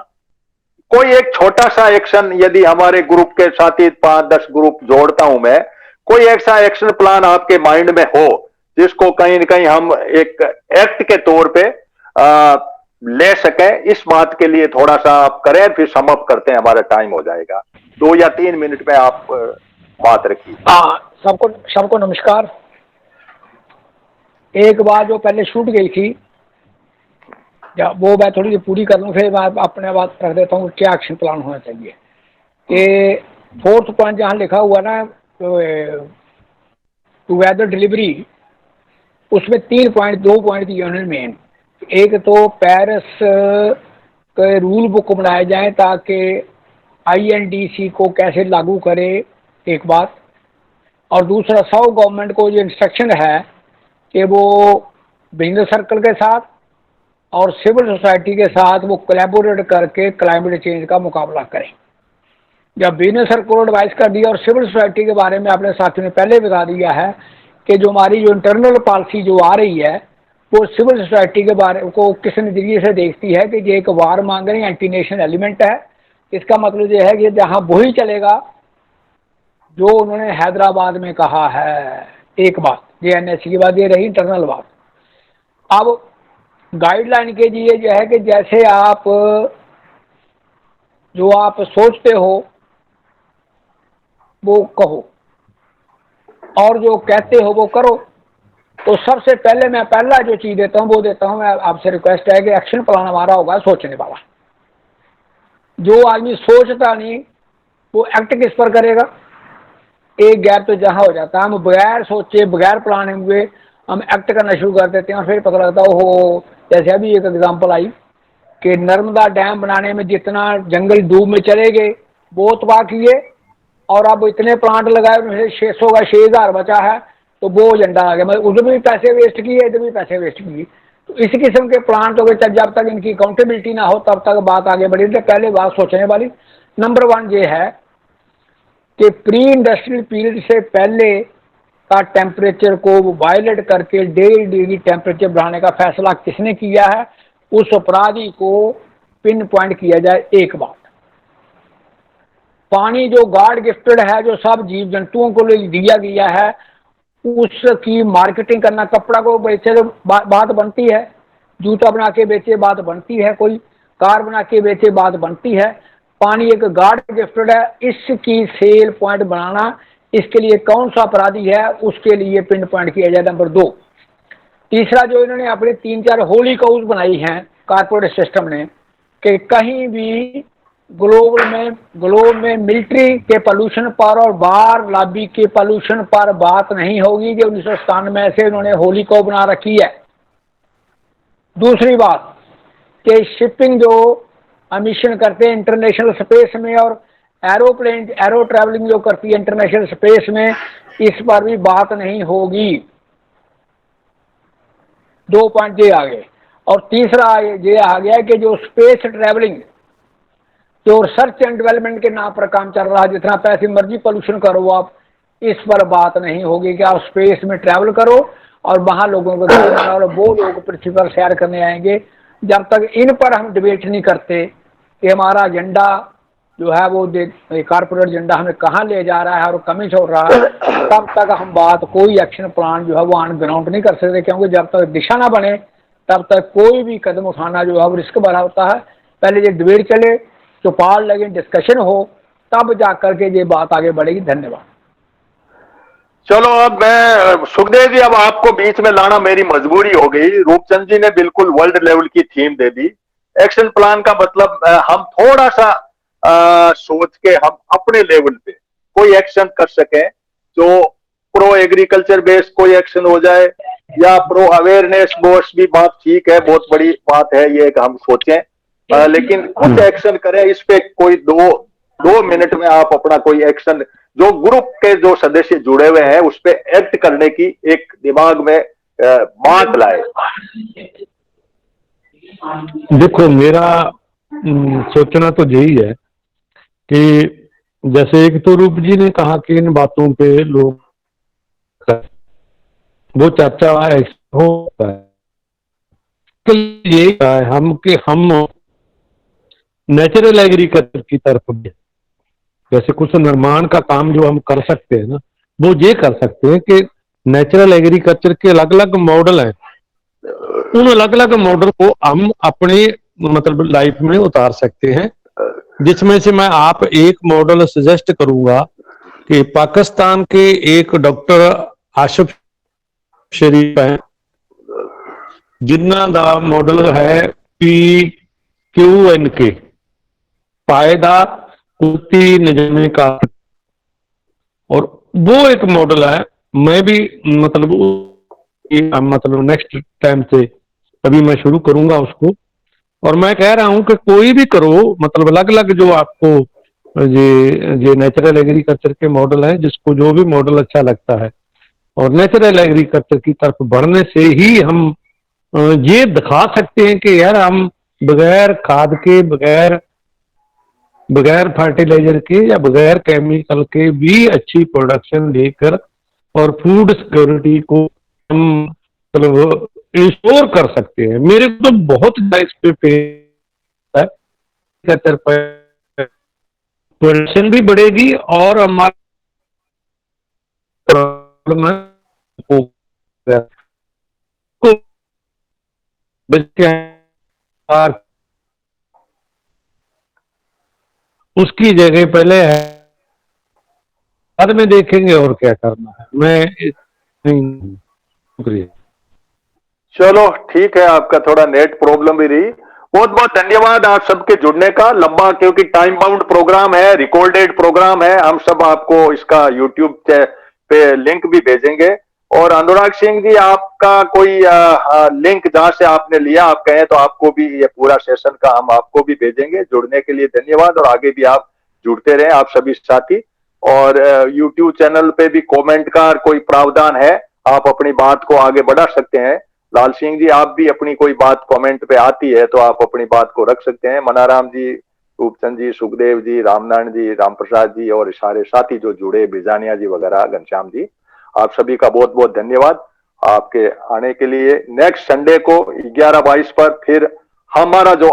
A: कोई एक छोटा सा एक्शन, यदि हमारे ग्रुप के साथी 5-10 ग्रुप जोड़ता हूं मैं, कोई ऐसा एक्शन प्लान आपके माइंड में हो जिसको कहीं न कहीं हम एक एक्ट के तौर पे ले सकें। इस बात के लिए थोड़ा सा आप करें, फिर समअप करते हैं, हमारा टाइम हो जाएगा। 2 या 3 मिनट में आप बात रखिए।
C: सबको नमस्कार। एक बात जो पहले छूट गई थी वो मैं थोड़ी सी पूरी कर लूँ, फिर मैं अपने बात रख देता हूँ क्या एक्शन प्लान होना चाहिए। कि 4th पॉइंट जहाँ लिखा हुआ ना टुगेदर डिलीवरी, उसमें 2 पॉइंट दिए उन्होंने मेन। एक तो पेरिस के रूल बुक बनाए जाए ताकि INDC को कैसे लागू करे, एक बात। और दूसरा साउथ गवर्नमेंट को जो इंस्ट्रक्शन है कि वो बिजनेस सर्कल के साथ और सिविल सोसाइटी के साथ वो कोलैबोरेट करके क्लाइमेट चेंज का मुकाबला करें। जब बिजनेस सर्कल को एडवाइस कर दिया और सिविल सोसाइटी के बारे में अपने साथियों ने पहले बता दिया है कि जो हमारी जो इंटरनल पॉलिसी जो आ रही है वो सिविल सोसाइटी के बारे को किस नज़रिए से देखती है कि ये एक वार मांगने एंटी नेशन एलिमेंट है। इसका मतलब ये है कि जहाँ वही चलेगा जो उन्होंने हैदराबाद में कहा है। एक बात ये NSC की बात, ये रही इंटरनल बात। अब गाइडलाइन के लिए जो है कि जैसे आप जो आप सोचते हो वो कहो और जो कहते हो वो करो। तो सबसे पहले मैं पहला जो चीज़ देता हूँ वो देता हूँ, मैं आपसे रिक्वेस्ट है कि एक्शन प्लान हमारा होगा सोचने वाला। जो आदमी सोचता नहीं वो एक्ट किस पर करेगा। एक गैप तो जहाँ हो जाता है, हम बगैर सोचे बगैर प्लान हुए हम एक्ट करना शुरू कर देते हैं और फिर पता लगता है ओहो। जैसे अभी एक एग्जांपल आई कि नर्मदा डैम बनाने में जितना जंगल डूब में चले गए वो तबाह किए और अब इतने प्लांट लगाए उनमें 600 का 6000 बचा है, तो वो एजेंडा आ गया। मतलब उधर भी पैसे वेस्ट किए, इधर भी पैसे वेस्ट किए। तो इस किस्म के प्लांट हो गए। जब तक इनकी अकाउंटेबिलिटी ना हो तब तक बात आगे बढ़ी। तो पहले बात सोचने वाली नंबर 1 ये है कि प्री इंडस्ट्रियल पीरियड से पहले का टेम्परेचर को वायलेट करके 1.5 डिग्री टेम्परेचर बढ़ाने का फैसला किसने किया है, उस अपराधी को पिन पॉइंट किया जाए। एक बात, पानी जो गॉड गिफ्टेड है, जो सब जीव जंतुओं को दिया गया है, उसकी मार्केटिंग करना, कपड़ा को बेचे तो बात बनती है, जूता बना के बेचे बात बनती है, कोई कार बना के बेचे बात बनती है। पानी एक गॉड गिफ्टेड है, इसकी सेल पॉइंट बनाना, इसके लिए कौन सा अपराधी है उसके लिए पिन पॉइंट किया जाए। नंबर 2, तीसरा जो इन्होंने अपने 3-4 होली काउज बनाई हैं कारपोरेट सिस्टम ने कि कहीं भी ग्लोब में मिलिट्री के पोल्यूशन पर और बार लॉबी के पोल्यूशन पर बात नहीं होगी, जो 1997 से इन्होंने होली को बना रखी है। दूसरी बात कि शिपिंग जो एमिशन करते हैं इंटरनेशनल स्पेस में और एरो ट्रैवलिंग जो करती है इंटरनेशनल स्पेस में, इस पर भी बात नहीं होगी। 2 पॉइंट ये आ गए। और तीसरा ये आ गया कि जो स्पेस ट्रैवलिंग जो रिसर्च एंड डेवलपमेंट के नाम पर काम चल रहा है, जितना पैसे मर्जी पोल्यूशन करो आप, इस पर बात नहीं होगी कि आप स्पेस में ट्रैवल करो और वहां लोगों को और वो लोग पृथ्वी पर सैर करने आएंगे। जब तक इन पर हम डिबेट नहीं करते कि हमारा एजेंडा जो है वो कारपोरेट एजेंडा हमें कहाँ ले जा रहा है और कमी छोड़ रहा है, तब तक हम बात कोई एक्शन प्लान जो है वो ऑन ग्राउंड नहीं कर सकते। क्योंकि जब तक दिशा ना बने तब तक कोई भी कदम उठाना जो है वो रिस्क भरा होता है। पहले ये डिबेट चले, चौपाल लगे, डिस्कशन हो, तब जाकर के ये बात आगे बढ़ेगी। धन्यवाद।
A: चलो अब मैं सुखदेव जी, अब आपको बीच में लाना मेरी मजबूरी हो गई। रूपचंद जी ने बिल्कुल वर्ल्ड लेवल की थीम दे दी। एक्शन प्लान का मतलब हम थोड़ा सा सोच के हम अपने लेवल पे कोई एक्शन कर सकें, जो प्रो एग्रीकल्चर बेस्ड कोई एक्शन हो जाए या प्रो अवेयरनेस बेस्ड भी बात ठीक है, बहुत बड़ी बात है ये कि हम सोचें, लेकिन कुछ एक्शन करें। इस पे कोई 2 मिनट में आप अपना कोई एक्शन जो ग्रुप के जो सदस्य जुड़े हुए हैं उस पे एक्ट करने की एक दिमाग में बात लाए।
D: देखो, मेरा सोचना तो यही है कि जैसे एक तो रूप जी ने कहा कि इन बातों पे लोग वो चर्चा होता है, तो यही है हम नेचुरल एग्रीकल्चर की तरफ भी, जैसे कुछ निर्माण का काम जो हम कर सकते हैं ना, वो ये कर सकते हैं कि नेचुरल एग्रीकल्चर के अलग अलग मॉडल हैं, उन अलग अलग मॉडल को हम अपनी मतलब लाइफ में उतार सकते हैं, जिसमें से मैं आप एक मॉडल सजेस्ट करूंगा कि पाकिस्तान के एक डॉक्टर आसिफ शरीफ हैं, जिन्ना दा मॉडल है PQNK, फायदा कुर्ती निजामे का, और वो एक मॉडल है। मैं भी मतलब नेक्स्ट टाइम से अभी मैं शुरू करूंगा उसको, और मैं कह रहा हूं कि कोई भी करो, मतलब अलग अलग जो आपको ये नेचुरल एग्रीकल्चर के मॉडल है, जिसको जो भी मॉडल अच्छा लगता है, और नेचुरल एग्रीकल्चर की तरफ बढ़ने से ही हम ये दिखा सकते हैं कि यार हम बगैर खाद के, बगैर फर्टिलाइजर के या बगैर केमिकल के भी अच्छी प्रोडक्शन लेकर और फूड सिक्योरिटी को हम मतलब इंश्योर कर सकते हैं। मेरे को तो बहुत इस पे है, प्रोडक्शन भी बढ़ेगी और हमारा उसकी जगह पहले है बाद में देखेंगे और क्या करना है। मैं शुक्रिया।
A: चलो ठीक है, आपका थोड़ा नेट प्रॉब्लम भी रही। बहुत बहुत धन्यवाद आप सबके जुड़ने का। लंबा क्योंकि टाइम बाउंड प्रोग्राम है, रिकॉर्डेड प्रोग्राम है, हम सब आपको इसका यूट्यूब पे लिंक भी भेजेंगे। और अनुराग सिंह जी, आपका कोई लिंक जहां से आपने लिया, आप कहें तो आपको भी ये पूरा सेशन का हम आपको भी भेजेंगे। जुड़ने के लिए धन्यवाद, और आगे भी आप जुड़ते रहे आप सभी साथी। और यूट्यूब चैनल पे भी कमेंट का कोई प्रावधान है, आप अपनी बात को आगे बढ़ा सकते हैं। लाल सिंह जी, आप भी अपनी कोई बात कमेंट पे आती है तो आप अपनी बात को रख सकते हैं। मनाराम जी, रूपचंद जी, सुखदेव जी, रामनारायण जी, राम प्रसाद जी और सारे साथी जो जुड़े, बिजानिया जी वगैरह, घनश्याम जी, आप सभी का बहुत बहुत धन्यवाद आपके आने के लिए। नेक्स्ट संडे को 11:22 पर फिर हमारा जो